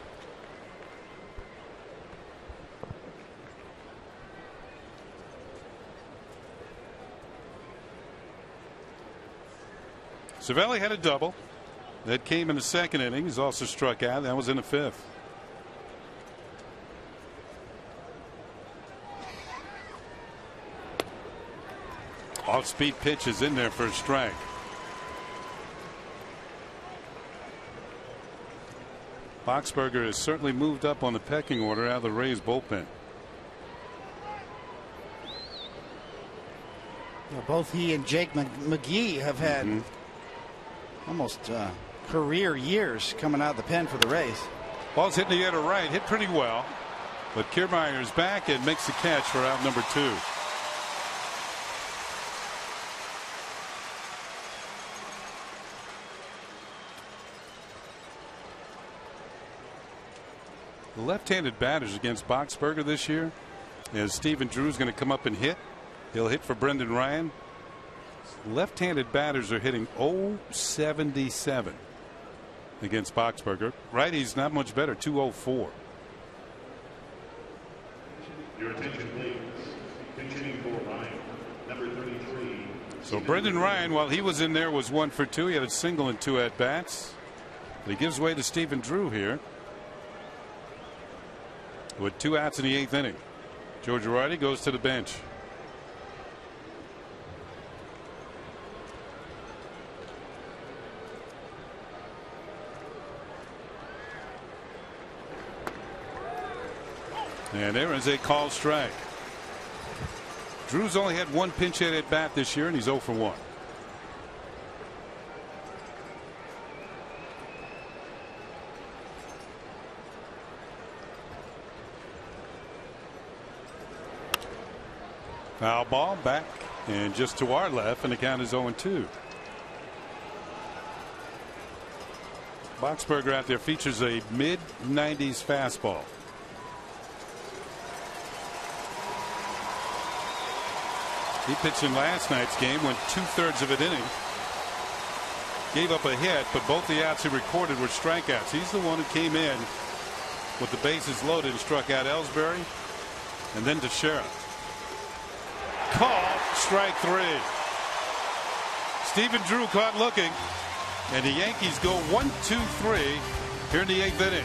Cervelli had a double that came in the second inning. He's also struck out. That was in the fifth. Off-speed pitch is in there for a strike. Boxberger has certainly moved up on the pecking order out of the Rays bullpen. Well, both he and Jake McGee have had almost career years coming out of the pen for the Rays. Ball's hitting the air to right, hit pretty well, but Kiermaier's back and makes the catch for out number 2. The left-handed batters against Boxberger this year, as Stephen Drew's going to come up and hit. He'll hit for Brendan Ryan. Left-handed batters are hitting .077 against Boxberger. Righty's not much better, .204. Your attention, please. Pitching for Ryan, number 33. So Brendan Ryan, while he was in there, was 1 for 2. He had a single and 2 at bats. But he gives way to Stephen Drew here with 2 outs in the 8th inning. George Girardi goes to the bench. And there is a called strike. Drew's only had 1 pinch hit at bat this year, and he's 0 for 1. Foul ball back and just to our left, and the count is 0-2. Boxberger out there features a mid-90s fastball. He pitched in last night's game, went 2/3 of an inning. Gave up a hit, but both the outs he recorded were strikeouts. He's the one who came in with the bases loaded and struck out Ellsbury and then Teixeira. Call strike 3. Stephen Drew caught looking, and the Yankees go 1-2-3 here in the 8th inning.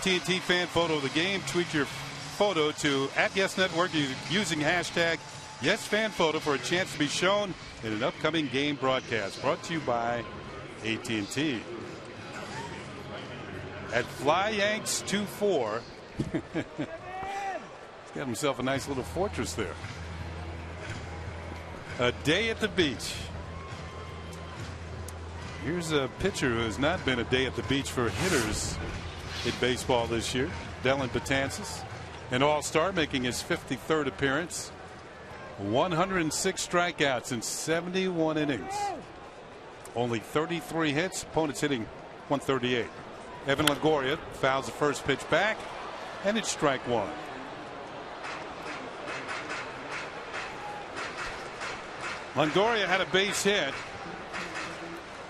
AT&T fan photo of the game. Tweet your photo to @YesNetwork using hashtag YesFanPhoto for a chance to be shown in an upcoming game broadcast. Brought to you by AT&T. At Fly Yanks 2-4. He's got himself a nice little fortress there. A day at the beach. Here's a pitcher who has not been a day at the beach for hitters in baseball this year. Dellin Betances, an all-star, making his 53rd appearance. 106 strikeouts in 71 innings. Only 33 hits. Opponents hitting 138. Evan Longoria fouls the first pitch back, and it's strike one. Longoria had a base hit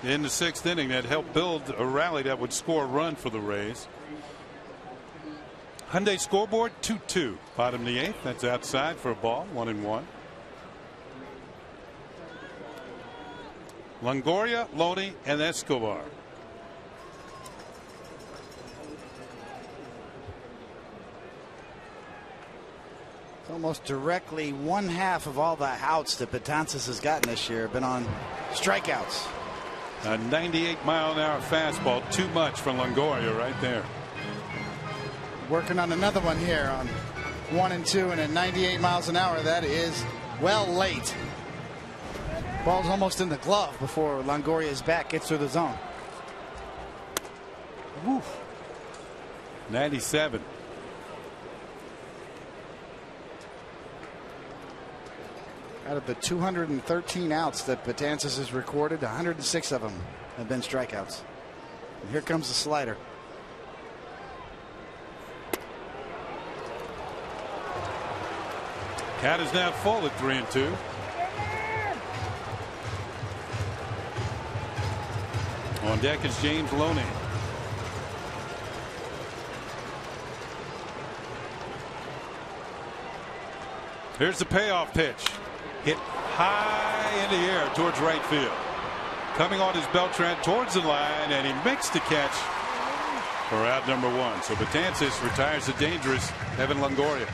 in the 6th inning that helped build a rally that would score a run for the Rays. Hyundai scoreboard 2-2. Bottom of the 8th. That's outside for a ball. 1-1. Longoria, Loney, and Escobar. It's almost directly 1/2 of all the outs that Betances has gotten this year have been on strikeouts. A 98-mile-an-hour fastball, too much for Longoria right there. Working on another one here on 1-2 and at 98 miles an hour. That is well late. Ball's almost in the glove before Longoria's bat gets through the zone. Woof. 97. Out of the 213 outs that Betances has recorded, 106 of them have been strikeouts. And here comes the slider. Count is now full at 3-2. On deck is James Loney. Here's the payoff pitch. Hit high in the air towards right field. Coming on is Beltran towards the line, and he makes the catch for out number 1. So Betances retires the dangerous Evan Longoria.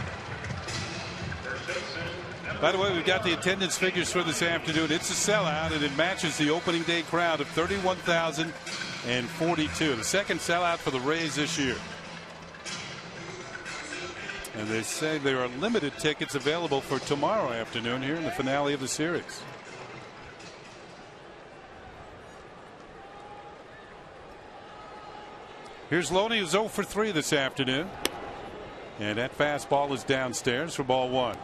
By the way, we've got the attendance figures for this afternoon. It's a sellout, and it matches the opening day crowd of 31,042. The second sellout for the Rays this year. And they say there are limited tickets available for tomorrow afternoon here in the finale of the series. Here's Loney, who's 0 for 3 this afternoon. And that fastball is downstairs for ball 1.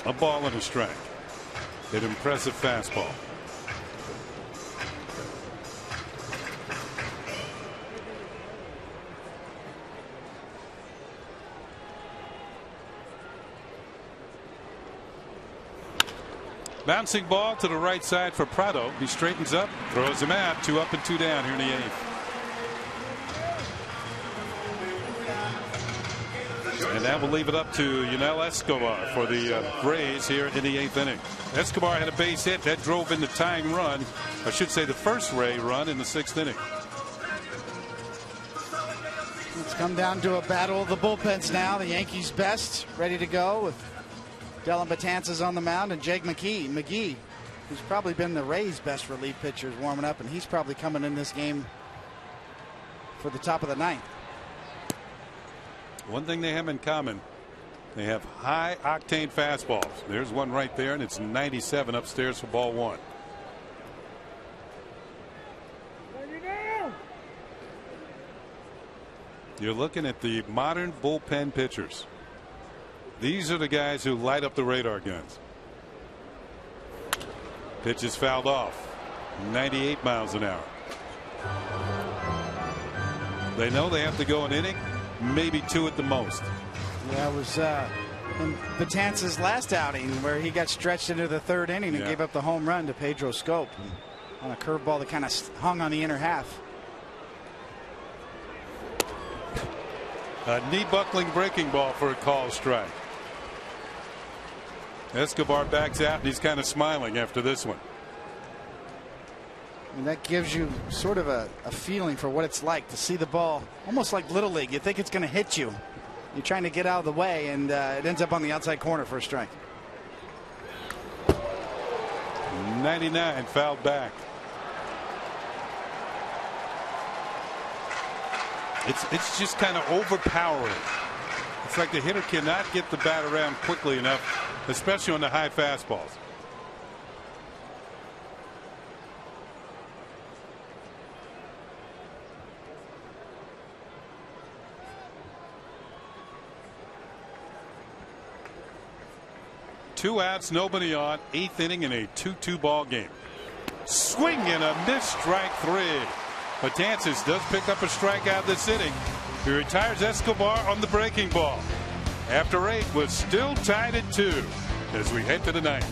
A ball and a strike. An impressive fastball. Bouncing ball to the right side for Prado. He straightens up, throws him out. 2 up and 2 down here in the 8th. And that will leave it up to Yunel Escobar for the Rays here in the 8th inning. Escobar had a base hit that drove in the tying run. I should say the first Ray run in the 6th inning. It's come down to a battle of the bullpens now. The Yankees best ready to go with Dellin Betances on the mound and Jake McGee, who's probably been the Rays' best relief pitchers warming up, and he's probably coming in this game for the top of the 9th. One thing they have in common, they have high octane fastballs. There's one right there, and it's 97 upstairs for ball 1. You're looking at the modern bullpen pitchers. These are the guys who light up the radar guns. Pitch is fouled off. 98 miles an hour. They know they have to go an inning, maybe 2 at the most. Yeah, it was in Betances' last outing where he got stretched into the 3rd inning and gave up the home run to Pedro Scope on a curveball that kind of hung on the inner half. A knee-buckling breaking ball for a call strike. Escobar backs out, and he's kind of smiling after this one. And that gives you sort of a feeling for what it's like to see the ball almost like Little League. You think it's going to hit you. You're trying to get out of the way, and it ends up on the outside corner for a strike. 99 fouled back. It's just kind of overpowering. It's like the hitter cannot get the bat around quickly enough, especially on the high fastballs. Two outs, nobody on, 8th inning in a 2-2 ball game. Swing and a miss, strike 3. Betances does pick up a strikeout this inning. He retires Escobar on the breaking ball. After 8, was still tied at 2 as we head to the 9th.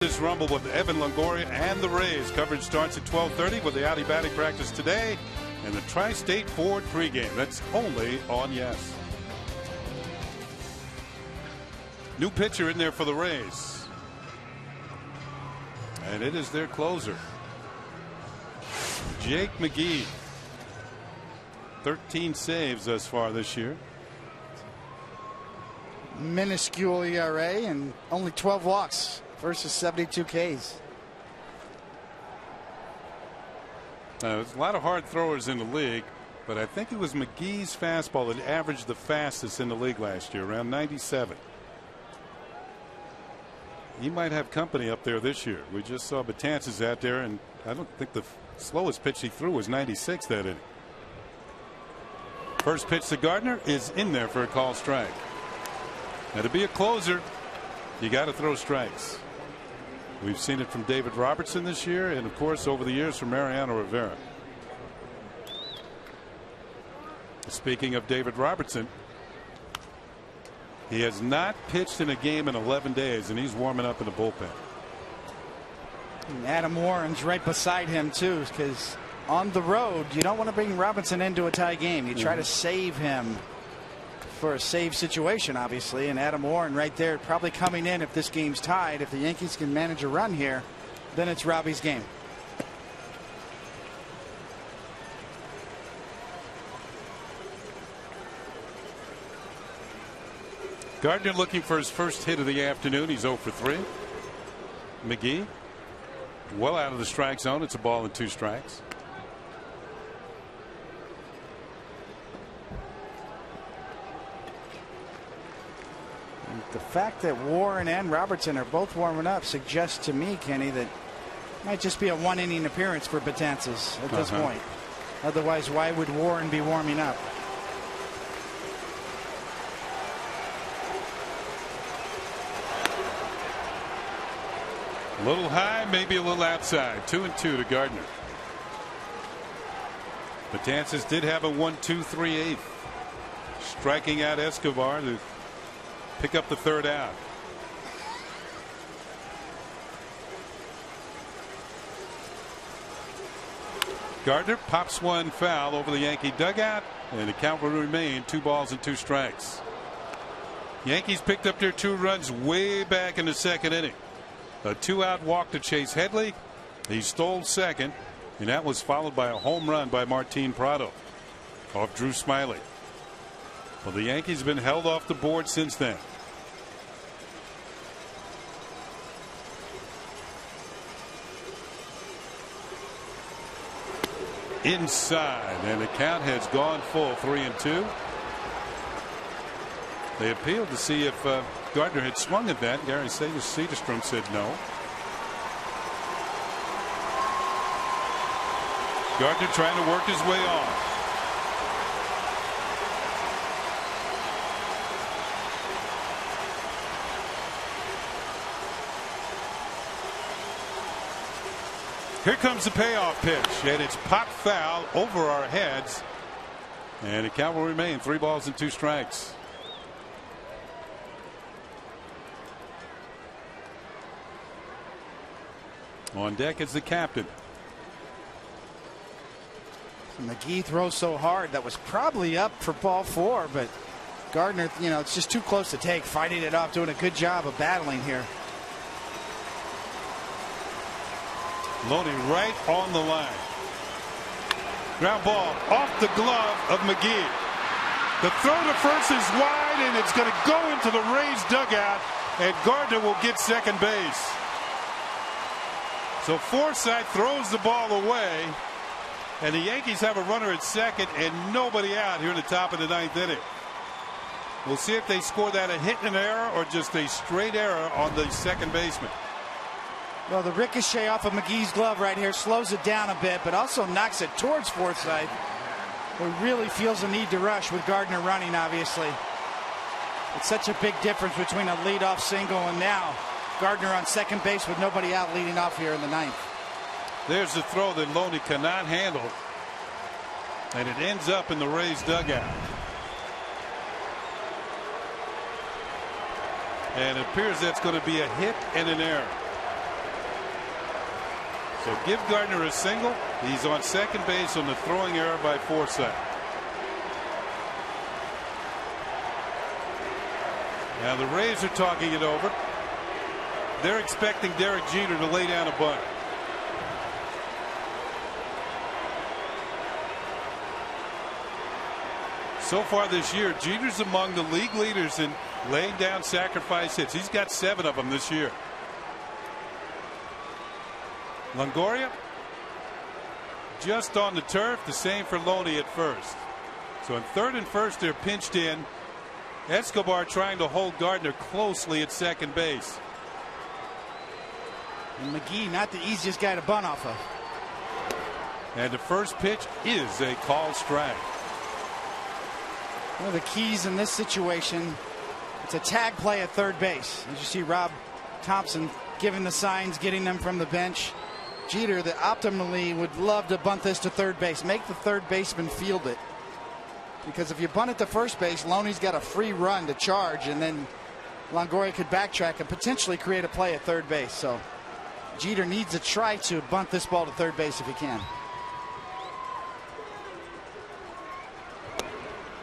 This rumble with Evan Longoria and the Rays. Coverage starts at 12:30 with the Audi batting practice today and the Tri-State Ford pregame. That's only on Yes. New pitcher in there for the Rays. And it is their closer, Jake McGee. 13 saves thus far this year. Minuscule ERA and only 12 walks versus 72 Ks. There's a lot of hard throwers in the league, but I think it was McGee's fastball that averaged the fastest in the league last year, around 97. He might have company up there this year. We just saw Betances out there, and I don't think the slowest pitch he threw was 96 that inning. First pitch to Gardner is in there for a call strike. Now, to be a closer, you got to throw strikes. We've seen it from David Robertson this year, and of course over the years from Mariano Rivera. Speaking of David Robertson, he has not pitched in a game in 11 days, and he's warming up in the bullpen. And Adam Warren's right beside him too, because on the road you don't want to bring Robinson into a tie game. You try to save him for a save situation, obviously, and Adam Warren right there probably coming in if this game's tied. If the Yankees can manage a run here, then it's Robbie's game. Gardner looking for his first hit of the afternoon. He's 0 for 3. McGee Well out of the strike zone. It's a ball and 2 strikes. The fact that Warren and Robertson are both warming up suggests to me, Kenny, that it might just be a 1-inning appearance for Betances at this point. Otherwise, why would Warren be warming up? A little high, maybe a little outside. 2-2 to Gardner. Betances did have a 1-2-3/8, striking out Escobar to pick up the 3rd out. Gardner pops one foul over the Yankee dugout, and the count will remain 2 balls and 2 strikes. Yankees picked up their 2 runs way back in the 2nd inning. A 2-out walk to Chase Headley. He stole second, and that was followed by a home run by Martin Prado off Drew Smyly. Well, the Yankees have been held off the board since then. Inside, and the count has gone full, 3-2. They appealed to see if Gardner had swung at that. Gary Cederstrom said no. Gardner trying to work his way on. Here comes the payoff pitch, and it's popped foul over our heads, and the count will remain 3 balls and 2 strikes. On deck is the captain. McGee throws so hard that was probably up for ball 4, but Gardner, it's just too close to take, fighting it off, doing a good job of battling here. Loney right on the line. Ground ball off the glove of McGee. The throw to first is wide, and it's going to go into the Rays dugout, and Gardner will get second base. So Forsythe throws the ball away, and the Yankees have a runner at second and nobody out here in the top of the 9th inning. We'll see if they score that a hit and error or just a straight error on the second baseman. Well, the ricochet off of McGee's glove right here slows it down a bit, but also knocks it towards Forsythe, who really feels the need to rush with Gardner running, obviously. It's such a big difference between a leadoff single and now Gardner on second base with nobody out leading off here in the 9th. There's the throw that Loney cannot handle, and it ends up in the Rays dugout. And it appears that's going to be a hit and an error. So give Gardner a single. He's on second base on the throwing error by Forsythe. Now the Rays are talking it over. They're expecting Derek Jeter to lay down a bunt. So far this year, Jeter's among the league leaders in laying down sacrifice hits. He's got 7 of them this year. Longoria just on the turf, the same for Loney at first. So in third and first, they're pinched in. Escobar trying to hold Gardner closely at second base. And McGee, not the easiest guy to bunt off of. And the first pitch is a called strike. One of the keys in this situation, it's a tag play at third base. As you see Rob Thompson giving the signs, getting them from the bench. Jeter, that optimally would love to bunt this to third base. Make the third baseman field it. Because if you bunt it to first base, Loney's got a free run to charge, and then Longoria could backtrack and potentially create a play at third base. So Jeter needs to try to bunt this ball to third base if he can.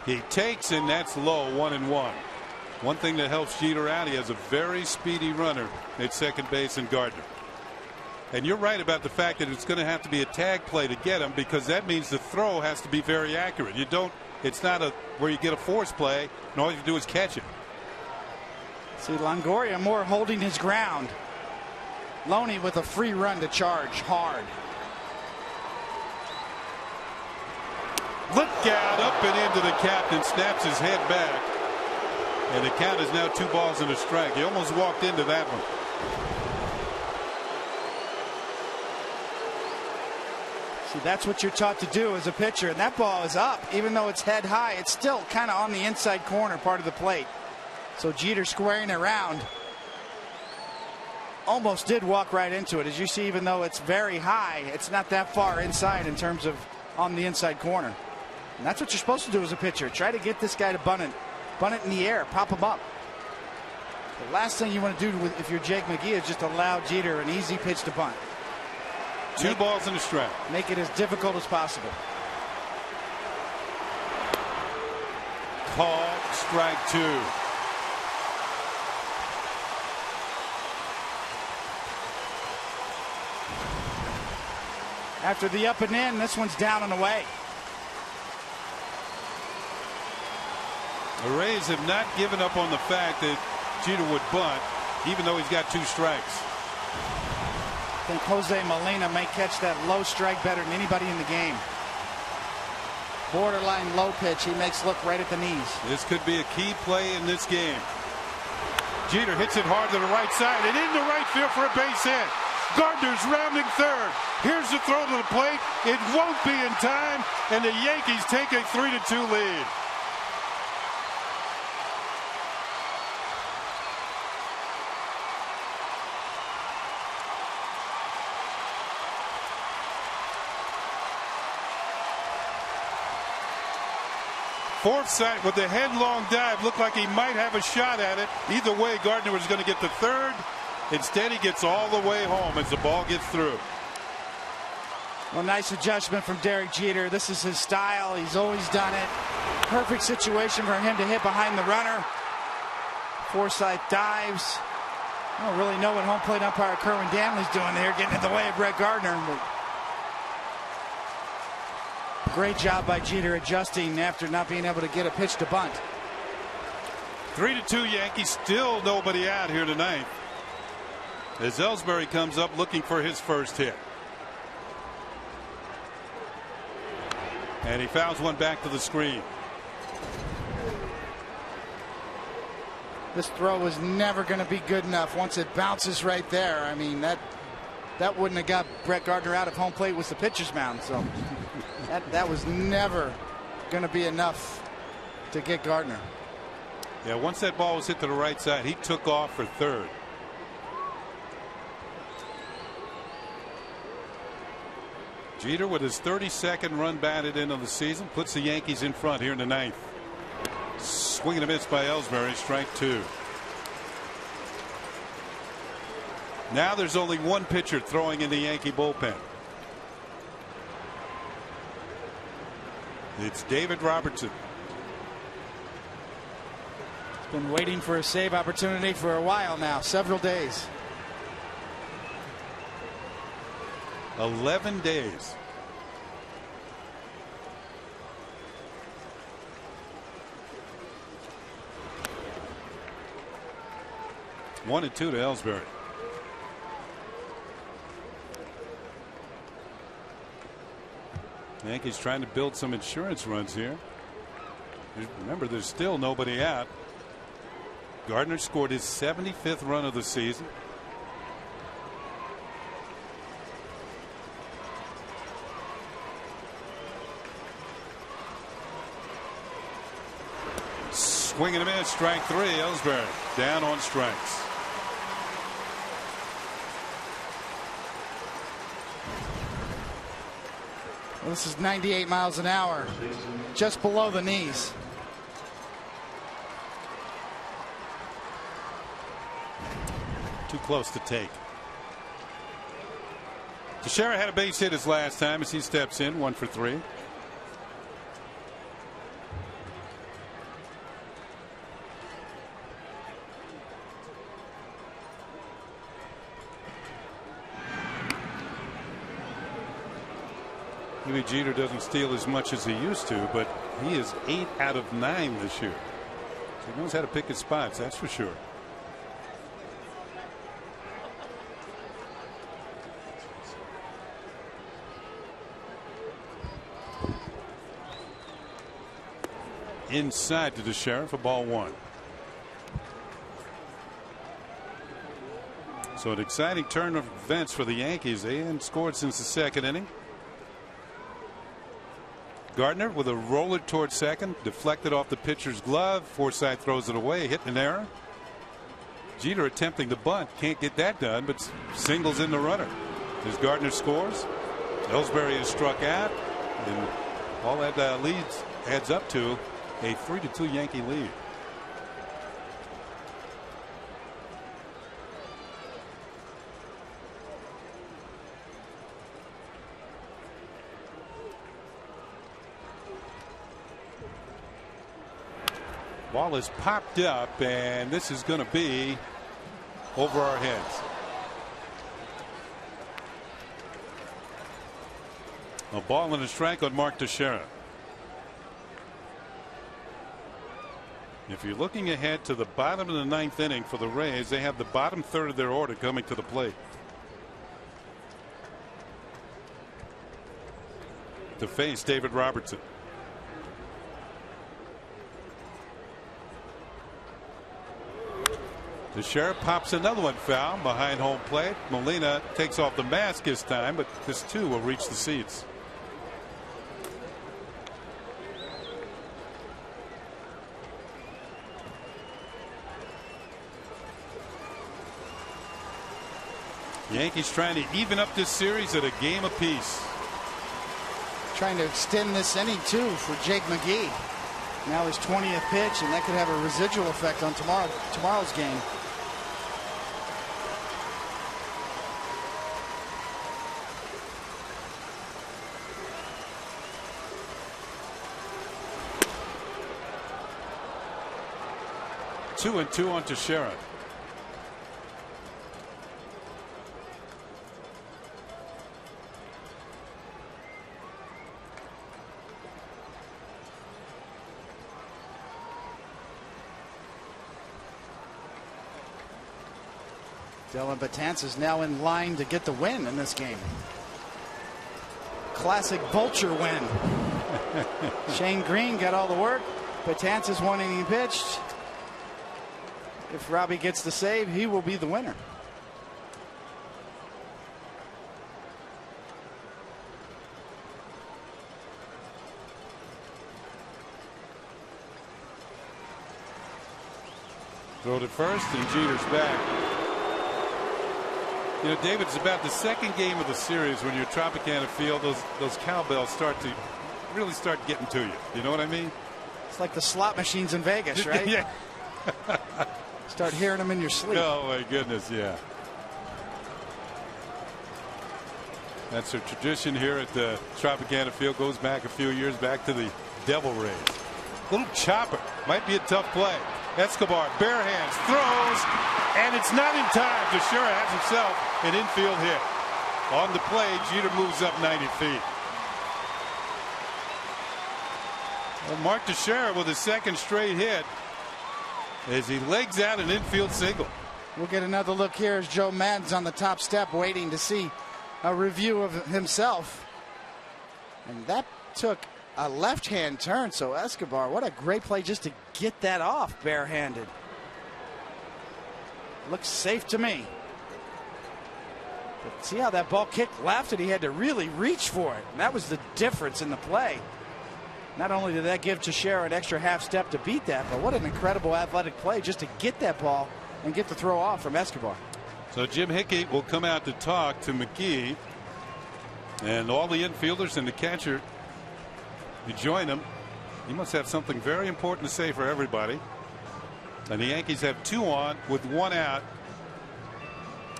He takes, and that's low, 1-1. One thing that helps Jeter out, he has a very speedy runner at second base in Gardner. And you're right about the fact that it's going to have to be a tag play to get him, because that means the throw has to be very accurate. You don't, it's not where you get a force play and all you do is catch it. See Longoria more holding his ground. Loney with a free run to charge hard. Look out, up and into the captain, snaps his head back. And the count is now 2 balls and a strike. He almost walked into that one. See, that's what you're taught to do as a pitcher, and that ball is up. Even though it's head high, it's still kind of on the inside corner part of the plate. So Jeter squaring around almost did walk right into it. As you see, even though it's very high, it's not that far inside in terms of on the inside corner. And that's what you're supposed to do as a pitcher. Try to get this guy to bunt it in the air, pop him up. The last thing you want to do if you're Jake McGee is just allow Jeter an easy pitch to bunt. 2 balls and a strike. Make it as difficult as possible. Call strike 2. After the up and in, this one's down and away. The Rays have not given up on the fact that Jeter would bunt, even though he's got 2 strikes. I think Jose Molina may catch that low strike better than anybody in the game. Borderline low pitch. He makes look right at the knees. This could be a key play in this game. Jeter hits it hard to the right side and into right field for a base hit. Gardner's rounding third. Here's the throw to the plate. It won't be in time, and the Yankees take a 3-2 lead. Forsythe with the headlong dive looked like he might have a shot at it. Either way, Gardner was going to get to third. Instead, he gets all the way home as the ball gets through. Well, nice adjustment from Derek Jeter. This is his style. He's always done it. Perfect situation for him to hit behind the runner. Forsythe dives. I don't really know what home plate umpire Kerwin Danley's doing there, getting in the way of Brett Gardner. But great job by Jeter adjusting after not being able to get a pitch to bunt. 3-2 Yankees, still nobody out here tonight. As Ellsbury comes up looking for his first hit. And he fouls one back to the screen. This throw was never going to be good enough once it bounces right there. I mean, that wouldn't have got Brett Gardner out if home plate was the pitcher's mound. So that was never going to be enough to get Gardner. Yeah, once that ball was hit to the right side, he took off for third. Jeter with his 32nd run batted in of the season puts the Yankees in front here in the ninth. Swing and a miss by Ellsbury, strike 2. Now there's only one pitcher throwing in the Yankee bullpen. It's David Robertson. He's been waiting for a save opportunity for a while now, several days. 11 days. One and 2 to Ellsbury. Yankees trying to build some insurance runs here. Remember, there's still nobody out. Gardner scored his 75th run of the season. Swing and a miss, strike 3. Ellsbury down on strikes. Well, this is 98 miles an hour, just below the knees. Too close to take. Teixeira had a base hit his last time as he steps in, 1 for 3. Maybe Jeter doesn't steal as much as he used to, but he is 8 out of 9 this year. So he knows how to pick his spots, that's for sure. inside to Teixeira for ball 1. So an exciting turn of events for the Yankees. They hadn't scored since the 2nd inning. Gardner with a roller towards second, deflected off the pitcher's glove. Forsythe throws it away, hit an error. Jeter attempting to bunt, can't get that done, but singles in the runner. As Gardner scores, Ellsbury is struck out, and all that leads adds up to a 3-2 Yankee lead. Ball is popped up, and this is going to be over our heads. A ball and a strike on Mark Teixeira. If you're looking ahead to the bottom of the 9th inning for the Rays, they have the bottom third of their order coming to the plate. To face David Robertson. Teixeira pops another one foul behind home plate. Molina takes off the mask this time, but this too will reach the seats. Yankees trying to even up this series at a game apiece. Trying to extend this inning too for Jake McGee. Now his 20th pitch, and that could have a residual effect on tomorrow's game. Two and two on Teixeira. Dylan Betances now in line to get the win in this game. Classic vulture win. Shane Green got all the work. Betances 1 inning pitched. If Robbie gets the save, he will be the winner. Throw to first, and Jeter's back. You know, David, it's about the 2nd game of the series when you're Tropicana Field. Those cowbells really start getting to you. You know what I mean? It's like the slot machines in Vegas, right? Yeah. Start hearing them in your sleep. Oh my goodness, yeah. That's a tradition here at the Tropicana Field. Goes back a few years back to the Devil Rays. Little chopper, might be a tough play. Escobar, bare hands, throws, and it's not in time. Teixeira has himself an infield hit. On the play, Jeter moves up 90 feet. Well, Mark Teixeira with his 2nd straight hit as he legs out an infield single. We'll get another look here as Joe Maddon's on the top step waiting to see a review of himself. And that took a left-hand turn, so Escobar, what a great play just to get that off barehanded. Looks safe to me. But see how that ball kicked left, and he had to really reach for it. And that was the difference in the play. Not only did that give Teixeira an extra half step to beat that, but what an incredible athletic play just to get that ball and get the throw off from Escobar. So Jim Hickey will come out to talk to McGee, and all the infielders and the catcher, you join him. He must have something very important to say for everybody. And the Yankees have 2 on with 1 out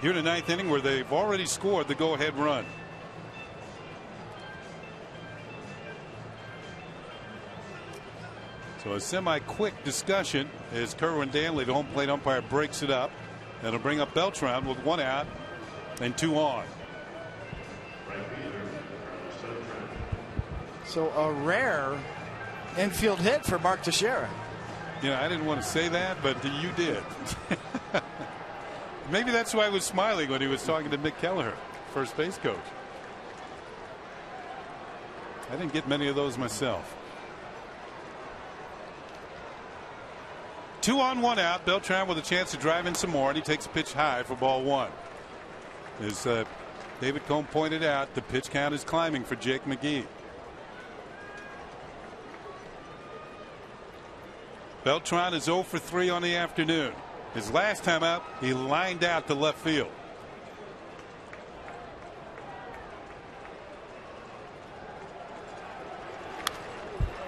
here in the 9th inning, where they've already scored the go-ahead run. So a semi-quick discussion as Kerwin Danley, the home plate umpire, breaks it up. That'll bring up Beltran with 1 out and 2 on. So a rare infield hit for Mark Teixeira. You know, I didn't want to say that, but you did. Maybe that's why I was smiling when he was talking to Mick Kelleher, first base coach. I didn't get many of those myself. 2 on 1 out. Beltran with a chance to drive in some more, and he takes a pitch high for ball 1. As David Cohn pointed out, the pitch count is climbing for Jake McGee. Beltran is 0 for 3 on the afternoon. His last time out, he lined out to left field.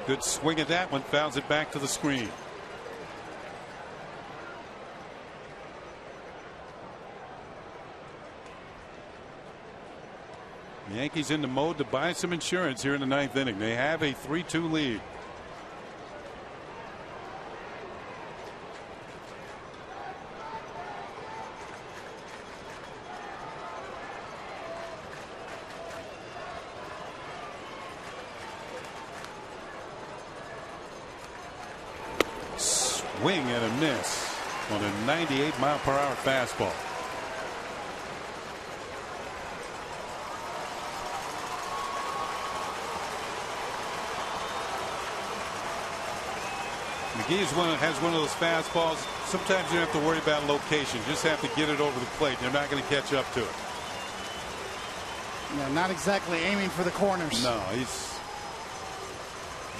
Good swing at that one, fouls it back to the screen. The Yankees in the mode to buy some insurance here in the 9th inning. They have a 3-2 lead. Swing and a miss on a 98-mile-per-hour fastball. McGee has one of those fastballs. Sometimes you don't have to worry about location. You just have to get it over the plate. They're not going to catch up to it. No, not exactly aiming for the corners. No, he's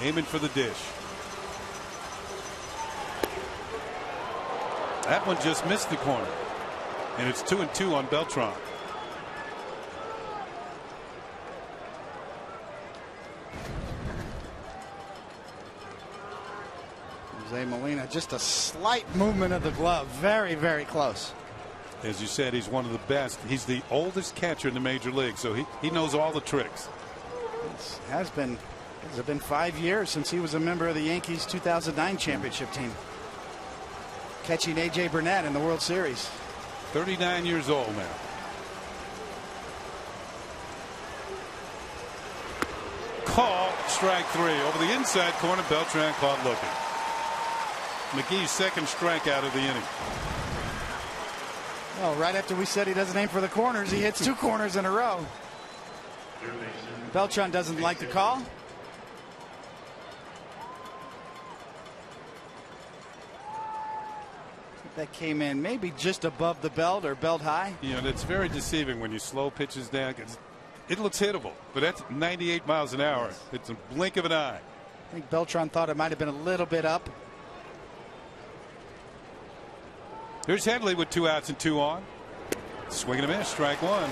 aiming for the dish. That one just missed the corner. And it's 2-2 on Beltran. Jose Molina, just a slight movement of the glove. Very, very close. As you said, he's one of the best. He's the oldest catcher in the major league, so he knows all the tricks. Has it been 5 years since he was a member of the Yankees 2009 championship team, catching A.J. Burnett in the World Series. 39 years old now. Call, strike 3. Over the inside corner, Beltran caught looking. McGee's second strikeout of the inning. Well, right after we said he doesn't aim for the corners, he hits 2 corners in a row. Beltran doesn't like the call. That came in maybe just above the belt or belt high. You know, that's very deceiving when you slow pitches down. It looks hittable, but that's 98 miles an hour. It's a blink of an eye. I think Beltran thought it might have been a little bit up. Here's Headley with 2 outs and 2 on. Swing and a miss, strike 1.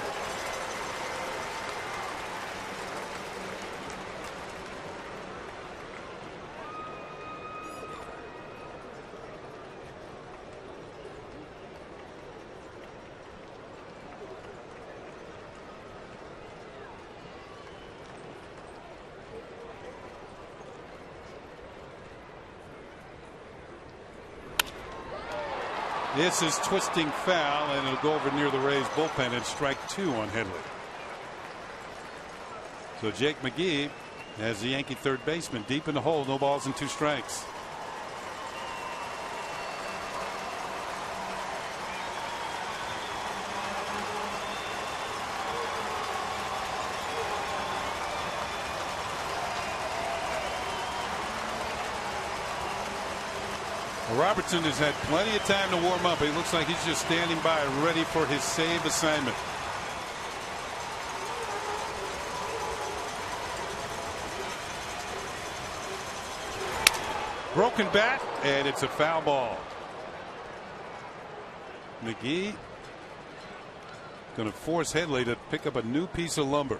This is twisting foul, and it'll go over near the Rays bullpen and strike 2 on Headley. So Jake McGee has the Yankee third baseman deep in the hole, no balls and 2 strikes. Robertson has had plenty of time to warm up. He looks like he's just standing by, ready for his save assignment. Broken bat, and it's a foul ball. McGee going to force Headley to pick up a new piece of lumber.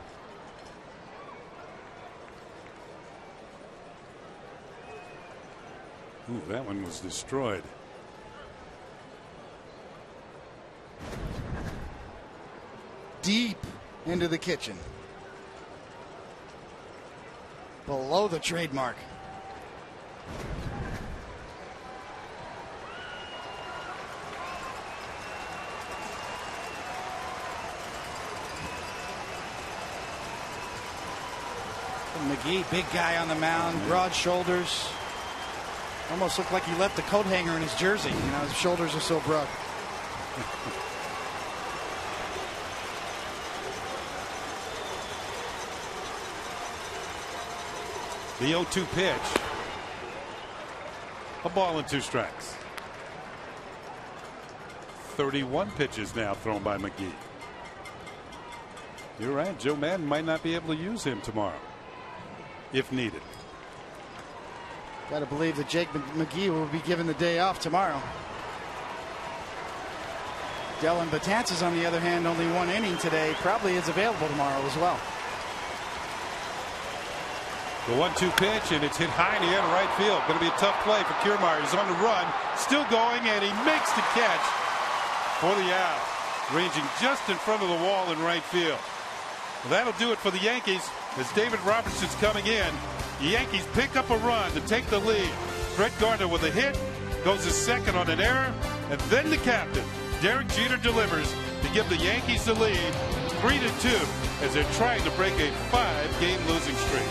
Ooh, that one was destroyed. Deep into the kitchen. Below the trademark. McGee, big guy on the mound, broad shoulders. Almost looked like he left the coat hanger in his jersey. You know, his shoulders are so broad. The 0-2 pitch. A ball and 2 strikes. 31 pitches now thrown by McGee. You're right. Joe Madden might not be able to use him tomorrow if needed. Got to believe that Jake McGee will be given the day off tomorrow. Dellin Betances, on the other hand, only 1 inning today, probably is available tomorrow as well. The 1-2 pitch, and it's hit high in the air to right field. Going to be a tough play for Kiermaier. He's on the run, still going, and he makes the catch for the out, ranging just in front of the wall in right field. Well, that'll do it for the Yankees as David Robertson's coming in. The Yankees pick up a run to take the lead. Brett Gardner with a hit, goes to second on an error, and then the captain, Derek Jeter, delivers to give the Yankees the lead 3-2 as they're trying to break a 5-game losing streak.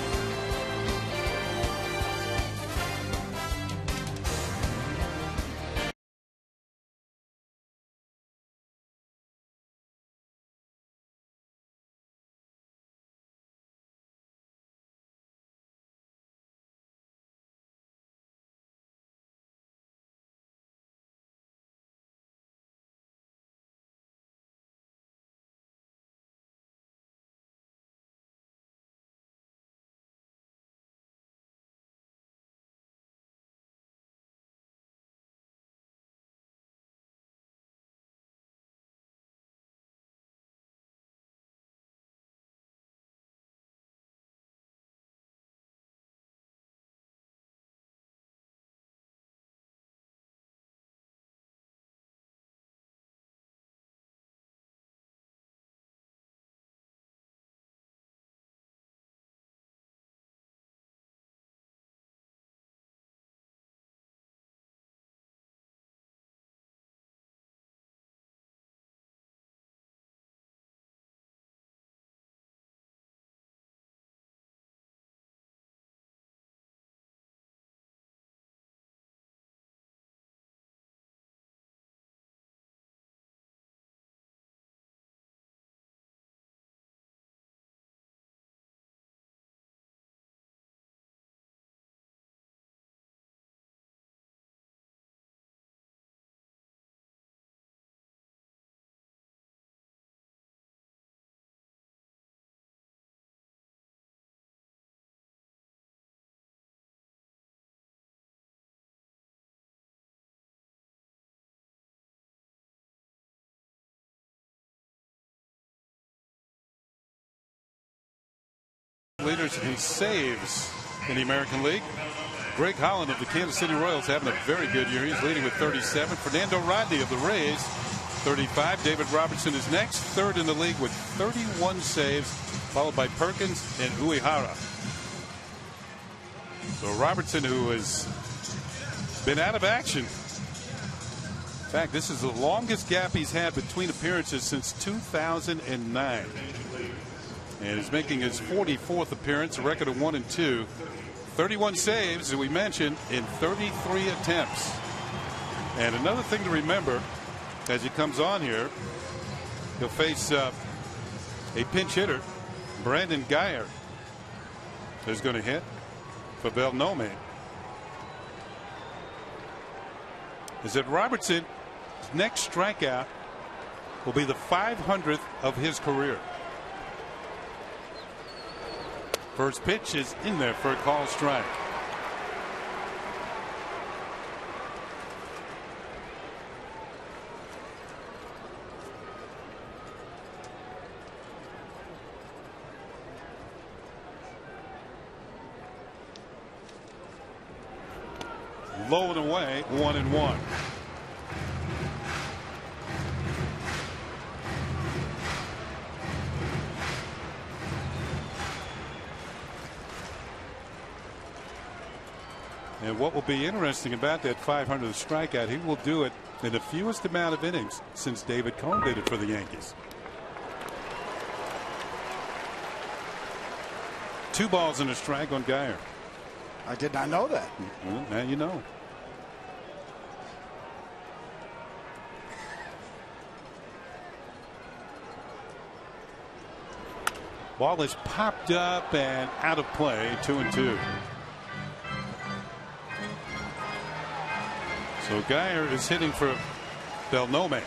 Leaders in saves in the American League. Greg Holland of the Kansas City Royals having a very good year. He's leading with 37. Fernando Rodney of the Rays, 35. David Robertson is next, third in the league with 31 saves, followed by Perkins and Uehara. So Robertson, who has been out of action. In fact, this is the longest gap he's had between appearances since 2009. And is making his 44th appearance, a record of 1-2. 31 saves, as we mentioned, in 33 attempts. And another thing to remember as he comes on here, he'll face a pinch hitter, Brandon Guyer, who's going to hit for Beltran. Is that Robertson's next strikeout will be the 500th of his career. First pitch is in there for a call strike. Low and away, 1-1. And what will be interesting about that 500th strikeout, he will do it in the fewest amount of innings since David Cone did it for the Yankees. 2 balls and a strike on Guyer. I did not know that. Well, now you know. Ball is popped up and out of play, 2-2. So Guyer is hitting for Beltran.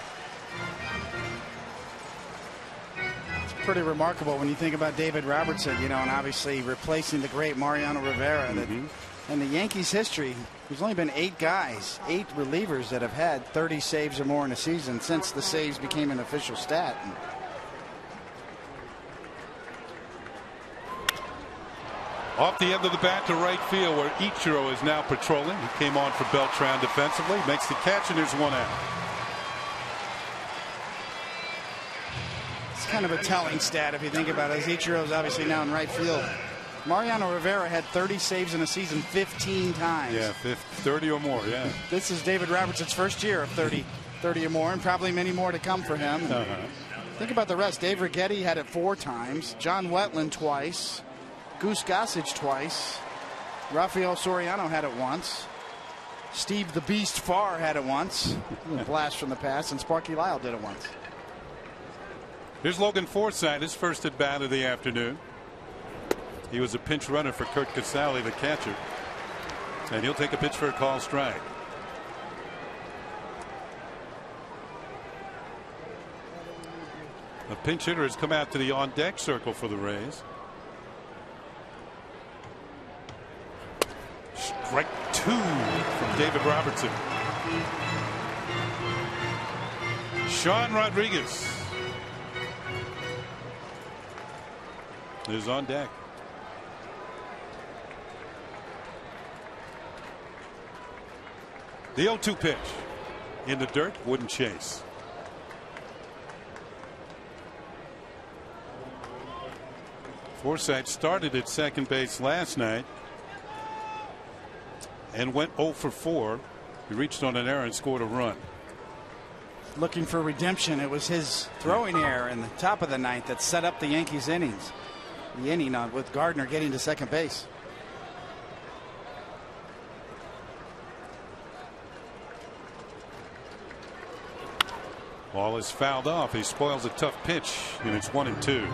pretty remarkable when you think about David Robertson, and obviously replacing the great Mariano Rivera. In the Yankees history, there's only been 8 guys, 8 relievers that have had 30 saves or more in a season since the saves became an official stat. Off the end of the bat to right field, where Ichiro is now patrolling. He came on for Beltran defensively, makes the catch, and there's 1 out. It's kind of a telling stat if you think about it, as Ichiro's obviously now in right field. Mariano Rivera had 30 saves in a season 15 times. Yeah, 30 or more, yeah. This is David Robertson's first year of 30 or more, and probably many more to come for him. Think about the rest. Dave Righetti had it 4 times. John Wetland twice. Goose Gossage twice. Rafael Soriano had it once. Steve the Beast Farr had it once. A blast from the past. And Sparky Lyle did it once. Here's Logan Forsythe, his first at bat of the afternoon. He was a pinch runner for Kurt Casale, the catcher. And he'll take a pitch for a call strike. A pinch hitter has come out to the on-deck circle for the Rays. Strike 2 from David Robertson. Sean Rodriguez is on deck. The 0-2 pitch in the dirt, wouldn't chase. Forsythe started at second base last night and went 0 for 4. He reached on an error and scored a run. Looking for redemption. It was his throwing error in the top of the 9th that set up the Yankees innings. The inning with Gardner getting to second base. Ball is fouled off. He spoils a tough pitch, and it's 1-2.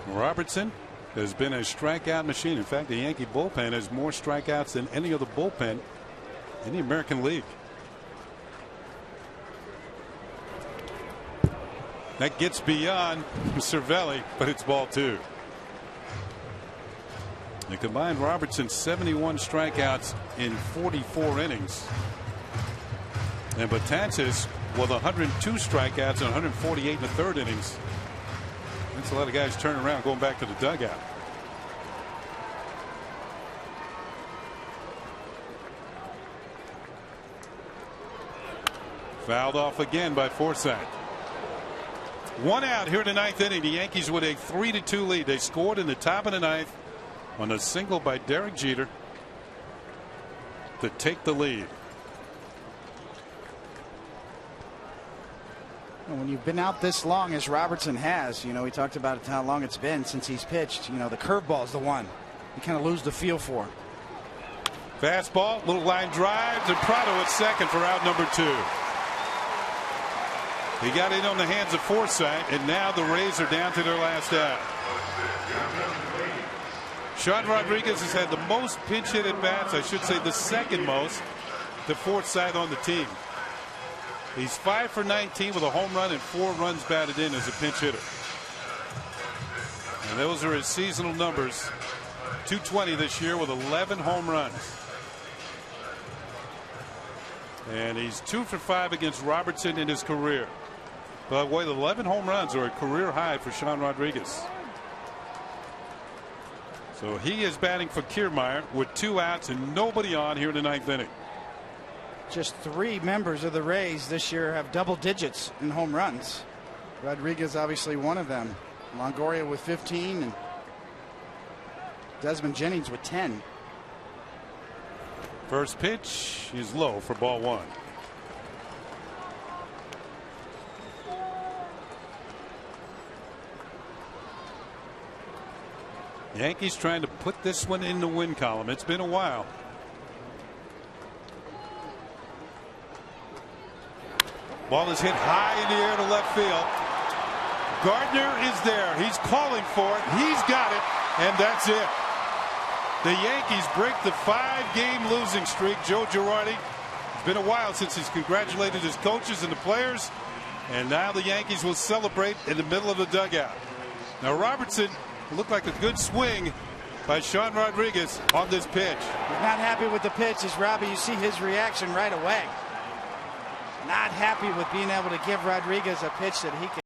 Robertson has been a strikeout machine. In fact, the Yankee bullpen has more strikeouts than any other bullpen in the American League. That gets beyond Cervelli, but it's ball 2. The combined Robertson 71 strikeouts in 44 innings. And Betances with 102 strikeouts and 148 in the 3rd innings. That's a lot of guys turning around, going back to the dugout. Fouled off again by Forsythe. 1 out here in the 9th inning. The Yankees with a 3-2 lead. They scored in the top of the 9th on a single by Derek Jeter to take the lead. When you've been out this long as Robertson has, we talked about how long it's been since he's pitched. The curveball is the one you kind of lose the feel for. Fastball, little line drive to Prado at second for out number 2. He got in on the hands of Forsythe, and now the Rays are down to their last out. Sean Rodriguez has had the most pinch hit at bats, I should say the second most, to Forsythe on the team. He's 5 for 19 with a home run and 4 runs batted in as a pinch hitter. And those are his seasonal numbers. 220 this year with 11 home runs. And he's 2 for 5 against Robertson in his career. By the way, the 11 home runs are a career high for Sean Rodriguez. So he is batting for Kiermaier with 2 outs and nobody on here in the 9th inning. Just 3 members of the Rays this year have double digits in home runs. Rodriguez obviously one of them. Longoria with 15 and Desmond Jennings with 10. First pitch is low for ball 1. Yankees trying to put this one in the win column. It's been a while. Ball is hit high in the air to left field. Gardner is there. He's calling for it. He's got it. And that's it. The Yankees break the 5-game losing streak. Joe Girardi, it's been a while since he's congratulated his coaches and the players. And now the Yankees will celebrate in the middle of the dugout. Now Robertson looked like a good swing by Sean Rodriguez on this pitch. He's not happy with the pitch. As Robbie, you see his reaction right away. Not happy with being able to give Rodriguez a pitch that he can